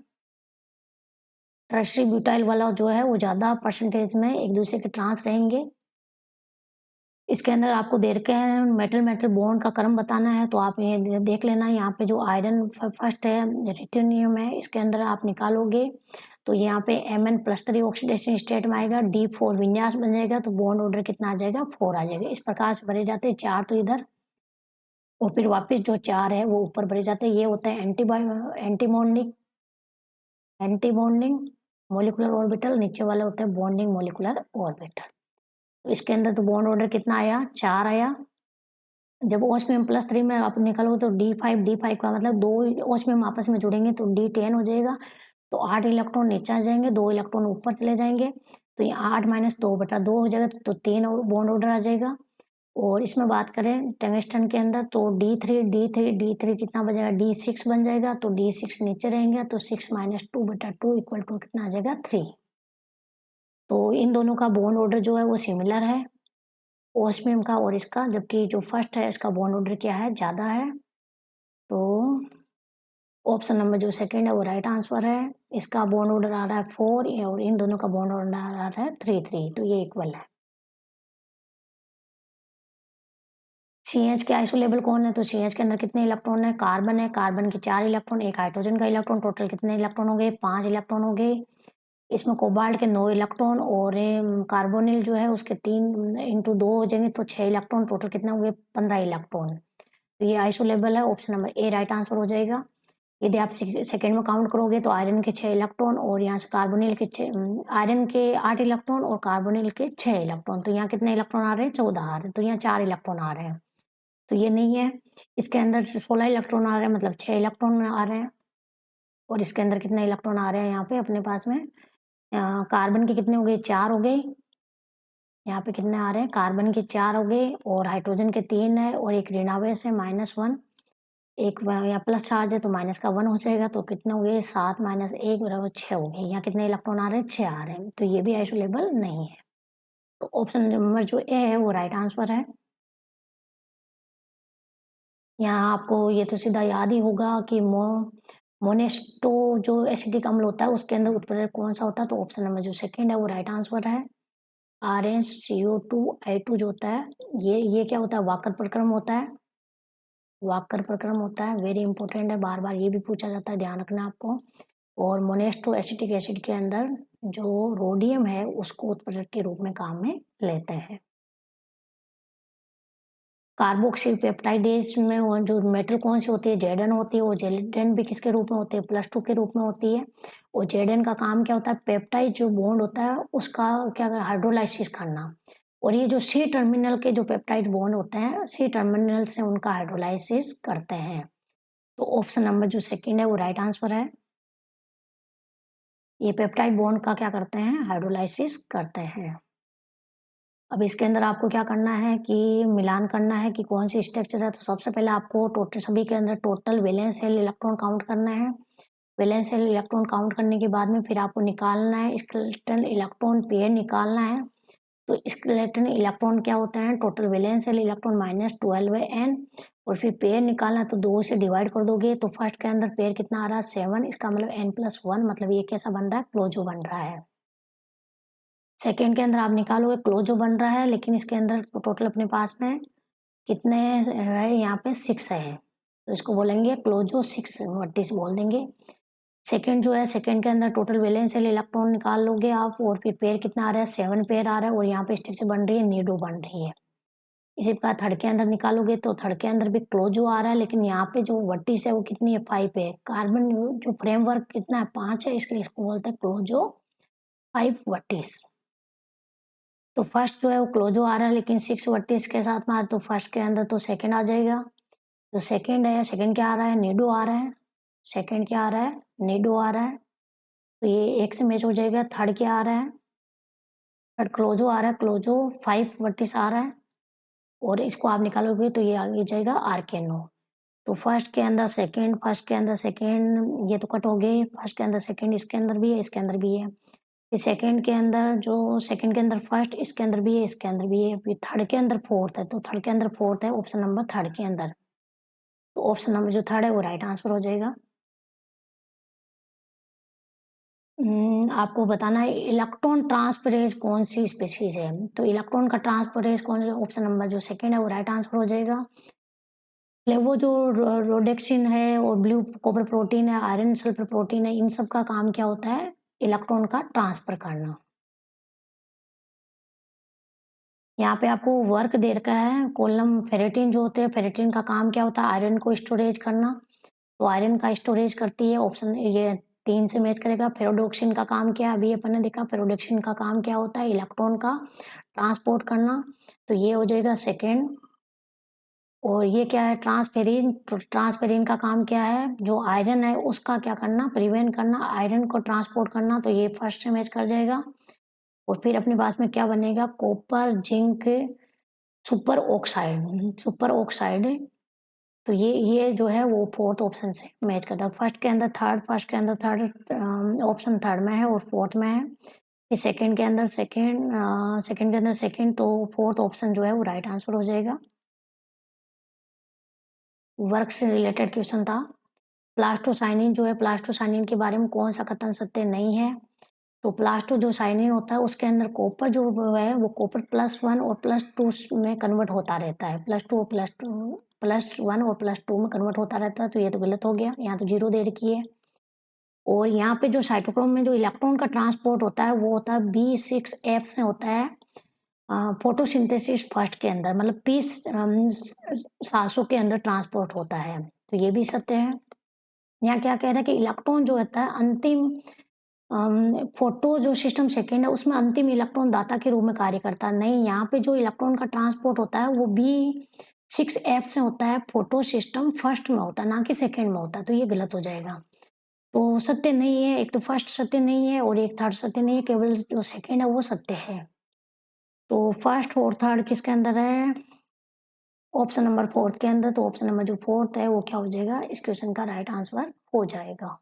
टर्सरी ब्यूटाइल वाला जो है वो ज़्यादा परसेंटेज में एक दूसरे के ट्रांस रहेंगे, इसके अंदर आपको दे रखे हैं मेटल मेटल बॉन्ड का क्रम बताना है, तो आप ये देख लेना। यहाँ पे जो आयरन फर्स्ट है, रिथेनियम है, इसके अंदर आप निकालोगे तो यहाँ पे Mn+3 ऑक्सीडेशन स्टेट में आएगा, D4 विन्यास बन जाएगा, तो बॉन्ड ऑर्डर कितना आ जाएगा, 4 आ जाएगा। इस प्रकार से भरे जाते हैं 4 तो इधर, और फिर वापस जो 4 है वो ऊपर भरे जाते हैं। ये होता है एंटी बॉन्डिंग मोलिकुलर ऑर्बिटल, नीचे वाले होते हैं बॉन्डिंग मोलिकुलर ऑर्बिटल। तो इसके अंदर तो बॉन्ड ऑर्डर कितना आया, 4 आया। जब OSPm+3 में आप निकालोगे तो D5 का मतलब 2 OSPm आपस में जुड़ेंगे तो D10 हो जाएगा, तो 8 इलेक्ट्रॉन नीचे आ जाएंगे, 2 इलेक्ट्रॉन ऊपर चले जाएंगे, तो ये 8 - 2/2 हो जाएगा, तो 3 और बॉन्ड ऑर्डर आ जाएगा। और इसमें बात करें टंगस्टन के अंदर तो D3 कितना बन जाएगा, D6 बन जाएगा, तो D6 नीचे रहेंगे, तो 6 - 2/2 इक्वल टू कितना आ जाएगा, 3। तो इन दोनों का बॉन्ड ऑर्डर जो है वो सिमिलर है, ओस्मियम का और इसका, जबकि जो फर्स्ट है इसका बॉन्ड ऑर्डर क्या है, ज़्यादा है। तो ऑप्शन नंबर जो सेकंड है वो राइट आंसर है। इसका बॉन्ड ऑर्डर आ रहा है 4 और इन दोनों का बॉन्ड ऑर्डर आ रहा है 3, तो ये इक्वल है। CH के आइसोलेबल कौन है, तो CH के अंदर कितने इलेक्ट्रॉन है, कार्बन है, कार्बन के 4 इलेक्ट्रॉन, एक हाइड्रोजन का इलेक्ट्रॉन, टोटल कितने इलेक्ट्रॉन हो गए, 5 इलेक्ट्रॉन हो गए। इसमें कोबाल्ट के 9 इलेक्ट्रॉन और कार्बोनिल जो है उसके 3 × 2 हो जाएंगे, तो 6 इलेक्ट्रॉन, टोटल कितने हो गए, 15 इलेक्ट्रॉन। तो ये आइसोलेबल है, option number A right answer हो जाएगा। यदि आप सेकेंड में काउंट करोगे तो आयरन के 6 इलेक्ट्रॉन और यहाँ से कार्बोनिल के 6, आयरन के 8 इलेक्ट्रॉन और कार्बोनिल के 6 इलेक्ट्रॉन, तो यहाँ कितने इलेक्ट्रॉन आ रहे हैं, 14 आ रहे हैं, तो यहाँ 4 इलेक्ट्रॉन आ रहे हैं, तो ये नहीं है। इसके अंदर 16 इलेक्ट्रॉन आ रहे हैं, मतलब 6 इलेक्ट्रॉन आ रहे हैं। और इसके अंदर कितने इलेक्ट्रॉन आ रहे हैं यहाँ पे अपने पास में, कार्बन के कितने हो गए, 4 हो गए। यहाँ पे कितने आ रहे हैं, कार्बन के 4 हो गए और हाइड्रोजन के 3 है और एक ऋणावेश है -1, एक यहाँ प्लस चार्ज है तो माइनस का 1 हो जाएगा, तो कितने हो गए, 7 - 1 = 6 हो गए। यहाँ कितने इलेक्ट्रॉन आ रहे हैं, 6 आ रहे हैं, तो ये भी आइसोलेबल नहीं है। तो ऑप्शन नंबर जो ए है वो राइट आंसर है। यहाँ आपको ये तो सीधा याद ही होगा कि मोनेस्टो जो एसिटिक अम्ल होता है उसके अंदर उत्प्रेरक कौन सा होता है, तो ऑप्शन नंबर जो सेकंड है वो राइट आंसर है। RnCO2I2 जो होता है, ये क्या होता है, वाकर प्रक्रम होता है, वाकर प्रक्रम होता है, वेरी इंपॉर्टेंट है, बार बार ये भी पूछा जाता है, ध्यान रखना आपको। और मोनेस्टो एसिटिक एसिड के अंदर जो रोडियम है उसको उत्प्रेरक के रूप में काम में लेते हैं। कार्बोक्सिल पेप्टाइडेज में वो जो मेटल कौन सी होती है, जेडन होती है, और जेडन भी किसके रूप में होती है, +2 के रूप में होती है। और जेडन का काम क्या होता है, पेप्टाइड जो बॉन्ड होता है उसका क्या हाइड्रोलाइसिस करना, और ये जो सी टर्मिनल के जो पेप्टाइड बॉन्ड होते हैं सी टर्मिनल से उनका हाइड्रोलाइसिस करते हैं। तो ऑप्शन नंबर जो सेकंड है वो राइट आंसर है। ये पेप्टाइड बॉन्ड का क्या करते हैं, हाइड्रोलाइसिस करते हैं। अब इसके अंदर आपको क्या करना है कि मिलान करना है कि कौन सी स्ट्रक्चर है। तो सबसे पहले आपको टोटल सभी के अंदर total valence shell electron count करना है। वैलेंस शेल इलेक्ट्रॉन काउंट करने के बाद में फिर आपको निकालना है स्केलेटन इलेक्ट्रॉन पेयर निकालना है। तो स्केलेटन इलेक्ट्रॉन क्या होता है, total valence shell electron -12n, और फिर पेयर निकालना है तो 2 से डिवाइड कर दोगे, तो फर्स्ट के अंदर पेयर कितना आ रहा है, 7, इसका मतलब n+1, मतलब ये कैसा बन रहा है, क्लोजो बन रहा है। सेकेंड के अंदर आप निकालोगे क्लोजो बन रहा है, लेकिन इसके अंदर टोटल अपने पास में कितने है, यहाँ पे 6 है, तो इसको बोलेंगे क्लोजो 6 बोल देंगे। सेकेंड जो है, सेकेंड के अंदर टोटल वैलेंस शेल इलेक्ट्रॉन निकाल लोगे आप, और फिर पेयर कितना आ रहा है, 7 पेयर आ रहा है, और यहाँ पे स्ट्रक्चर बन रही है, नीडो बन रही है। इसी प्रकार थर्ड के अंदर निकालोगे तो थर्ड के अंदर भी क्लोजो आ रहा है, लेकिन यहाँ पे जो वर्टिस है वो कितनी है, 5 है। कार्बन जो फ्रेमवर्क कितना है, 5 है, इसलिए इसको बोलते हैं क्लोजो 5 वर्टिस। तो फर्स्ट जो है वो क्लोजो आ रहा है, लेकिन 6 वर्टिस के साथ में, तो फर्स्ट के अंदर तो सेकंड आ जाएगा। जो सेकंड है, सेकंड क्या आ रहा है, नीडो आ रहा है। सेकंड क्या आ रहा है, नीडो आ रहा है, तो ये एक से मैच हो जाएगा। थर्ड क्या आ रहा है, थर्ड क्लोजो आ रहा है, क्लोजो 5 वर्टिस आ रहा है, और इसको आप निकालोगे तो ये आगे जाएगा आर्केनो। तो फर्स्ट के अंदर सेकंड, फर्स्ट के अंदर सेकंड, ये तो कट हो गए, फर्स्ट के अंदर सेकंड, इसके अंदर भी है, इसके अंदर भी है। फिर सेकंड के अंदर जो सेकंड के अंदर फर्स्ट, इसके अंदर भी है, इसके अंदर भी है। फिर थर्ड के अंदर फोर्थ है, तो थर्ड के अंदर फोर्थ है, ऑप्शन नंबर थर्ड के अंदर। तो ऑप्शन नंबर जो थर्ड है वो राइट आंसर हो जाएगा। आपको बताना है इलेक्ट्रॉन ट्रांसफरेज कौन सी स्पीशीज है। तो इलेक्ट्रॉन का ट्रांसफरेज कौन सा, ऑप्शन नंबर जो सेकंड है वो राइट आंसर हो जाएगा। वो जो रोडेक्सिन है और ब्लू कॉपर प्रोटीन है, आयरन सल्फर प्रोटीन है, इन सब का काम क्या होता है, इलेक्ट्रॉन का ट्रांसफर करना। यहाँ पे आपको वर्क दे रखा है, कॉलम फेरेटिन जो होते हैं, फेरेटिन का काम क्या होता है, आयरन को स्टोरेज करना, तो आयरन का स्टोरेज करती है, ऑप्शन ये 3 से मैच करेगा। फेरोडोक्सिन का काम क्या है, अभी अपन ने देखा फेरोडोक्सिन का काम क्या होता है, इलेक्ट्रॉन का ट्रांसपोर्ट करना, तो ये हो जाएगा सेकेंड। और ये क्या है, ट्रांसफेरिन, तो ट्रांसफेरिन का काम क्या है, जो आयरन है उसका क्या करना, प्रिवेंट करना, आयरन को ट्रांसपोर्ट करना, तो ये फर्स्ट से मैच कर जाएगा। और फिर अपने पास में क्या बनेगा, copper zinc super oxide, super oxide, तो ये जो है वो फोर्थ ऑप्शन से मैच करता है। फर्स्ट के अंदर थर्ड, फर्स्ट के अंदर थर्ड, ऑप्शन थर्ड में है और फोर्थ में है। फिर सेकंड के अंदर सेकंड, सेकंड के अंदर सेकंड, तो फोर्थ ऑप्शन जो है वो राइट आंसर हो जाएगा। वर्क से रिलेटेड क्वेश्चन था। प्लास्टोसाइनिन जो है, प्लास्टोसाइनिन के बारे में कौन सा कथन सत्य नहीं है, तो प्लास्टो जो साइनिन होता है उसके अंदर कॉपर जो है वो कॉपर +1 और +2 में कन्वर्ट होता रहता है, +1 और +2 में कन्वर्ट होता रहता है, तो ये तो गलत हो गया, यहाँ तो 0 दे रखी है। और यहाँ पे जो साइटोक्रोम में जो इलेक्ट्रॉन का ट्रांसपोर्ट होता है वो होता है B6F से होता है, फोटोसिंथेसिस फर्स्ट के अंदर, मतलब P700 के अंदर ट्रांसपोर्ट होता है, तो ये भी सत्य है। यहाँ क्या कह रहा है कि इलेक्ट्रॉन जो होता है अंतिम, फोटो जो सिस्टम सेकेंड है उसमें अंतिम इलेक्ट्रॉन दाता के रूप में कार्य करता है, नहीं, यहाँ पे जो इलेक्ट्रॉन का ट्रांसपोर्ट होता है वो B6F से होता है, फोटो सिस्टम फर्स्ट में होता है ना कि सेकेंड में होता है, तो ये गलत हो जाएगा। तो सत्य नहीं है, एक तो फर्स्ट सत्य नहीं है और एक थर्ड सत्य नहीं है, केवल जो सेकेंड है वो सत्य है। तो फर्स्ट और थर्ड किसके अंदर है, ऑप्शन नंबर फोर्थ के अंदर, तो ऑप्शन नंबर जो फोर्थ है वो क्या हो जाएगा, इस क्वेश्चन का राइट आंसर हो जाएगा।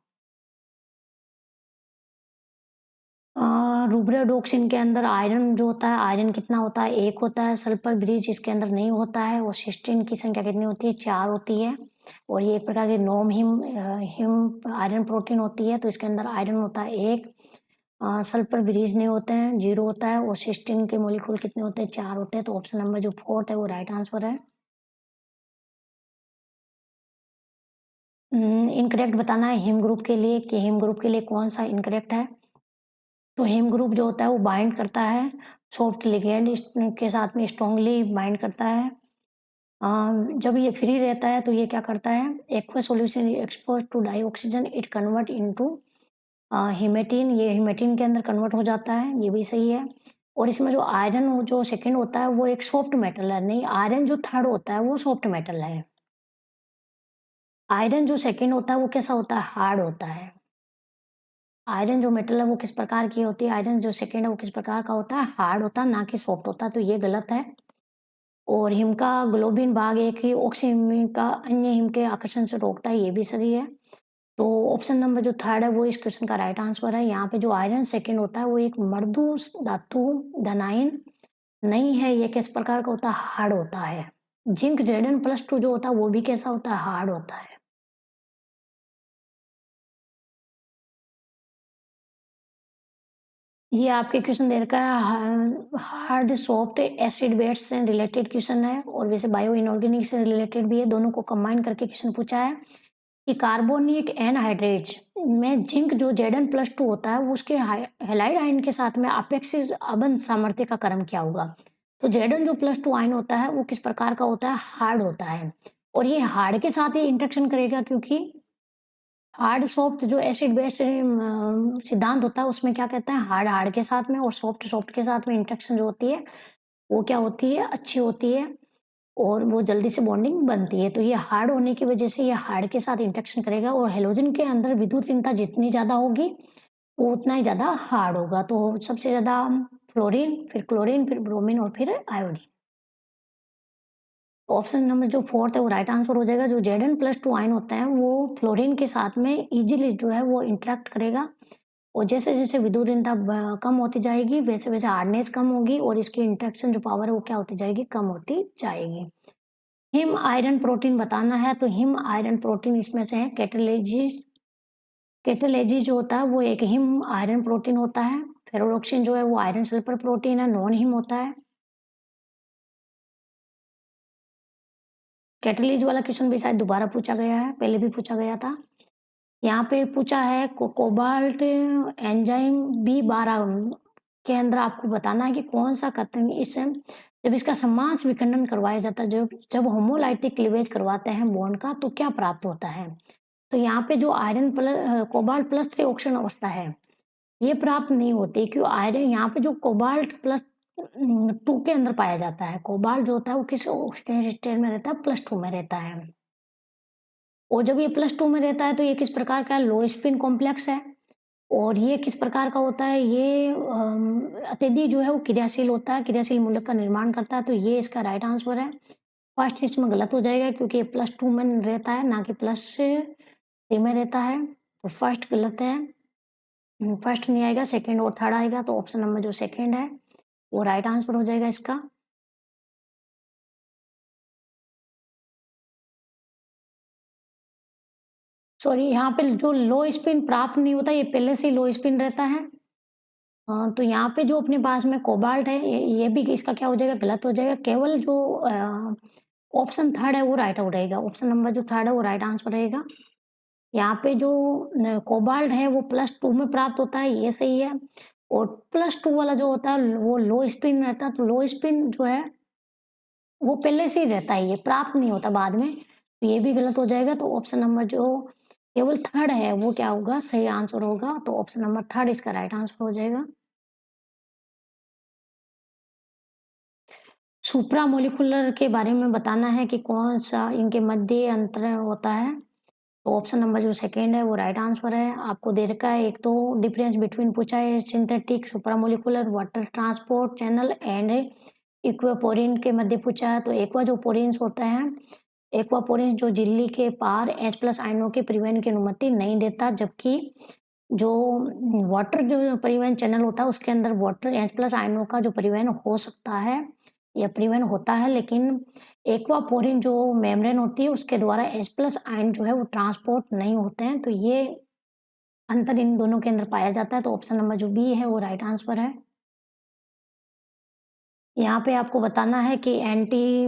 रुब्रेडोक्सिन के अंदर आयरन जो होता है, आयरन कितना होता है, 1 होता है, सल्फर ब्रिज इसके अंदर नहीं होता है, और सिस्टीन की संख्या कितनी होती है, 4 होती है, और ये एक प्रकार की नॉन हिम आयरन प्रोटीन होती है, तो इसके अंदर आयरन होता है 1, सल्फर ब्रिज नहीं होते हैं, 0 होता है, और सिस्टीन के मोलिक्यूल कितने होते हैं, 4 होते हैं, तो ऑप्शन नंबर जो फोर्थ है वो राइट आंसर है। इनकरेक्ट बताना है हिम ग्रुप के लिए, कि हिम ग्रुप के लिए कौन सा इनकरेक्ट है, तो हेम ग्रुप जो होता है वो बाइंड करता है सॉफ्ट लिगेंड के साथ में, स्ट्रांगली बाइंड करता है। जब ये फ्री रहता है तो ये क्या करता है, aqua solution expose to dioxygen it convert into hematin, ये हिमेटिन के अंदर कन्वर्ट हो जाता है, ये भी सही है। और इसमें जो आयरन जो सेकेंड होता है वो एक सॉफ्ट मेटल है, नहीं, आयरन जो थर्ड होता है वो सॉफ्ट मेटल है, आयरन जो सेकेंड होता है वो कैसा होता है, हार्ड होता है। आयरन जो मेटल है वो किस प्रकार की होती है, आयरन जो सेकेंड है वो किस प्रकार का होता है, हार्ड होता है, ना कि सॉफ्ट होता है, तो ये गलत है। और हिम का ग्लोबिन भाग एक ही ऑक्सीजन का अन्य हिम के आकर्षण से रोकता है, ये भी सही है। तो ऑप्शन नंबर जो थर्ड है वो इस क्वेश्चन का राइट आंसर है। यहाँ पे जो आयरन सेकेंड होता है वो एक मृदु धातु धनाइन नहीं है, ये किस प्रकार का होता है, हार्ड होता है। जिंक Zn+2 जो होता है वो भी कैसा होता है, हार्ड होता है। ये आपके क्वेश्चन दे रखा है, हार्ड सॉफ्ट एसिड बेस से रिलेटेड क्वेश्चन है, और वैसे बायो इनऑर्गेनिक से रिलेटेड भी है, दोनों को कंबाइन करके क्वेश्चन पूछा है कि कार्बोनिक एनहाइड्रेट में जिंक जो Zn+2 होता है वो उसके हैलाइड आयन के साथ में अपेक्षित अबंध सामर्थ्य का क्रम क्या होगा। तो Zn जो +2 आयन होता है वो किस प्रकार का होता है, हार्ड होता है, और ये हार्ड के साथ ही इंटरेक्शन करेगा, क्योंकि हार्ड सॉफ्ट जो एसिड बेस सिद्धांत होता है उसमें क्या कहता है, हार्ड हार्ड के साथ में और सॉफ्ट सॉफ्ट के साथ में इंटरेक्शन जो होती है वो क्या होती है, अच्छी होती है, और वो जल्दी से बॉन्डिंग बनती है। तो ये हार्ड होने की वजह से ये हार्ड के साथ इंटरेक्शन करेगा, और हेलोजन के अंदर विद्युतीनता जितनी ज़्यादा होगी वो उतना ही ज़्यादा हार्ड होगा। तो सबसे ज़्यादा फ्लोरीन, फिर क्लोरीन, फिर ब्रोमीन और फिर आयोडीन। ऑप्शन नंबर जो फोर्थ है वो राइट आंसर हो जाएगा। जो Zn+2 आयन होता है वो फ्लोरीन के साथ में इजीली जो है वो इंटरेक्ट करेगा, और जैसे जैसे विद्युतीनता कम होती जाएगी वैसे वैसे हार्डनेस कम होगी, और इसकी इंटरेक्शन जो पावर है वो क्या होती जाएगी, कम होती जाएगी। हिम आयरन प्रोटीन बताना है, तो हिम आयरन प्रोटीन इसमें से है कैटालिसिस कैटालेजी जो होता है वो एक हिम आयरन प्रोटीन होता है। फेरोलॉक्सिन जो है वो आयरन सल्फर प्रोटीन है, नॉन हिम होता है। कैटालेज वाला क्वेश्चन भी शायद दोबारा पूछा गया है, पहले भी पूछा गया था। यहाँ पे पूछा है कोबाल्ट एंजाइम B12 के अंदर आपको बताना है कि कौन सा कहते हैं इस जब इसका समास विखंडन करवाया जाता है, जब होमोलाइटिक क्लीवेज करवाते हैं बॉन्ड का, तो क्या प्राप्त होता है। तो यहाँ पे जो iron plus cobalt plus 3 oxygen अवस्था है ये प्राप्त नहीं होती, क्यों आयरन यहाँ पे जो कोबाल्ट प्लस 2 के अंदर पाया जाता है। कोबाल्ट जो होता है वो किस ऑक्सीडेशन स्टेट में रहता है, +2 में रहता है। और जब ये +2 में रहता है तो ये किस प्रकार का लो स्पिन कॉम्प्लेक्स है, और ये किस प्रकार का होता है, ये अत्यधिक जो है वो क्रियाशील होता है, क्रियाशील मूलक का निर्माण करता है। तो ये इसका राइट आंसर है। फर्स्ट इसमें गलत हो जाएगा क्योंकि ये +2 में रहता है, ना कि +3 में रहता है। तो फर्स्ट गलत है, फर्स्ट नहीं आएगा, सेकंड और थर्ड आएगा। तो ऑप्शन नंबर जो सेकंड है वो राइट आंसर हो जाएगा इसका। सॉरी, यहाँ पे जो लो स्पिन प्राप्त नहीं होता ये पहले से ही लो स्पिन रहता है। तो यहाँ पे जो अपने पास में कोबाल्ट है ये भी इसका क्या हो जाएगा, गलत हो जाएगा। केवल जो ऑप्शन थर्ड है वो राइट आउट रहेगा। ऑप्शन नंबर जो थर्ड है वो राइट आंसर रहेगा। यहाँ पे जो कोबाल्ट है वो +2 में प्राप्त होता है, ये सही है। और +2 वाला जो होता है वो लो स्पिन रहता है। तो लो स्पिन जो है वो पहले से ही रहता है, ये प्राप्त नहीं होता बाद में। तो ये भी गलत हो जाएगा। तो ऑप्शन नंबर जो केवल थर्ड है वो क्या होगा, सही आंसर होगा। तो ऑप्शन नंबर थर्ड इसका राइट आंसर हो जाएगा। सुप्रामोलिकुलर के बारे में बताना है कि कौन सा इनके मध्य अंतर होता है। तो ऑप्शन नंबर जो सेकंड है वो राइट आंसर है। आपको दे रखा है, एक तो डिफरेंस बिटवीन पूछा है synthetic supramolecular water transport channel and aquaporin के मध्य पूछा है। तो एक्वा जो पोरिन्स होते हैं, एक्वापोरिन्स जो झिल्ली के पार H+ आयनों के परिवहन की अनुमति नहीं देता, जबकि जो वाटर जो परिवहन चैनल होता है उसके अंदर वाटर H+ आयनों का जो परिवहन हो सकता है या परिवहन होता है, लेकिन एक्वापोरिन जो मेम्ब्रेन होती है उसके द्वारा H+ आयन जो है वो ट्रांसपोर्ट नहीं होते हैं। तो ये अंतर इन दोनों के अंदर पाया जाता है। तो ऑप्शन नंबर जो बी है वो राइट आंसर है। यहाँ पे आपको बताना है कि एंटी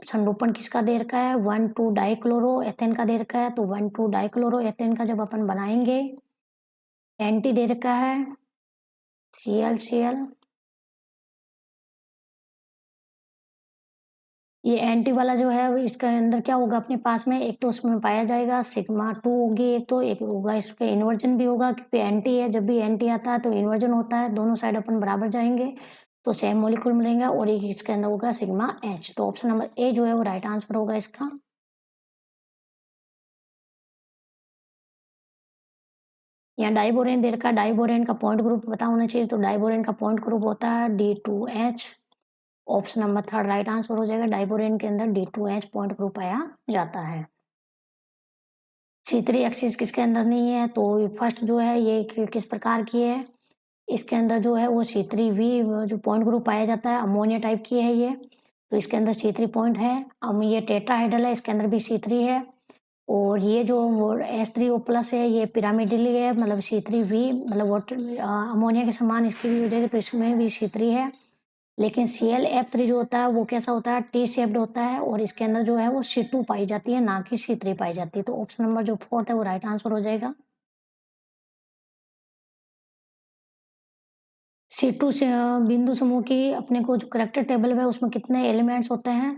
संरूपण किसका दे रखा है, 1,2 डाइक्लोरो एथेन का दे रखा है। तो 1,2 डाइक्लोरो एथेन का जब अपन बनाएंगे, एंटी दे रखा है ClCl। ये एंटी वाला जो है इसके अंदर क्या होगा अपने पास में, एक तो उसमें पाया जाएगा σ2 होगी, एक तो एक होगा इसका इन्वर्जन भी होगा, क्योंकि एंटी है, जब भी एंटी आता है तो इन्वर्जन होता है, दोनों साइड अपन बराबर जाएंगे तो सेम मॉलिक्यूल मिलेंगे, और एक इसके अंदर होगा σH। तो ऑप्शन नंबर ए जो है वो राइट आंसर होगा इसका। यहाँ डाइबोरेन दे रखा है, डाइबोरेन का पॉइंट ग्रुप पता होना चाहिए। तो डाइबोरेन का पॉइंट ग्रुप होता है D2H। Option number third right answer हो जाएगा। डाइबोरेन के अंदर D2H पॉइंट ग्रुप पाया जाता है। C3 एक्सिस किसके अंदर नहीं है, तो फर्स्ट जो है ये किस प्रकार की है, इसके अंदर जो है वो C3V जो पॉइंट ग्रुप पाया जाता है, अमोनिया टाइप की है ये। तो इसके अंदर C3 पॉइंट है। अब ये टेट्राहेड्रल है, इसके अंदर भी C3 है। और ये जो H3O+ है ये पिरामिडली है, मतलब C3V मतलब वाटर अमोनिया के समान इसकी भी हो जाएगी, तो इसमें भी C3 है। लेकिन ClF3 जो होता है वो कैसा होता है, टी शेप्ड होता है, और इसके अंदर जो है वो C2 पाई जाती है, ना कि C3 पाई जाती है। तो ऑप्शन नंबर जो फोर्थ है वो राइट आंसर हो जाएगा। C2 से बिंदु समूह की अपने को जो करेक्टर टेबल है उसमें कितने एलिमेंट्स होते हैं,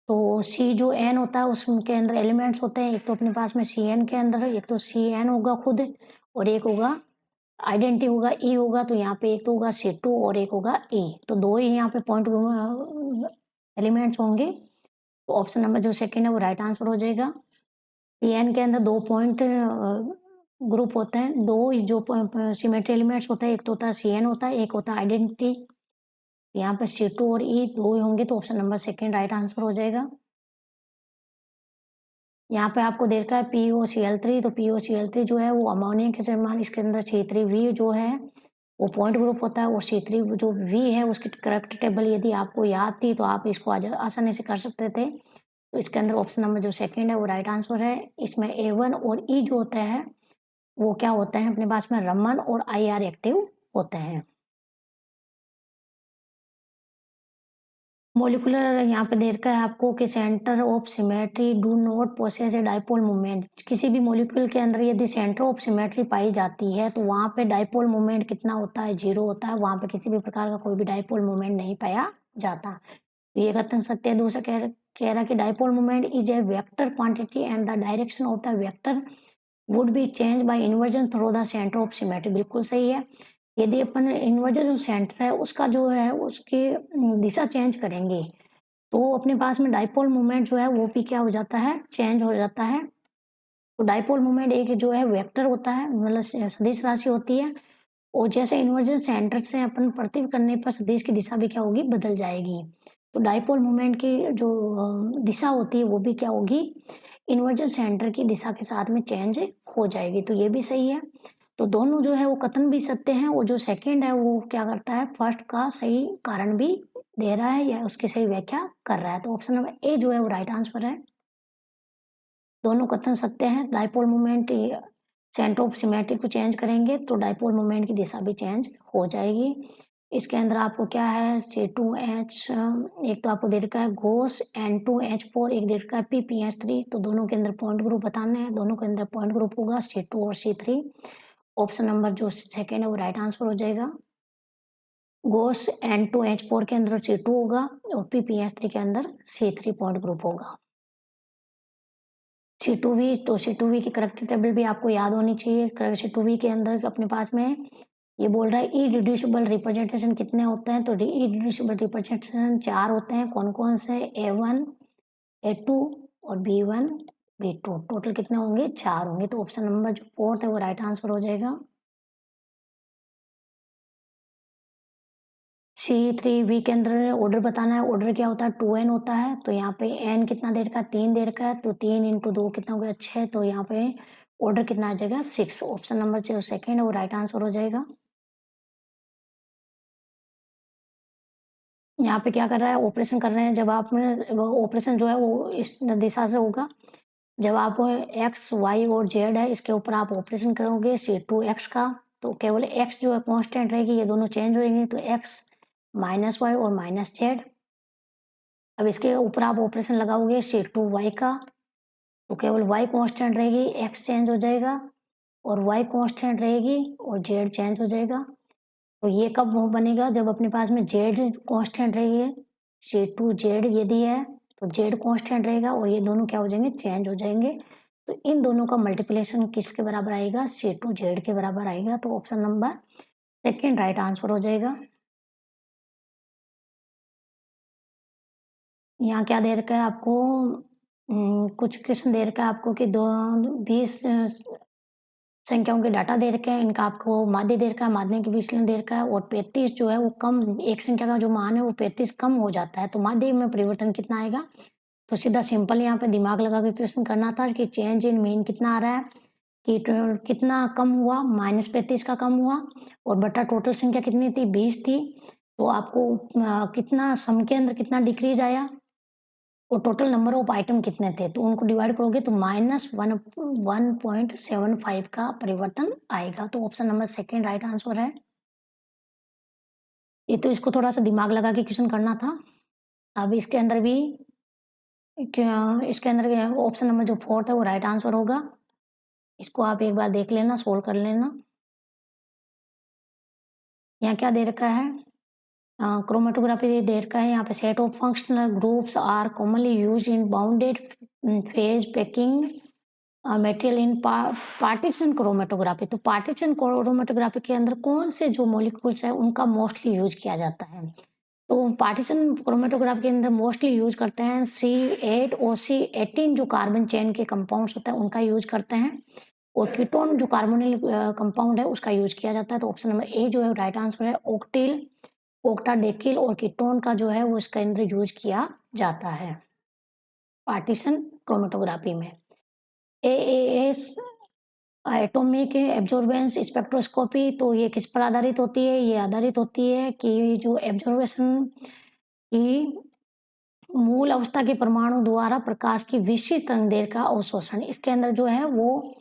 तो C जो N होता है उसके अंदर एलिमेंट्स होते हैं। एक तो अपने पास में Cn के अंदर, एक तो Cn होगा खुद, और एक होगा आइडेंटिटी होगा E होगा। तो यहाँ पे एक तो होगा C2 और एक होगा E, तो दो ही यहाँ पे पॉइंट एलिमेंट्स होंगे। तो ऑप्शन नंबर जो सेकंड है वो राइट आंसर हो जाएगा। Cn के अंदर दो पॉइंट ग्रुप होते हैं, दो जो सिमेट्री एलिमेंट्स होते हैं, एक तो होता है Cn होता है, एक होता है आइडेंटिटी। यहाँ पे C2 और E दो ही होंगे, तो option number second right answer हो जाएगा। यहाँ पे आपको दे रखा है POCl3, तो POCl3 जो है वो अमोनिया के समान, इसके अंदर C3V जो है वो पॉइंट ग्रुप होता है, और C3 जो V है उसकी करेक्ट टेबल यदि आपको याद थी तो आप इसको आसानी से कर सकते थे। तो इसके अंदर ऑप्शन नंबर जो सेकंड है वो राइट आंसर है। इसमें A1 और E जो होता है वो क्या होते हैं अपने पास में, रमन और IR एक्टिव होते हैं। मॉलिक्यूलर यहाँ पे दे रखा है आपको कि centre of symmetry do not possess a dipole moment. किसी भी मॉलिक्यूल के अंदर यदि सेंटर ऑफ सिमेट्री पाई जाती है तो वहाँ पे डाइपोल मोमेंट कितना होता है, 0 होता है। वहाँ पे किसी भी प्रकार का कोई भी डाइपोल मोमेंट नहीं पाया जाता। तो ये कथन सत्य है। दूसरा कह रहा कि dipole moment is a vector quantity and the direction of the vector would be change bye inversion through the centre of symmetry. बिल्कुल सही है। यदि अपन इन्वर्जन जो सेंटर है उसका जो है उसकी दिशा चेंज करेंगे तो अपने पास में डाइपोल मोमेंट जो है वो भी क्या हो जाता है, चेंज हो जाता है। तो डाइपोल मोमेंट एक जो है वेक्टर होता है, मतलब सदिश राशि होती है, और जैसे इन्वर्जन सेंटर से अपन प्रतिबिंब करने पर सदिश की दिशा भी क्या होगी, बदल जाएगी। तो डाइपोल मोमेंट की जो दिशा होती है वो भी क्या होगी, इन्वर्जन सेंटर की दिशा के साथ में चेंज हो जाएगी। तो ये भी सही है। तो दोनों जो है वो कथन भी सत्य हैं, और जो सेकंड है वो क्या करता है, फर्स्ट का सही कारण भी दे रहा है या उसकी सही व्याख्या कर रहा है। तो ऑप्शन नंबर ए जो है वो राइट आंसर है। दोनों कथन सत्य हैं। Dipole moment centre of symmetry को चेंज करेंगे तो डाइपोल मोमेंट की दिशा भी चेंज हो जाएगी। इसके अंदर आपको क्या है, C2H एक तो आपको दे रखा है घोष, N2H4 एक दे रखा है PPH3। तो दोनों के अंदर पॉइंट ग्रुप बताने हैं। दोनों के अंदर पॉइंट ग्रुप होगा C2 और C3। ऑप्शन नंबर जो सेकेंड है वो राइट आंसर हो जाएगा। घोष N2H4 के अंदर C2 होगा और PPH3 के अंदर C3 पॉइंट ग्रुप होगा। C2V, तो C2V की करेक्टर टेबल भी आपको याद होनी चाहिए। C2V के अंदर अपने पास में ये बोल रहा है इरिड्यूसिबल रिप्रेजेंटेशन कितने होते हैं, तो इरिड्यूसिबल रिप्रेजेंटेशन 4 होते हैं। कौन कौन से, A1, A2 और B1, B2। टोटल कितने होंगे, 4 होंगे। तो ऑप्शन नंबर जो फोर्थ है वो राइट आंसर हो जाएगा। C3V के अंदर ऑर्डर बताना है। ऑर्डर क्या होता है, 2n होता है। तो यहाँ पे n कितना दे रखा है, 3 दे रखा है। तो 3 इंटू 2 कितना हो गया, 6। तो यहाँ पे ऑर्डर कितना आ जाएगा, 6। ऑप्शन नंबर जो सेकेंड है वो राइट आंसर हो जाएगा। यहाँ पे क्या कर रहा है, ऑपरेशन कर रहे हैं। जब आप ऑपरेशन जो है वो इस दिशा से होगा। जब आप x, y और z है इसके ऊपर आप ऑपरेशन करोगे C2x का, तो केवल x जो है कांस्टेंट रहेगी, ये दोनों चेंज होंगे। तो x माइनस वाई और माइनस जेड। अब इसके ऊपर आप ऑपरेशन लगाओगे C2y का, तो केवल y कांस्टेंट रहेगी, x चेंज हो जाएगा, और y कांस्टेंट रहेगी और z चेंज हो जाएगा। तो ये कब वो बनेगा, जब अपने पास में z कांस्टेंट रहेगी। C2z यदि है तो z कांस्टेंट रहेगा और ये दोनों क्या हो जाएंगे, चेंज हो जाएंगे। तो इन दोनों का मल्टीप्लिकेशन किसके बराबर आएगा, C2z के बराबर आएगा। तो option number second right answer हो जाएगा। यहाँ क्या दे रखा है आपको, कुछ क्वेश्चन दे रखा है आपको कि 20 संख्याओं के डाटा दे रखे हैं। इनका आपको माध्य दे रखा है, माध्य के विचलन दे रखा है, और 35 जो है वो कम, एक संख्या का जो मान है वो 35 कम हो जाता है। तो माध्य में परिवर्तन कितना आएगा। तो सीधा सिंपल यहाँ पे दिमाग लगा के क्वेश्चन करना था कि चेंज इन मीन कितना आ रहा है, कि कितना कम हुआ, -35 का कम हुआ, और बटा टोटल संख्या कितनी थी, 20 थी। तो आपको कितना सम के अंदर कितना डिक्रीज आया, और टोटल नंबर ऑफ आइटम कितने थे, तो उनको डिवाइड करोगे तो -1.75 का परिवर्तन आएगा। तो option number second right answer है। ये तो इसको थोड़ा सा दिमाग लगा के क्वेश्चन करना था। अब इसके अंदर भी इसके अंदर ऑप्शन नंबर जो फोर्थ है वो राइट आंसर होगा। इसको आप एक बार देख लेना, सोल्व कर लेना। यहाँ क्या दे रखा है, क्रोमेटोग्राफी दे रखा है। यहाँ पे set of functional groups are commonly used in bounded phase packing material in partition chromatography. तो पार्टीशन क्रोमेटोग्राफी के अंदर कौन से जो मॉलिक्यूल्स है उनका मोस्टली यूज किया जाता है। तो पार्टीशन क्रोमेटोग्राफी के अंदर मोस्टली यूज करते हैं C8 और C18 जो कार्बन चेन के कंपाउंड्स होते हैं उनका यूज करते हैं, और कीटोन जो कार्बोनिल कंपाउंड है उसका यूज किया जाता है। तो ऑप्शन नंबर ए जो है राइट आंसर है। ऑक्टिल, ऑक्टाडेकिल और कीटोन का जो है वो इसके अंदर यूज किया जाता है पार्टीशन क्रोमेटोग्राफी में। AAS एटॉमिक एब्जॉर्बेंस स्पेक्ट्रोस्कोपी, तो ये किस पर आधारित होती है, ये आधारित होती है कि जो एब्जॉर्बेशन की मूल अवस्था के परमाणु द्वारा प्रकाश की विशिष्ट तरंगदैर्घ्य का अवशोषण, इसके अंदर जो है वो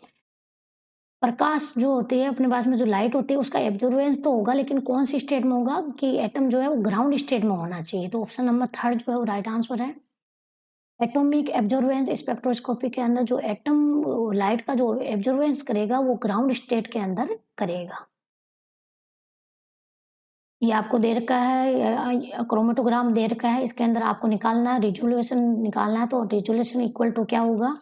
प्रकाश जो होती है अपने पास में, जो लाइट होती है उसका एब्जॉर्बेंस तो होगा, लेकिन कौन सी स्टेट में होगा कि एटम जो है वो ग्राउंड स्टेट में होना चाहिए। तो ऑप्शन नंबर थर्ड जो है वो राइट आंसर है। एटॉमिक एब्जॉर्बेंस स्पेक्ट्रोस्कोपी के अंदर जो एटम लाइट का जो एब्जॉर्बेंस करेगा वो ग्राउंड स्टेट के अंदर करेगा। ये आपको दे रखा है, क्रोमेटोग्राम दे रखा है, इसके अंदर आपको निकालना है, रिजोल्यूशन निकालना है। तो रिजोल्यूशन इक्वल टू क्या होगा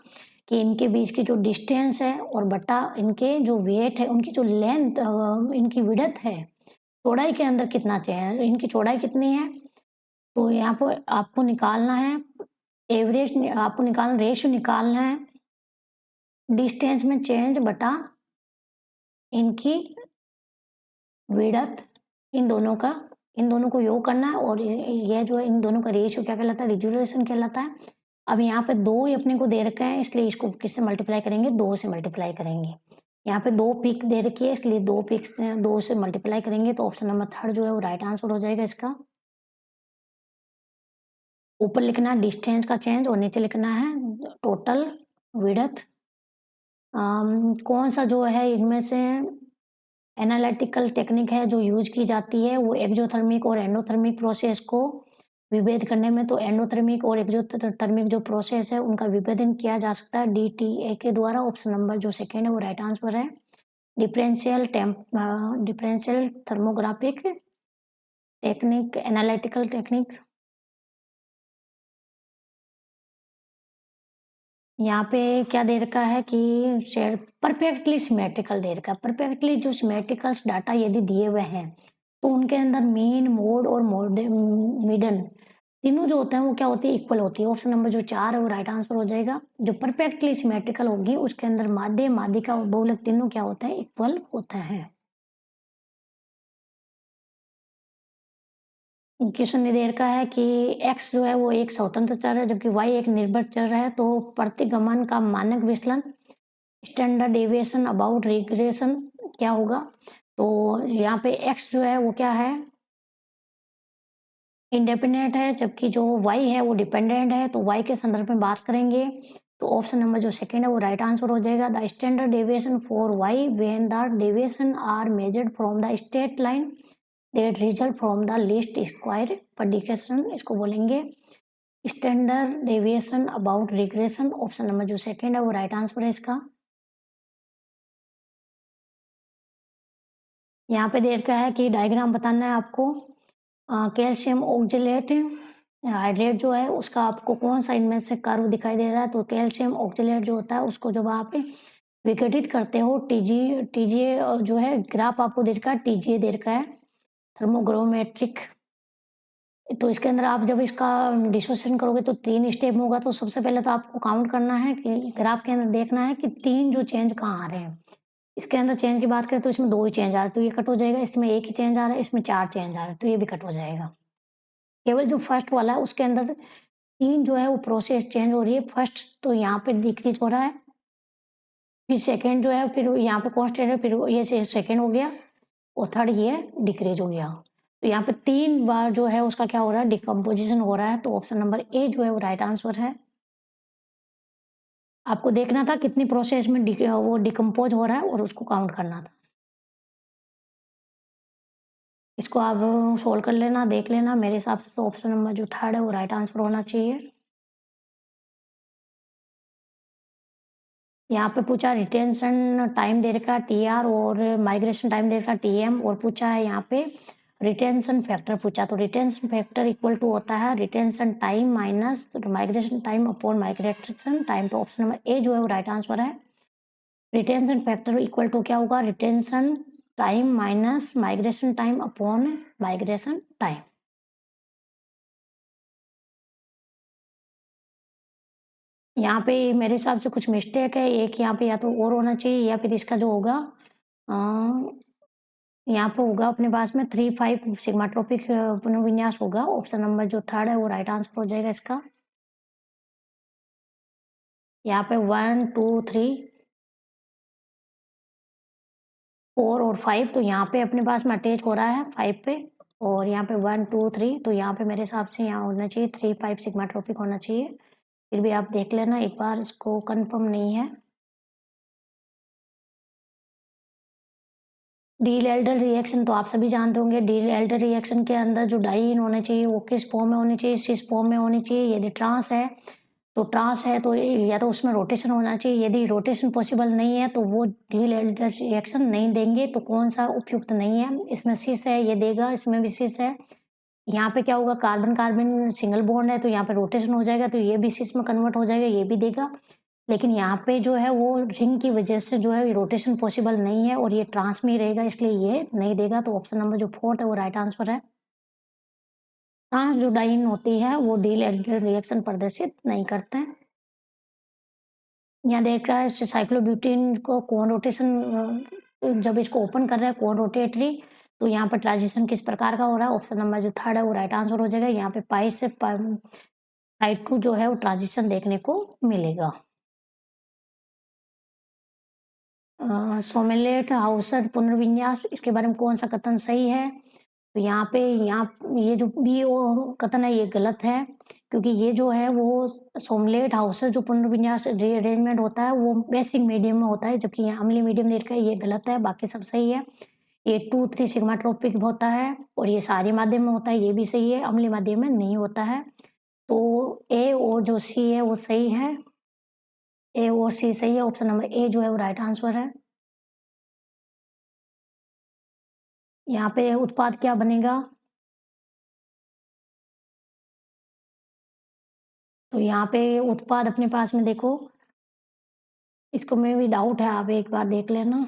कि इनके बीच की जो डिस्टेंस है और बटा इनके जो वेट है, उनकी जो लेंथ, इनकी विड्थ है, चौड़ाई के अंदर कितना चाहिए, इनकी चौड़ाई कितनी है। तो यहाँ पर आपको निकालना है एवरेज, आपको निकालना रेशियो निकालना है डिस्टेंस में चेंज बटा इनकी विड्थ, इन दोनों को योग करना है। और ये जो है इन दोनों का रेशियो क्या कहलाता है, रिजोल्यूशन कहलाता है। अब यहाँ पे 2 ही अपने को दे रखा है, इसलिए इसको किससे मल्टीप्लाई करेंगे, 2 से मल्टीप्लाई करेंगे। यहाँ पे 2 पिक दे रखी है, इसलिए 2 पिक से 2 से मल्टीप्लाई करेंगे। तो ऑप्शन नंबर थर्ड जो है वो राइट आंसर हो जाएगा इसका। ऊपर लिखना है डिस्टेंस का चेंज और नीचे लिखना है टोटल विड्थ। कौन सा जो है इनमें से एनालिटिकल टेक्निक है जो यूज की जाती है, वो एक्सोथर्मिक और एंडोथर्मिक प्रोसेस को विभेद करने में। तो एंडोथर्मिक और एक्सोथर्मिक जो प्रोसेस है उनका विभेदन किया जा सकता है DTA के द्वारा। ऑप्शन नंबर जो सेकेंड है वो राइट आंसर है। Differential thermographic technique, analytical technique. यहाँ पे क्या दे रखा है कि परफेक्टली सिमेट्रिकल दे रखा है। परफेक्टली जो सिमेट्रिकल डाटा यदि दिए हुए हैं तो उनके अंदर मीन, मोड और मिडन तीनों जो होते हैं वो क्या होती है, इक्वल होती है। ऑप्शन नंबर जो 4 है वो राइट आंसर हो जाएगा। जो परफेक्टली सिमेट्रिकल होगी उसके अंदर माध्य, माध्यिका और बहुलक तीनों क्या होते हैं, इक्वल होते हैं। क्वेश्चन दे रखा है कि x जो है वो एक स्वतंत्र चर है जबकि y एक निर्भर चर है। तो प्रतिगमन का मानक विचलन, स्टैंडर्ड डेविएशन अबाउट रिग्रेशन क्या होगा। तो यहाँ पे x जो है वो क्या है, इंडिपेंडेंट है, जबकि जो y है वो डिपेंडेंट है। तो y के संदर्भ में बात करेंगे तो ऑप्शन नंबर जो सेकेंड है वो राइट आंसर हो जाएगा। The standard deviation for y when the deviation are measured from the straight line that result from the least square prediction, इसको बोलेंगे standard deviation about regression. Option number जो second है वो right answer है इसका। यहाँ पे दे रखा है कि डायग्राम बताना है आपको। कैल्शियम ऑक्जेलेट हाइड्रेट जो है उसका आपको कौन सा इनमें से कर्व दिखाई दे रहा है। तो कैल्शियम ऑक्जेलेट जो होता है उसको जब आप विघटित करते हो, टीजीए जो है ग्राफ आपको दे रखा है, टीजीए दे रखा है थर्मोग्रोमेट्रिक। तो इसके अंदर आप जब इसका डिसोसिएशन करोगे तो 3 स्टेप होगा। तो सबसे पहले तो आपको काउंट करना है कि ग्राफ के अंदर देखना है कि 3 जो चेंज कहाँ आ रहे हैं। इसके अंदर चेंज की बात करें तो इसमें 2 ही चेंज आ रहे हैं, तो ये कट हो जाएगा। इसमें 1 ही चेंज आ रहा है, इसमें 4 चेंज आ रहे हैं, तो ये भी कट हो जाएगा। केवल जो फर्स्ट वाला है उसके अंदर 3 जो है वो प्रोसेस चेंज हो रही है। फर्स्ट तो यहाँ पे डिक्रीज हो रहा है, फिर सेकेंड जो है फिर यहाँ पे कॉन्स्टेंट है, फिर ये सेकेंड हो गया और थर्ड ये डिक्रीज हो गया। तो यहाँ पे 3 बार जो है उसका क्या हो रहा है, डिकम्पोजिशन हो रहा है। तो ऑप्शन नंबर ए जो है वो राइट आंसर है। आपको देखना था कितनी प्रोसेस में वो डिकम्पोज हो रहा है और उसको काउंट करना था। इसको आप सोल्व कर लेना, देख लेना। मेरे हिसाब से तो ऑप्शन नंबर जो थर्ड है वो राइट आंसर होना चाहिए। यहाँ पे पूछा रिटेंशन टाइम दे रखा TR और माइग्रेशन टाइम दे रखा TM, और पूछा है यहाँ पे रिटेंशन फैक्टर पूछा। तो रिटेंशन फैक्टर इक्वल टू होता है retention time minus migration time upon migration time. तो ऑप्शन नंबर ए जो है वो राइट आंसर है। रिटेंशन फैक्टर इक्वल टू क्या होगा, retention time minus migration time upon migration time. यहाँ पे मेरे हिसाब से कुछ मिस्टेक है, एक यहाँ पे या तो और होना चाहिए या फिर इसका जो होगा यहाँ पे होगा अपने पास में 3-5 सिग्माट्रोपिक पुनर्विन्यास होगा। ऑप्शन नंबर जो थर्ड है वो राइट आंसर हो जाएगा इसका। यहाँ पे 1, 2, 3, 4 और 5, तो यहाँ पे अपने पास में अटैच हो रहा है 5 पे, और यहाँ पे 1, 2, 3, तो यहाँ पे मेरे हिसाब से यहाँ होना चाहिए 3-5 सिग्माट्रोपिक होना चाहिए। फिर भी आप देख लेना एक बार, इसको कंफर्म नहीं है। डी-एल्डर रिएक्शन तो आप सभी जानते होंगे। डी-एल्डर रिएक्शन के अंदर जो डाइईन होने चाहिए वो किस फॉर्म में होनी चाहिए? सिस फॉर्म में होनी चाहिए। यदि ट्रांस है तो या तो उसमें रोटेशन होना चाहिए। यदि रोटेशन पॉसिबल नहीं है तो वो डी-एल्डर रिएक्शन नहीं देंगे। तो कौन सा उपयुक्त नहीं है? इसमें सिस है, ये देगा। इसमें भी सिस है। यहाँ पे क्या होगा? कार्बन कार्बन सिंगल बॉन्ड है तो यहाँ पे रोटेशन हो जाएगा, तो ये भी सिस में कन्वर्ट हो जाएगा, ये भी देगा। लेकिन यहाँ पे जो है वो रिंग की वजह से जो है रोटेशन पॉसिबल नहीं है और ये ट्रांस में ही रहेगा, इसलिए ये नहीं देगा। तो ऑप्शन नंबर जो 4th है वो राइट आंसर है। ट्रांस जो डाइईन होती है वो डी-एल्डर रिएक्शन प्रदर्शित नहीं करते हैं। यहाँ देख रहा है साइक्लोब्यूटेन को कौन रोटेशन, जब इसको ओपन कर रहा है कौन रोटेटरी, तो यहाँ पर ट्रांजिशन किस प्रकार का हो रहा है? ऑप्शन नंबर जो 3rd है वो राइट आंसर हो जाएगा। यहाँ पे पाई से साइड 2 जो है वो ट्रांजिशन देखने को मिलेगा। सोमेलेट हाउसर पुनर्विन्यास, इसके बारे में कौन सा कथन सही है? तो यहाँ पे ये जो बी कथन है ये गलत है, क्योंकि ये जो है वो सोमलेट हाउसर जो पुनर्विन्यास रीअरेंजमेंट होता है वो बेसिक मीडियम में होता है, जबकि यहाँ अम्लीय मीडियम दे रखा है, ये गलत है। बाकी सब सही है। ये 2-3 सिग्मा ट्रोपिक होता है और ये सारी माध्यम में होता है, ये भी सही है। अम्लीय माध्यम में नहीं होता है। तो ए और जो सी है वो सही है। ए और सी सही है। ऑप्शन नंबर ए जो है वो राइट आंसर है। यहाँ पे उत्पाद क्या बनेगा? तो यहाँ पे उत्पाद अपने पास में देखो, इसको में भी डाउट है, आप एक बार देख लेना।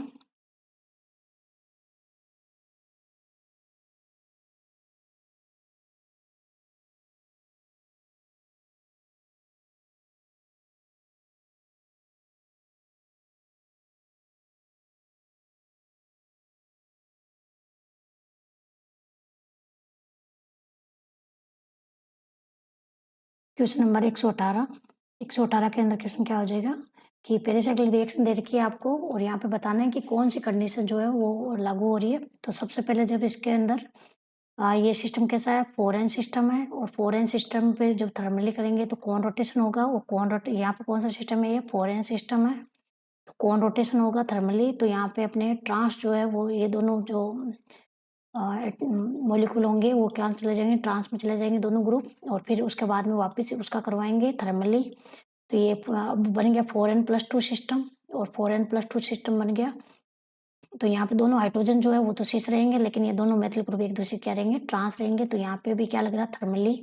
Question number 118। 118 के अंदर क्वेश्चन क्या हो जाएगा कि पेरिसाइक्लिक रिएक्शन दे रखी है आपको और यहाँ पे बताना है कि कौन सी कंडीशन जो है वो लागू हो रही है। तो सबसे पहले जब इसके अंदर ये सिस्टम कैसा है? 4n सिस्टम है और 4n सिस्टम पे जब थर्मली करेंगे तो कौन रोटेशन होगा? वो यहाँ पे कौन सा सिस्टम है? ये 4n सिस्टम है। तो कौन रोटेशन होगा थर्मली? तो यहाँ पे अपने ट्रांस जो है वो ये दोनों जो मॉलिक्यूल होंगे वो क्या चले जाएंगे? ट्रांस में चले जाएंगे दोनों ग्रुप, और फिर उसके बाद में वापस उसका करवाएंगे थर्मली। तो ये अब बन गया 4n+2 सिस्टम और 4n+2 सिस्टम बन गया। तो यहाँ पे दोनों हाइड्रोजन जो है वो तो सिस रहेंगे, लेकिन ये दोनों मेथिल ग्रुप एक दूसरे क्या रहेंगे? ट्रांस रहेंगे। तो यहाँ पे भी क्या लग रहा है? थर्मली।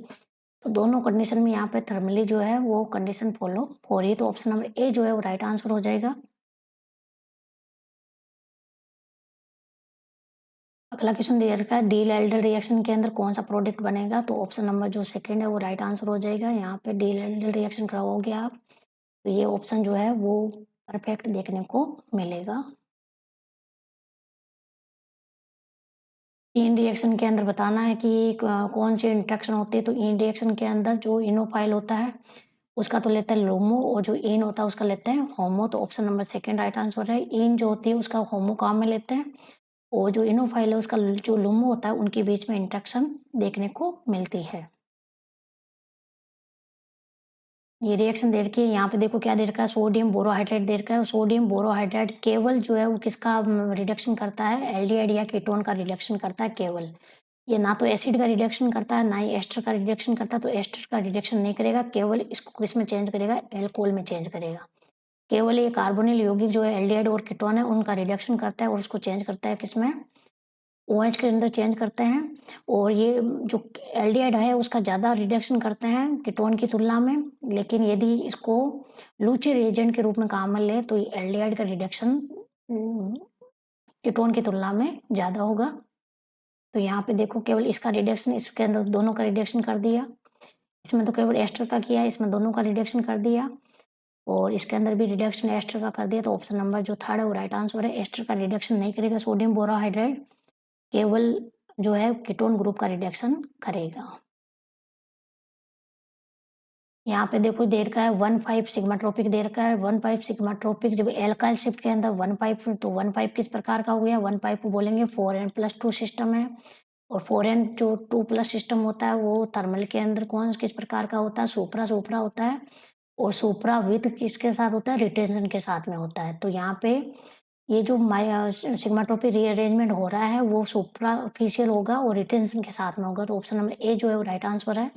तो दोनों कंडीशन में यहाँ पे थर्मली जो है वो कंडीशन फॉलो हो रही है। तो ऑप्शन नंबर ए जो है वो राइट आंसर हो जाएगा। अगला क्वेश्चन दे रखा है डी-एल्डर रिएक्शन के अंदर कौन सा प्रोडक्ट बनेगा? तो ऑप्शन नंबर जो 2nd है वो राइट आंसर हो जाएगा। यहाँ पे डी-एल्डर रिएक्शन कराओगे आप तो ये ऑप्शन जो है वो परफेक्ट देखने को मिलेगा। इन रिएक्शन के अंदर बताना है कि कौन सी इंट्रैक्शन होती है। तो इन रिएक्शन के अंदर जो इनोफाइल होता है उसका तो लेता है लोमो और जो इन होता है उसका लेते हैं होमो। तो option number 2nd right answer है। इन जो होती है उसका होमो काम में लेते हैं और जो इनोफाइल है उसका जो लुमो होता है उनके बीच में इंट्रैक्शन देखने को मिलती है। ये रिएक्शन दे रखी है। यहाँ पे देखो क्या दे रखा है? सोडियम बोरोहाइड्रेट दे रखा है। सोडियम बोरोहाइड्रेट केवल जो है वो किसका रिडक्शन करता है? एल्डिहाइड या कीटोन का रिडक्शन करता है केवल। ये ना तो एसिड का रिडक्शन करता है ना ही एस्टर का रिडक्शन करता है। तो एस्टर का रिडक्शन नहीं करेगा, केवल इसको किस में चेंज करेगा? एल्कोहल में चेंज करेगा। केवल ये कार्बोनिल यौगिक जो है एल्डिहाइड और कीटोन है उनका रिडक्शन करता है और उसको चेंज करता है किसमें? OH के अंदर चेंज करते हैं। और ये जो एल्डिहाइड है उसका ज़्यादा रिडक्शन करते हैं कीटोन की तुलना में, लेकिन यदि इसको लूचे रिएजेंट के रूप में काम में ले तो ये एल्डिहाइड का रिडक्शन कीटोन की तुलना में ज़्यादा होगा। तो यहाँ पे देखो केवल इसका रिडक्शन, इसके अंदर दोनों का रिडक्शन कर दिया। इसमें तो केवल एस्टर का किया, इसमें दोनों का रिडक्शन कर दिया और इसके अंदर भी रिडक्शन एस्टर का कर दिया। तो ऑप्शन नंबर जो 3rd है वो राइट आंसर है। एस्टर का रिडक्शन नहीं करेगा सोडियम बोरोहाइड्रेट, केवल जो है कीटोन ग्रुप का रिडक्शन करेगा। यहाँ पे देखो दे रखा है 1,5 सिग्माट्रोपिक दे रखा है। 1,5 सिग्माट्रोपिक जब एल्काइल शिफ्ट के अंदर 1,5 तो 1,5 किस प्रकार का हो गया? 1,5 को बोलेंगे 4n+2 सिस्टम है और 4n जो 2+ सिस्टम होता है वो थर्मल के अंदर कौन किस प्रकार का होता है? सुप्रा सुप्रा होता है और सुप्रा विथ किसके साथ होता है? रिटेंशन के साथ में होता है। तो यहाँ पे ये जो सिग्माट्रोपिक रीअरेंजमेंट हो रहा है वो सुप्राफिशियल होगा और रिटेंशन के साथ में होगा। तो ऑप्शन नंबर ए जो है वो राइट आंसर है।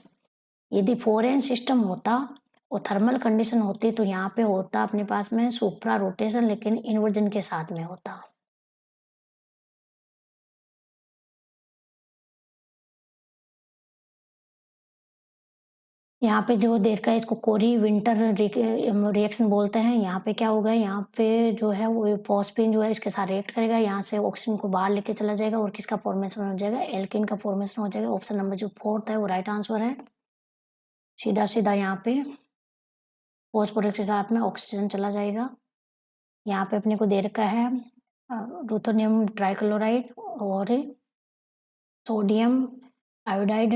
यदि फोरेन सिस्टम होता और थर्मल कंडीशन होती तो यहाँ पे होता अपने पास में सुप्रा रोटेशन, लेकिन इन्वर्जन के साथ में होता। यहाँ पे जो देर का इसको कोरी विंटर रिएक्शन बोलते हैं। यहाँ पे क्या होगा, यहाँ पे जो है वो फॉस्फीन जो है इसके साथ रिएक्ट करेगा, यहाँ से ऑक्सीजन को बाहर लेके चला जाएगा और किसका फॉर्मेशन हो जाएगा, एल्किन का फॉर्मेशन हो जाएगा। ऑप्शन नंबर जो फोर्थ है वो राइट आंसर है। सीधा सीधा यहाँ पे फॉस्फोरस के साथ में ऑक्सीजन चला जाएगा। यहाँ पे अपने को दे रखा है रुथोनियम ट्राइक्लोराइड और सोडियम आयोडाइड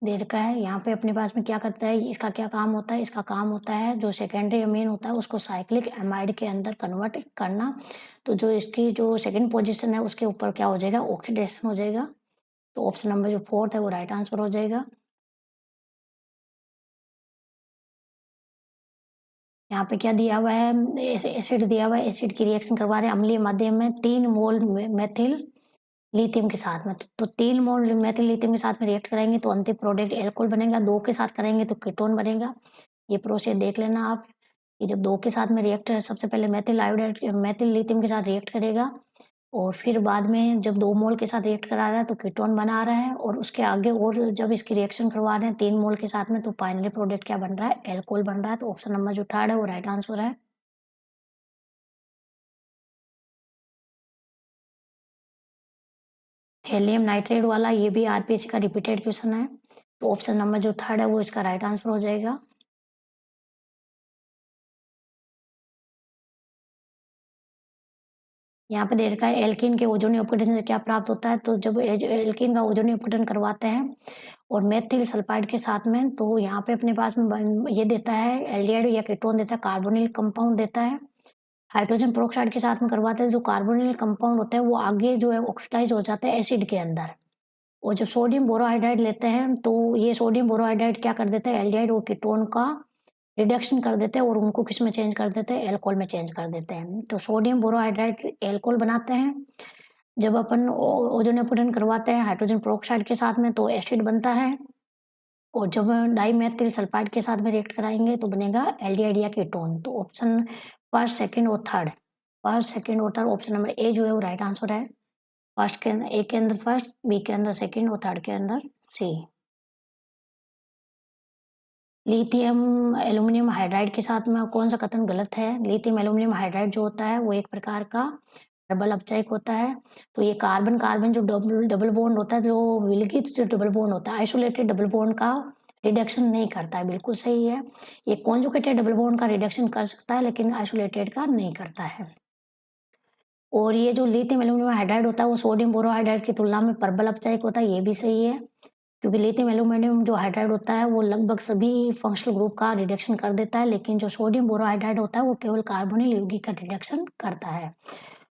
दे रखा है। यहाँ पे अपने पास में क्या करता है, इसका क्या काम होता है, इसका काम होता है जो सेकेंडरी अमीन होता है उसको साइक्लिक एमाइड के अंदर कन्वर्ट करना। तो जो इसकी जो सेकंड पोजीशन है उसके ऊपर क्या हो जाएगा, ऑक्सीडेशन हो जाएगा। तो ऑप्शन नंबर जो फोर्थ है वो राइट आंसर हो जाएगा। यहाँ पे क्या दिया हुआ है, एसिड दिया हुआ है, एसिड की रिएक्शन करवा रहे हैं अम्लीय माध्यम में 3 मोल मेथिल लिथियम के साथ में। तो 3 मोल मेथिल लिथियम के साथ में रिएक्ट कराएंगे तो अंतिम प्रोडक्ट एल्कोहल बनेगा। 2 के साथ करेंगे तो कीटोन बनेगा। ये प्रोसेस देख लेना आप। ये जब 2 के साथ में रिएक्ट, सबसे पहले मेथिल आयोडाइड मेथिल लिथियम के साथ रिएक्ट करेगा और फिर बाद में जब 2 मोल के साथ रिएक्ट करा रहा है तो कीटोन बना रहा है, और उसके आगे और जब इसकी रिएक्शन करवा रहे हैं 3 मोल के साथ में तो फाइनली प्रोडक्ट क्या बन रहा है, एल्कोहल बन रहा है। तो ऑप्शन नंबर जो थर्ड है वो राइट आंसर है। थैलियम नाइट्रेट वाला ये भी आरपीएससी का रिपीटेड क्वेश्चन है। तो ऑप्शन नंबर जो थर्ड है वो इसका राइट आंसर हो जाएगा। यहाँ पे दे रखा है एल्कीन के ओजोनीय अपघटन से क्या प्राप्त होता है। तो जब एल्कीन का ओजोनीय अपघटन करवाते हैं और मेथिल सल्फाइड के साथ में, तो यहाँ पे अपने पास में ये देता है एल्डिहाइड या कीटोन देता है, कार्बोनिल कंपाउंड देता है। हाइड्रोजन पेरोक्साइड के साथ में करवाते हैं, जो कार्बोनिल कंपाउंड होता है वो आगे जो है ऑक्सीडाइज हो जाता है एसिड के अंदर। और जब सोडियम बोरोहाइड्राइड लेते हैं तो ये सोडियम बोरोहाइड्राइड क्या कर देता है, एल्डिहाइड और कीटोन का रिडक्शन कर देते हैं और उनको किस में चेंज कर देते हैं, एल्कोहल में चेंज कर देते हैं। तो सोडियम बोरोहाइड्राइड एल्कोहल बनाते हैं। जब अपन ओजोन अपघटन करवाते हैं हाइड्रोजन पेरोक्साइड के साथ में तो एसिड बनता है, और जब डाइमेथिल सल्फाइड के साथ में रिएक्ट कराएंगे तो बनेगा एल्डिहाइड या कीटोन। तो ऑप्शन फर्स्ट, सेकंड और थर्ड, फर्स्ट सेकंड और थर्ड, ऑप्शन नंबर ए जो है वो राइट आंसर है। फर्स्ट के अंदर, ए के अंदर फर्स्ट, बी के अंदर सेकंड और थर्ड के अंदर सी। लिथियम एल्यूमिनियम हाइड्राइड के साथ में कौन सा कथन गलत है। लिथियम एल्यूमिनियम हाइड्राइड जो होता है वो एक प्रकार का डबल अपचायक होता है। तो ये कार्बन कार्बन जो डबल डबल बॉन्ड होता है, जो विलगित जो डबल बॉन्ड होता है, आइसोलेटेड डबल बॉन्ड का रिडक्शन नहीं करता है, बिल्कुल सही है। ये कॉन्जुगेटेड डबल बॉन्ड का रिडक्शन कर सकता है लेकिन आइसोलेटेड का नहीं करता है। और ये जो लिथियम एल्यूमिनियम हाइड्राइड होता है वो सोडियम बोरोहाइड्राइड की तुलना में प्रबल अपचायक होता है, ये भी सही है। क्योंकि लिथियम एल्यूमिनियम जो हाइड्राइड होता है वो लगभग सभी फंक्शनल ग्रुप का रिडक्शन कर देता है, लेकिन जो सोडियम बोरोहाइड्राइड होता है वो केवल कार्बोनिल यौगिक का रिडक्शन करता है।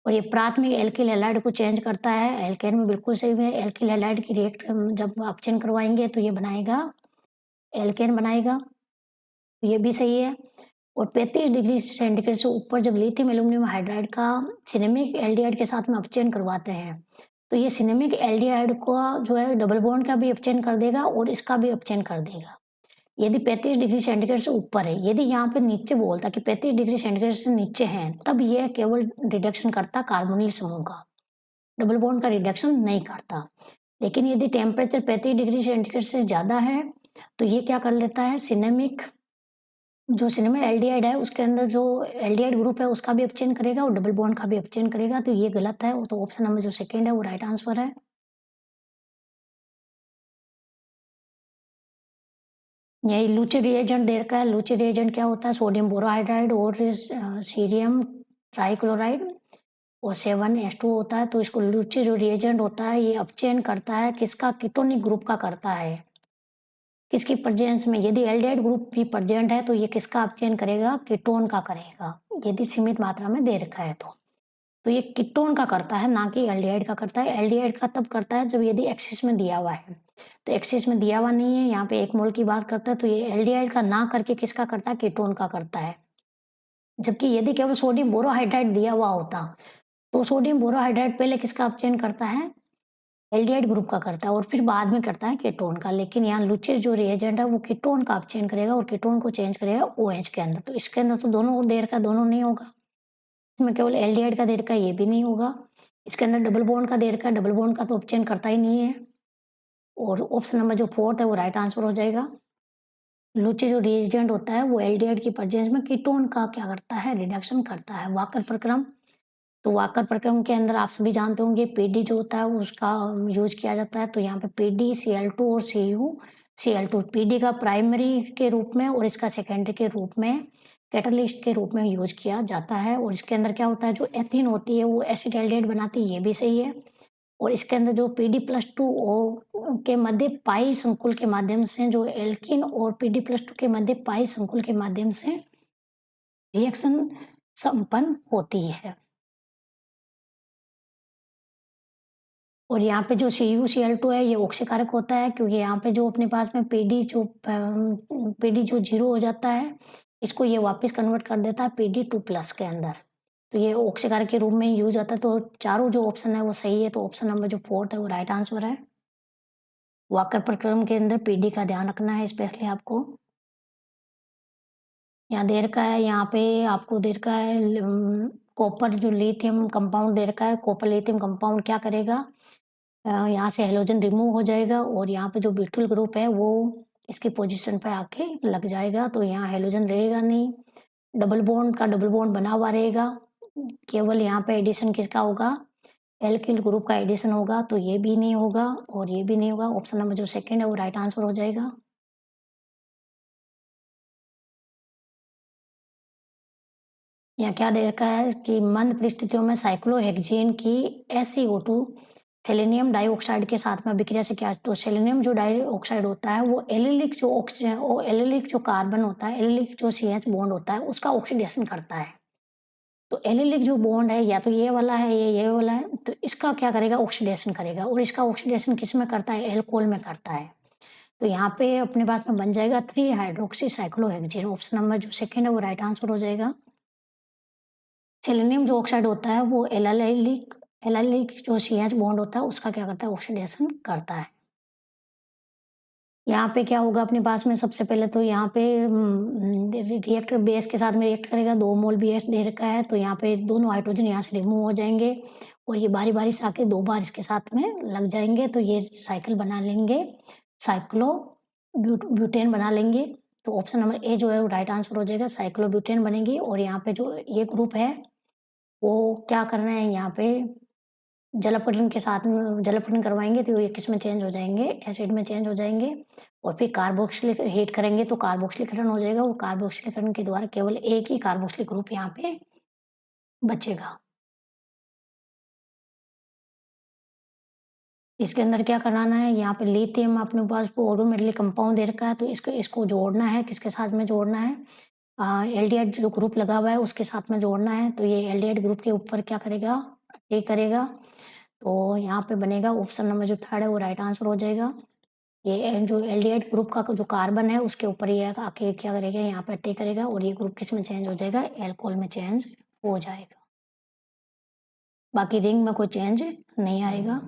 और ये प्राथमिक एल्किल हैलाइड को चेंज करता है। एल्केन में बिल्कुल सही है। एल्किल हैलाइड की रिएक्ट जब अपचयन करवाएंगे तो ये बनाएगा एल्केन बनाएगा, तो ये भी सही है। और 35 डिग्री सेंटीग्रेड से ऊपर जब लिथियम एल्यूमिनियम हाइड्राइड का सिनेमिक एल्डिहाइड के साथ में अपचयन करवाते हैं तो ये सिनेमिक एल्डिहाइड को जो है डबल बॉन्ड का भी अपचयन कर देगा और इसका भी अपचयन कर देगा। यदि 35 डिग्री सेंटीग्रेड से ऊपर है, यदि यहाँ पे नीचे बोलता कि 35 डिग्री सेंटीग्रेड से नीचे हैं, तब यह केवल रिडक्शन करता कार्बोनिल समूह का, डबल बॉन्ड का रिडक्शन नहीं करता। लेकिन यदि टेम्परेचर 35 डिग्री सेंटीग्रेड से ज़्यादा है तो ये क्या कर लेता है, सिनेमिक जो सिनेमिक एल्डिहाइड है उसके अंदर जो एल्डिहाइड ग्रुप है उसका भी अपचयन करेगा और डबल बॉन्ड का भी अपचयन करेगा। तो ये गलत है। तो ऑप्शन नंबर जो सेकेंड है वो राइट आंसर है। यही लूचे रिएजेंट दे रखा है। लूचे रिएजेंट क्या होता है, सोडियम बोरोहाइड्राइड और सीरियम ट्राइक्लोराइड और 7H2 होता है। तो इसको लूचे जो रिएजेंट होता है ये अपचयन करता है किसका, कीटोनिक ग्रुप का करता है। किसकी प्रेजेंस में, यदि एल्डिहाइड ग्रुप भी प्रेजेंट है तो ये किसका अपचयन करेगा, कीटोन का करेगा, यदि सीमित मात्रा में दे रखा है तो ये कीटोन का करता है, ना कि एल्डिहाइड का करता है। एल्डिहाइड का तब करता है जब यदि एक्सिस में दिया हुआ है। तो एक्सिस में दिया हुआ नहीं है, यहाँ पे 1 मोल की बात करता है, तो ये एल्डिहाइड का ना करके किसका करता है, कीटोन का करता है। जबकि यदि केवल सोडियम बोरोहाइड्राइड दिया हुआ होता तो सोडियम बोरोहाइड्राइड पहले किसका अपचयन करता है, एल्डिहाइड ग्रुप का करता है और फिर बाद में करता है कीटोन का। लेकिन यहाँ लुचिस जो रिएजेंट है वो कीटोन का अपचयन करेगा और कीटोन को चेंज करेगा OH के अंदर। तो इसके अंदर तो दोनों देर का दोनों नहीं होगा, इसमें केवल एल्डिहाइड का देर का ये भी नहीं होगा। इसके अंदर डबल बॉन्ड का देर का, डबल बॉन्ड का तो अपचयन करता ही नहीं है। और ऑप्शन नंबर जो 4th है वो राइट आंसर हो जाएगा। लुचिस जो रिएजेंट होता है वो एल्डिहाइड की प्रेजेंस में कीटोन का क्या करता है, रिडक्शन करता है। वाकर प्रक्रम, तो वाकर प्रक्रम के अंदर आप सभी जानते होंगे पीडी जो होता है उसका यूज किया जाता है। तो यहाँ पे PdCl2 और CuCl2 पीडी का प्राइमरी के रूप में और इसका सेकेंडरी के रूप में कैटलिस्ट के रूप में यूज किया जाता है। और इसके अंदर क्या होता है, जो एथीन होती है वो एसिटाल्डेहाइड बनाती है, ये भी सही है। और इसके अंदर जो PD+2O के मध्य पाई संकुल के माध्यम से जो एल्किन और PD+2 के मध्य पाई संकुल के माध्यम से रिएक्शन संपन्न होती है। और यहाँ पे जो CuCl2 है ये ऑक्सीकारक होता है, क्योंकि यहाँ पे जो अपने पास में PD जो 0 हो जाता है इसको ये वापस कन्वर्ट कर देता है PD2+ के अंदर। तो ये ऑक्सीकारक के रूप में यूज होता है। तो चारों जो ऑप्शन है वो सही है। तो ऑप्शन नंबर जो 4th है वो राइट आंसर है। वाकर प्रक्रम के अंदर PD का ध्यान रखना है स्पेशली आपको। यहाँ दे रखा है, यहाँ पे आपको दे रखा है कॉपर जो लिथियम कंपाउंड दे रखा है, कॉपर लिथियम कंपाउंड क्या करेगा, यहाँ से हेलोजन रिमूव हो जाएगा और यहाँ पे जो ब्यूटाइल ग्रुप है वो इसकी पोजीशन पे आके लग जाएगा। तो यहाँ हेलोजन रहेगा नहीं, डबल बॉन्ड का डबल बॉन्ड बना हुआ रहेगा। केवल यहाँ पे एडिशन किसका होगा, एल्किल ग्रुप का एडिशन होगा। तो ये भी नहीं होगा और ये भी नहीं होगा। ऑप्शन नंबर जो 2nd है वो राइट आंसर हो जाएगा। यहाँ क्या दे रखा है कि मंद परिस्थितियों में साइक्लोहेक्सेन की SiO2 सेलेनियम डाइऑक्साइड के साथ में अभिक्रिया से क्या, तो सेलेनियम जो डाइऑक्साइड होता है वो एलिलिक जो ऑक्सीजन वो एलिलिक जो कार्बन होता है, एलिलिक जो CH बॉन्ड होता है उसका ऑक्सीडेशन करता है। तो एलिलिक जो बॉन्ड है या तो ये वाला है ये वाला है, तो इसका क्या करेगा, ऑक्सीडेशन करेगा। और इसका ऑक्सीडेशन किस में करता है, एल्कोहल में करता है। तो यहाँ पे अपने पास में बन जाएगा 3 हाइड्रोक्सी साइक्लोहेक्सेन। ऑप्शन नंबर जो 2nd है वो राइट आंसर हो जाएगा। सेलेनियम जो ऑक्साइड होता है वो एलाइलिक जो CH बॉन्ड होता है उसका क्या करता है, ऑक्सीडेशन करता है। यहाँ पे क्या होगा अपने पास में, सबसे पहले तो यहाँ पे रिएक्टर बेस के साथ में रिएक्ट करेगा, 2 मोल BH दे रखा है। तो यहाँ पे दोनों हाइड्रोजन यहाँ से रिमूव हो जाएंगे और ये बारी बारी से आके 2 बार इसके साथ में लग जाएंगे। तो ये साइकिल बना लेंगे, साइक्लो ब्यूटेन बना लेंगे। तो ऑप्शन नंबर ए जो है वो राइट आंसर हो जाएगा, साइक्लो ब्यूटेन बनेगी। और यहाँ पे जो ये ग्रुप है वो क्या कर रहे हैं, यहाँ पे जलापटन के साथ में जलापटन करवाएंगे तो ये किस में चेंज हो जाएंगे, एसिड में चेंज हो जाएंगे। और फिर कार्बोक्सिलिक हीट करेंगे तो कार्बोक्सिलीकरण हो जाएगा। वो कार्बोक्सिलीकरण के द्वारा केवल एक ही कार्बोक्सिलिक ग्रुप यहाँ पे बचेगा। इसके अंदर क्या कराना है, यहाँ पे लिथियम अपने पास ऑटोमेटिकली कंपाउंड दे रखा है। तो इसको जोड़ना है, किसके साथ में जोड़ना है, एल्डिहाइड जो ग्रुप लगा हुआ है उसके साथ में जोड़ना है। तो ये एल्डिहाइड ग्रुप के ऊपर क्या करेगा, अटैक करेगा। तो यहाँ पे बनेगा ऑप्शन नंबर जो 3rd है वो राइट आंसर हो जाएगा। ये जो एल्डिहाइड ग्रुप का जो कार्बन है उसके ऊपर ये आके क्या करेगा, यहाँ पे अटैक करेगा और ये ग्रुप किस में चेंज हो जाएगा, एल्कोहल में चेंज हो जाएगा। बाकी रिंग में कोई चेंज नहीं आएगा।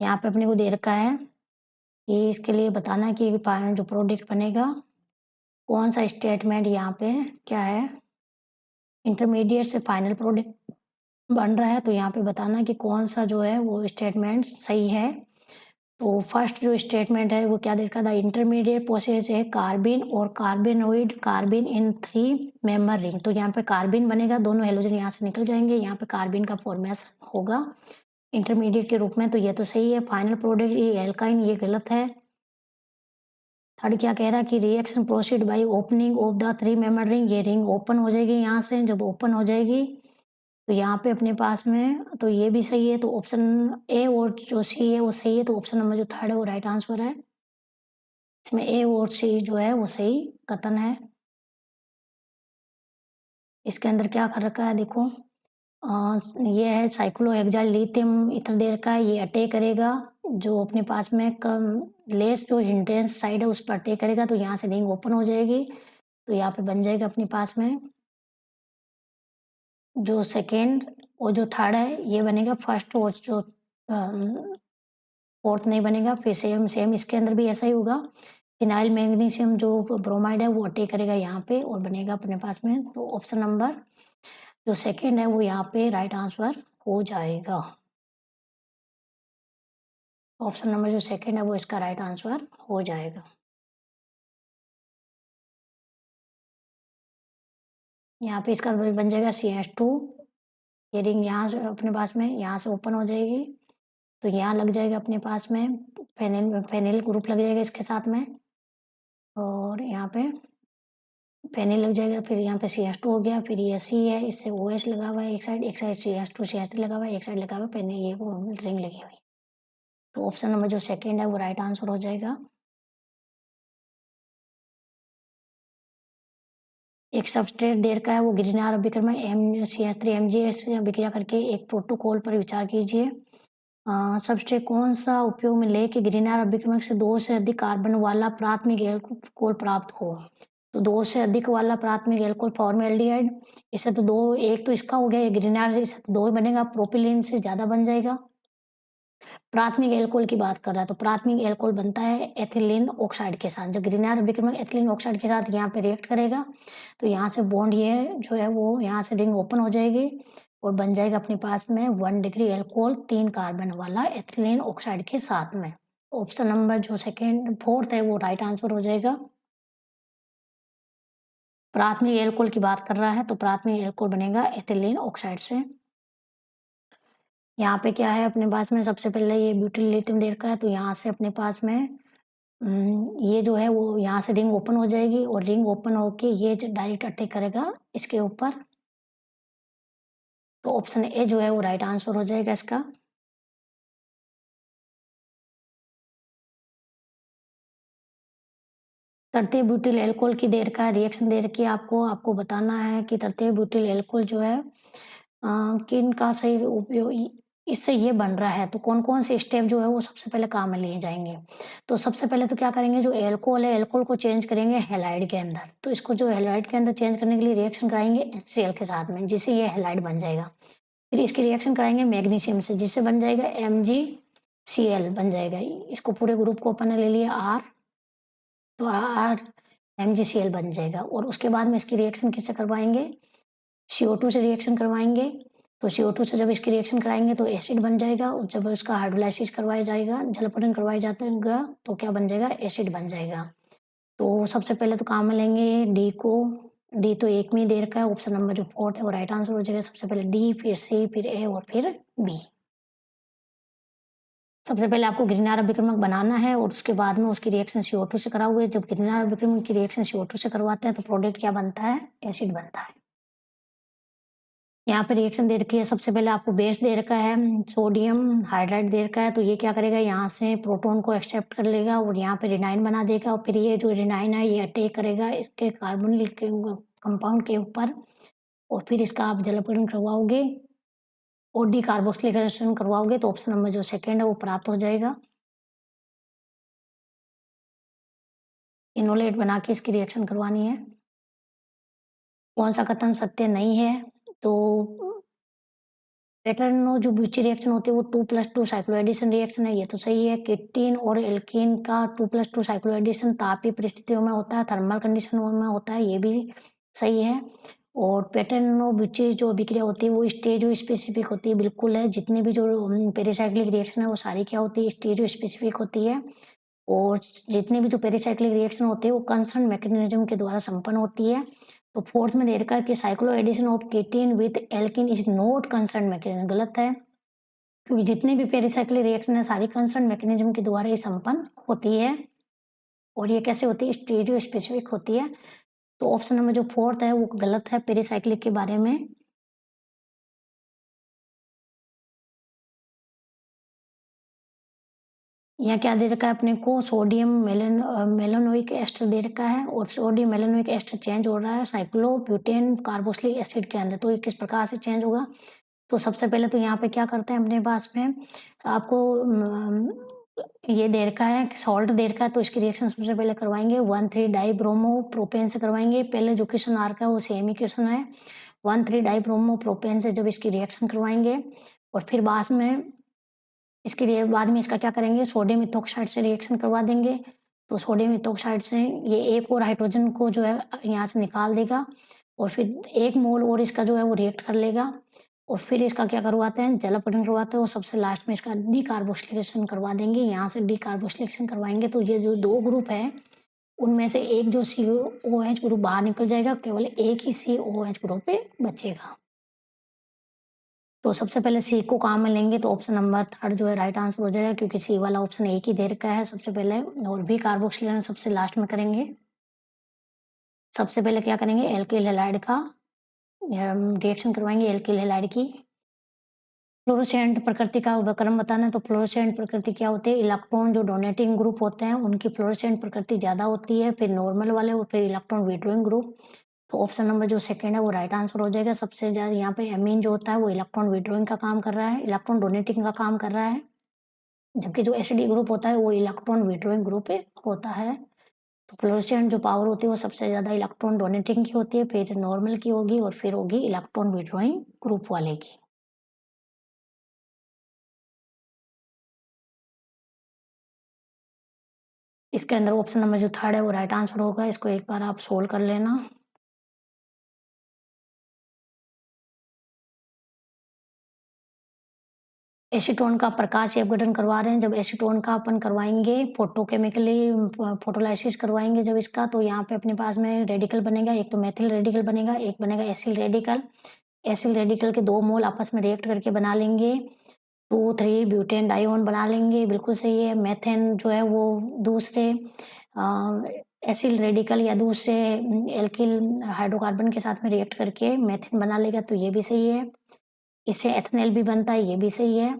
यहाँ पे अपने को दे रखा है कि इसके लिए बताना है कि जो प्रोडक्ट बनेगा कौन सा स्टेटमेंट यहाँ पे क्या है, इंटरमीडिएट से फाइनल प्रोडक्ट बन रहा है। तो यहाँ पे बताना कि कौन सा जो है वो स्टेटमेंट सही है। तो फर्स्ट जो स्टेटमेंट है वो क्या देखा था, इंटरमीडिएट प्रोसेस है कार्बिन और कार्बिनोइड कार्बिन इन 3 मेंबर रिंग। तो यहाँ पे कार्बिन बनेगा, दोनों हेलोजन यहाँ से निकल जाएंगे, यहाँ पे कार्बिन का फॉर्मेशन होगा इंटरमीडिएट के रूप में। तो ये तो सही है। फाइनल प्रोडक्ट ये एल्काइन, ये गलत है। थर्ड क्या कह रहा है कि reaction proceed by opening of the 3 member ring, ये रिंग ओपन हो जाएगी यहाँ से। जब ओपन हो जाएगी तो यहाँ पे अपने पास में तो ये भी सही है। तो ऑप्शन ए और जो सी है वो सही है। तो ऑप्शन नंबर जो 3rd है वो राइट आंसर है। इसमें ए और सी जो है वो सही कथन है। इसके अंदर क्या कर रखा है देखो, ये है साइक्लोहेक्साइल लिथियम ईथर दे रखा है, ये अटैक करेगा जो अपने पास में कम लेस जो हिंड्रेंस साइड है उस पर अटैक करेगा। तो यहाँ से रिंग ओपन हो जाएगी। तो यहाँ पे बन जाएगा अपने पास में जो सेकेंड और जो थर्ड है ये बनेगा फर्स्ट, और जो फोर्थ नहीं बनेगा। फिर सेम सेम इसके अंदर भी ऐसा ही होगा। फिनाइल मैग्नीशियम जो ब्रोमाइड है वो अटैक करेगा यहाँ पे और बनेगा अपने पास में। तो ऑप्शन नंबर जो सेकेंड है वो यहाँ पे राइट आंसर हो जाएगा। ऑप्शन नंबर जो सेकेंड है वो इसका राइट आंसर हो जाएगा। यहाँ पे इसका बन जाएगा CH2। ये रिंग यहाँ से अपने पास में यहाँ से ओपन हो जाएगी, तो यहाँ लग जाएगा अपने पास में फेनिल ग्रुप लग जाएगा इसके साथ में, और यहाँ पे फेनिल लग जाएगा। फिर यहाँ पे CH2 हो गया, फिर ये C है, इससे OH लगा हुआ है एक साइड CH2 CH3 लगा हुआ है, एक साइड लगा हुआ है फेनिल, ये वो रिंग लगी हुई। तो ऑप्शन नंबर जो सेकेंड है वो राइट आंसर हो जाएगा। एक सबस्ट्रेट दे रखा है वो गिरनार अभिक्रमण CH3 MgS से अभिक्रिया करके एक प्रोटोकॉल पर विचार कीजिए। सबस्ट्रेट कौन सा उपयोग में ले कि गिरनार अभिक्रमण से 2 से अधिक कार्बन वाला प्राथमिक एल्कोहल प्राप्त हो। तो 2 से अधिक वाला प्राथमिक एल्कोहल फॉर्मेल्डिहाइड, इससे तो 2, एक तो इसका हो गया, ये गिरनार इससे तो 2 ही बनेगा, प्रोपिलीन से ज़्यादा बन जाएगा। प्राथमिक एल्कोहल की बात कर रहा है तो प्राथमिक एल्कोहल बनता है एथिलीन ऑक्साइड के साथ। जब ग्रीनर अभिक्रमण एथिलीन ऑक्साइड के साथ यहाँ पे रिएक्ट करेगा तो यहाँ से बॉन्ड ये जो है वो यहाँ से रिंग ओपन हो जाएगी और बन जाएगा अपने पास में 1 डिग्री एल्कोहल 3 कार्बन वाला एथिलीन ऑक्साइड के साथ में। ऑप्शन नंबर जो फोर्थ है वो राइट आंसर हो जाएगा। प्राथमिक एल्कोहल की बात कर रहा है तो प्राथमिक एल्कोहल बनेगा एथिलीन ऑक्साइड से। यहाँ पे क्या है अपने पास में, सबसे पहले ये ब्यूटिल लिथियम दे रखा है, तो यहाँ से अपने पास में ये जो है वो यहाँ से रिंग ओपन हो जाएगी और रिंग ओपन होके ये डायरेक्ट अटैक करेगा इसके ऊपर। तो ऑप्शन ए जो है वो राइट आंसर हो जाएगा इसका। तरतीय ब्यूटिल एल्कोहल की देर का रिएक्शन दे रखी है आपको बताना है कि तरतीय ब्यूटिल एल्कोहल जो है किन का सही उपयोग इससे ये बन रहा है, तो कौन कौन से स्टेप जो है वो सबसे पहले काम में लिए जाएंगे। तो सबसे पहले तो क्या करेंगे, जो एल्कोहल है एल्कोहल को चेंज करेंगे हैलाइड के अंदर। तो इसको जो हैलाइड के अंदर चेंज करने के लिए रिएक्शन कराएंगे HCl के साथ में, जिससे ये हैलाइड बन जाएगा। फिर इसकी रिएक्शन कराएंगे मैग्नीशियम से, जिससे बन जाएगा MgCl बन जाएगा। इसको पूरे ग्रुप को अपन ने ले लिया R, तो R MgCl बन जाएगा। और उसके बाद में इसकी रिएक्शन किससे करवाएंगे, CO2 से रिएक्शन करवाएंगे। तो CO2 से जब इसकी रिएक्शन कराएंगे तो एसिड बन जाएगा, और जब उसका हाइड्रोलाइसिस करवाया जाएगा, जलपठन करवाया जाएगा, तो क्या बन जाएगा, एसिड बन जाएगा। तो सबसे पहले तो काम में लेंगे डी को। डी तो एक में ही दे रखा है, ऑप्शन नंबर जो फोर्थ है वो राइट आंसर हो जाएगा। सबसे पहले डी, फिर सी, फिर ए और फिर बी। सबसे पहले आपको ग्रीनर अभिक्रमक बनाना है और उसके बाद में उसकी रिएक्शन CO2 से कराओगे। जब ग्रीनर अभिक्रमक की रिएक्शन CO2 से करवाते हैं तो प्रोडक्ट क्या बनता है, एसिड बनता है। यहाँ पे रिएक्शन दे रखी है, सबसे पहले आपको बेस दे रखा है सोडियम हाइड्राइड दे रखा है, तो ये क्या करेगा, यहाँ से प्रोटॉन को एक्सेप्ट कर लेगा और यहाँ पे रिनाइन बना देगा। और फिर ये जो रिनाइन है ये अटैक करेगा इसके कार्बोनिल के कंपाउंड के ऊपर, और फिर इसका आप जलपीड़न करवाओगे और डीकार्बोक्सिलेशन करवाओगे, तो ऑप्शन नंबर जो सेकेंड है वो प्राप्त हो जाएगा। इनोलेट बना के इसकी रिएक्शन करवानी है। कौन सा कथन सत्य नहीं है, तो पेटर्नो जो ब्यूची रिएक्शन होती है वो 2+2 साइक्लोएडिशन रिएक्शन है, ये तो सही है। किटीन और एल्कीन का 2+2 साइक्लोएडिशन तापीय परिस्थितियों में होता है, थर्मल कंडीशन में होता है, ये भी सही है। और पेटर्नो ब्यूची जो अभिक्रिया होती है वो स्टेरियो स्पेसिफिक होती है, बिल्कुल है। जितनी भी जो पेरिसाइक्लिक रिएक्शन है वो सारी क्या होती है, स्टेरियो स्पेसिफिक होती है। और जितनी भी जो पेरिसाइक्लिक रिएक्शन होती है वो कंसर्न मैकेनिज्म के द्वारा संपन्न होती है। तो फोर्थ में दे रखा है कि cyclo addition of ketene with alkene is not concern mechanism, गलत है, क्योंकि जितनी भी पेरिसाइक्लिक रिएक्शन है सारी कंसर्न मैकेनिज्म के द्वारा ही संपन्न होती है। और ये कैसे होती है, स्टीरियो स्पेसिफिक होती है। तो ऑप्शन नंबर जो फोर्थ है वो गलत है पेरिसाइक्लिक के बारे में। यहाँ क्या दे रखा है अपने को, सोडियम मेलानोइक एस्टर दे रखा है और सोडियम मेलानोइक एस्टर चेंज हो रहा है साइक्लोब्यूटेन कार्बोक्सिलिक एसिड के अंदर। तो ये किस प्रकार से चेंज होगा, तो सबसे पहले तो यहाँ पे क्या करते हैं अपने पास में आपको ये दे रखा है कि सॉल्ट दे रखा है तो इसकी रिएक्शन सबसे पहले करवाएँगे 1,3 डाई ब्रोमो प्रोपेन से करवाएँगे। पहले जो क्वेश्चन आ रखा है वो सेम ही क्वेश्चन है। 1,3 डाई ब्रोमो प्रोपेन से जब इसकी रिएक्शन करवाएँगे और फिर बाद में इसका क्या करेंगे, सोडियम इथोक्साइड से रिएक्शन करवा देंगे। तो सोडियम इथोक्साइड से ये एक और हाइड्रोजन को जो है यहाँ से निकाल देगा और फिर 1 मोल और इसका जो है वो रिएक्ट कर लेगा और फिर इसका क्या करवाते हैं, जल अपघटन करवाते हैं और सबसे लास्ट में इसका डीकार्बोक्सिलेशन करवा देंगे। यहाँ से डीकार्बोक्सिलेशन करवाएँगे तो ये जो 2 ग्रुप है, उनमें से एक जो COOH ग्रुप बाहर निकल जाएगा, केवल एक ही COOH ग्रुप बचेगा। तो सबसे पहले सी को काम में लेंगे तो ऑप्शन नंबर 3 जो है राइट आंसर हो जाएगा, क्योंकि सी वाला ऑप्शन एक ही दे रखा है सबसे पहले, और भी कार्बोक्सिलेशन सबसे लास्ट में करेंगे। सबसे पहले क्या करेंगे, एल्किल हैलाइड का रिएक्शन करवाएंगे एल्किल हैलाइड की। फ्लोरोसेंट प्रकृति का उपक्रम बताना है, तो फ्लोरोसेंट प्रकृति क्या होती है, इलेक्ट्रॉन जो डोनेटिंग ग्रुप होते हैं उनकी फ्लोरोसेंट प्रकृति ज़्यादा होती है, फिर नॉर्मल वाले और फिर इलेक्ट्रॉन विड्रॉइंग ग्रुप। तो ऑप्शन नंबर जो सेकंड है वो राइट आंसर हो जाएगा। सबसे ज़्यादा यहाँ पे एमीन जो होता है वो इलेक्ट्रॉन विड्रॉइंग का काम कर रहा है, इलेक्ट्रॉन डोनेटिंग का काम कर रहा है, जबकि जो एसिडी ग्रुप होता है वो इलेक्ट्रॉन विड्रॉइंग ग्रुप होता है। तो फ्लोरोसेंट जो पावर होती है वो सबसे ज़्यादा इलेक्ट्रॉन डोनेटिंग की होती है, फिर नॉर्मल की होगी और फिर होगी इलेक्ट्रॉन विड्रॉइंग ग्रुप वाले की। इसके अंदर ऑप्शन नंबर जो 3 है वो राइट आंसर होगा। इसको एक बार आप सोल्व कर लेना। एसीटोन का प्रकाश अपघटन करवा रहे हैं। जब एसीटोन का अपन करवाएंगे फोटोकेमिकली फोटोलाइसिस करवाएंगे जब इसका, तो यहाँ पे अपने पास में रेडिकल बनेगा, एक तो मेथिल रेडिकल बनेगा, एक बनेगा एसिल रेडिकल। एसिल रेडिकल के 2 मोल आपस में रिएक्ट करके बना लेंगे 2,3 ब्यूटेन डाइऑन बना लेंगे, बिल्कुल सही है। मेथेन जो है वो दूसरे एसिल रेडिकल या दूसरे एल्किल हाइड्रोकार्बन के साथ में रिएक्ट करके मेथेन बना लेगा, तो ये भी सही है। इससे एथेनॉल भी बनता है, ये भी सही है।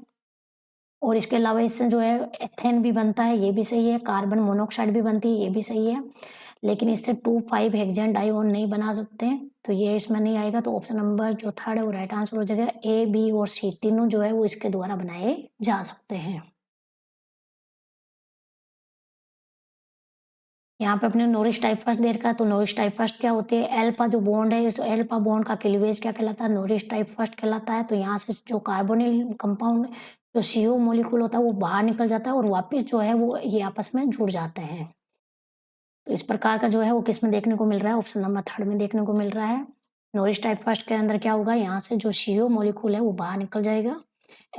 और इसके अलावा इससे जो है एथेन भी बनता है, ये भी सही है। कार्बन मोनोऑक्साइड भी बनती है, ये भी सही है। लेकिन इससे 2,5 हेक्सेन डाइऑन नहीं बना सकते, तो ये इसमें नहीं आएगा। तो ऑप्शन नंबर जो 3 है वो राइट आंसर हो जाएगा। ए, बी और सी तीनों जो है वो इसके द्वारा बनाए जा सकते हैं। यहाँ पे अपने नॉरिस टाइपफास्ट दे रखा है, तो नॉरिस टाइपफास्ट क्या होती है, एल्फा जो बॉन्ड है, तो एल्फा बॉन्ड का क्लीवेज क्या कहलाता है, नॉरिस टाइपफास्ट कहलाता है। तो यहाँ से जो कार्बोनिल कंपाउंड जो CO मॉलिक्यूल होता है वो बाहर निकल जाता है और वापस जो है वो ये आपस में जुड़ जाते हैं। तो इस प्रकार का जो है वो किस में देखने को मिल रहा है, ऑप्शन नंबर 3 में देखने को मिल रहा है। नॉरिस टाइपफास्ट के अंदर क्या होगा, यहाँ से जो CO मॉलिक्यूल है वो बाहर निकल जाएगा।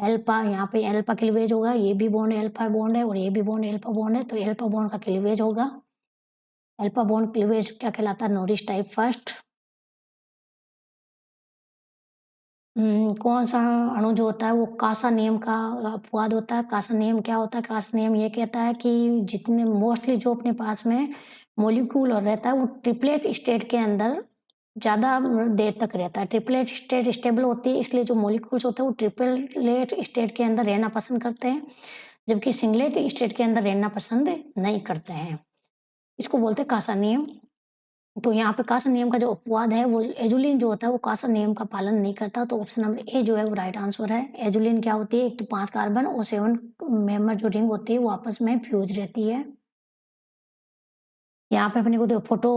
एल्फा, यहाँ पे एल्फा क्लीवेज होगा, ये भी बॉन्ड एल्फा बॉन्ड है और ये भी बॉन्ड एल्फा बॉन्ड है, तो एल्फा बॉन्ड का क्लीवेज होगा। अल्फा बॉन्ड क्लीवेज क्या कहलाता है, नॉरिस टाइपफास्ट। कौन सा अणु जो होता है वो कासा नियम का अपवाद होता है। कासा नियम क्या होता है, कासा नियम ये कहता है कि जितने मोस्टली जो अपने पास में मॉलिक्यूल और रहता है वो ट्रिपलेट स्टेट के अंदर ज़्यादा देर तक रहता है। ट्रिपलेट स्टेट स्टेबल होती है, इसलिए जो मॉलिक्यूल्स होते हैं वो ट्रिपलेट स्टेट के अंदर रहना पसंद करते हैं, जबकि सिंगलेट स्टेट के अंदर रहना पसंद नहीं करते हैं। इसको बोलते हैं कासा नियम। तो यहाँ पे कासा नियम का जो अपवाद है वो एजुलिन जो होता है वो कासा नियम का पालन नहीं करता, तो ऑप्शन नंबर ए जो है वो राइट आंसर है। एजुलिन क्या होती है, एक तो 5 कार्बन और 7 मेंबर जो रिंग होती है वो आपस में फ्यूज रहती है। यहाँ पे अपने को तो फोटो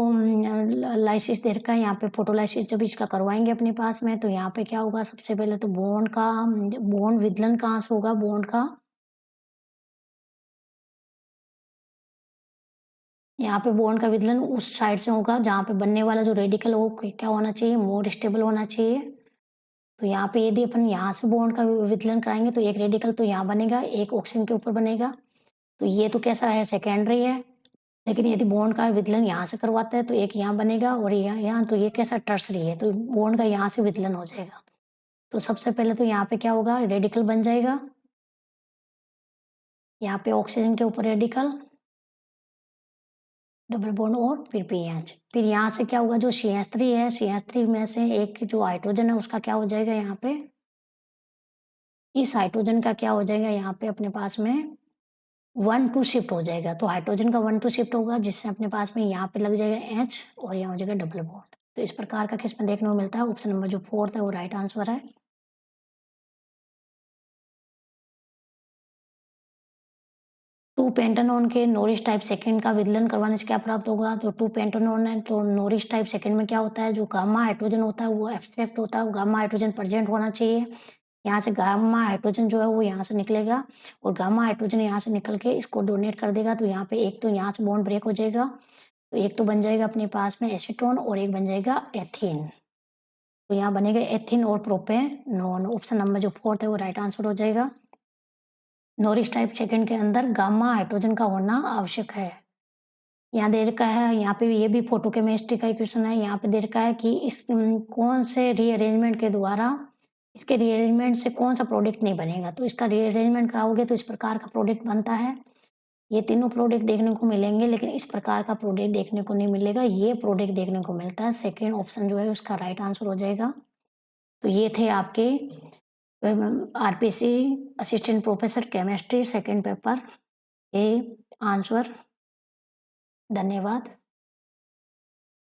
लाइसिस दे रखा है। यहाँ पे फोटोलाइसिस जब इसका करवाएंगे अपने पास में, तो यहाँ पे क्या होगा, सबसे पहले तो बॉन्ड विदलन कहाँ से होगा, बॉन्ड का यहाँ पे बॉन्ड का विदलन उस साइड से होगा जहाँ पे बनने वाला जो रेडिकल हो क्या होना चाहिए, मोर स्टेबल होना चाहिए। तो यहाँ पे यदि अपन यहाँ से बॉन्ड का विदलन कराएंगे तो एक रेडिकल तो यहाँ बनेगा, एक ऑक्सीजन के ऊपर बनेगा, तो ये तो कैसा है, सेकेंडरी है। लेकिन यदि बॉन्ड का विदलन यहाँ से करवाते हैं तो एक यहाँ बनेगा और यहाँ तो ये कैसा टर्सरी है, तो बॉन्ड का यहाँ से विदलन हो जाएगा। तो सबसे पहले तो यहाँ पे क्या होगा, रेडिकल बन जाएगा, यहाँ पे ऑक्सीजन के ऊपर रेडिकल डबल बॉन्ड और फिर पीएच। फिर यहाँ से क्या होगा, जो CH3 है, CH3 में से एक जो हाइड्रोजन है उसका क्या हो जाएगा, यहाँ पे इस हाइड्रोजन का क्या हो जाएगा, यहाँ पे अपने पास में 1-2 शिफ्ट हो जाएगा। तो हाइड्रोजन का 1-2 शिफ्ट होगा, जिससे अपने पास में यहाँ पे लग जाएगा H और यहाँ हो जाएगा डबल बॉन्ड। तो इस प्रकार का किस में देखने को मिलता है, ऑप्शन नंबर जो 4 है वो राइट आंसर है। 2 पेंटानॉन के नॉरिस टाइप सेकंड का विदलन करवाने से क्या प्राप्त होगा? तो 2 पेंटानॉन है तो नॉरिस टाइप सेकंड में क्या होता है, जो गामा हाइड्रोजन होता है वो एब्स्ट्रैक्ट होता है, गामा हाइड्रोजन प्रेजेंट होना चाहिए। यहाँ से गामा हाइड्रोजन जो है वो यहाँ से निकलेगा और गामा हाइड्रोजन यहाँ से निकल के इसको डोनेट कर देगा, तो यहाँ पे एक तो यहाँ से बॉन्ड ब्रेक हो जाएगा, तो एक तो बन जाएगा अपने पास में एसीटोन और एक बन जाएगा एथीन। तो यहाँ बनेगा एथीन और प्रोपेनॉन। ऑप्शन नंबर जो 4th है वो राइट आंसर हो जाएगा। नॉरिस टाइप सेकंड के अंदर गामा हाइड्रोजन का होना आवश्यक है। यहाँ दे रखा है, यहाँ पे ये भी फोटोकेमिस्ट्री का क्वेश्चन है। यहाँ पे दे रखा है कि इस कौन से रीअरेंजमेंट के द्वारा इसके रीअरेंजमेंट से कौन सा प्रोडक्ट नहीं बनेगा, तो इसका रीअरेंजमेंट कराओगे तो इस प्रकार का प्रोडक्ट बनता है। ये तीनों प्रोडक्ट देखने को मिलेंगे लेकिन इस प्रकार का प्रोडक्ट देखने को नहीं मिलेगा, ये प्रोडक्ट देखने को मिलता है। सेकेंड ऑप्शन जो है उसका राइट आंसर हो जाएगा। तो ये थे आपके RPC assistant professor chemistry second paper के आंसर। धन्यवाद।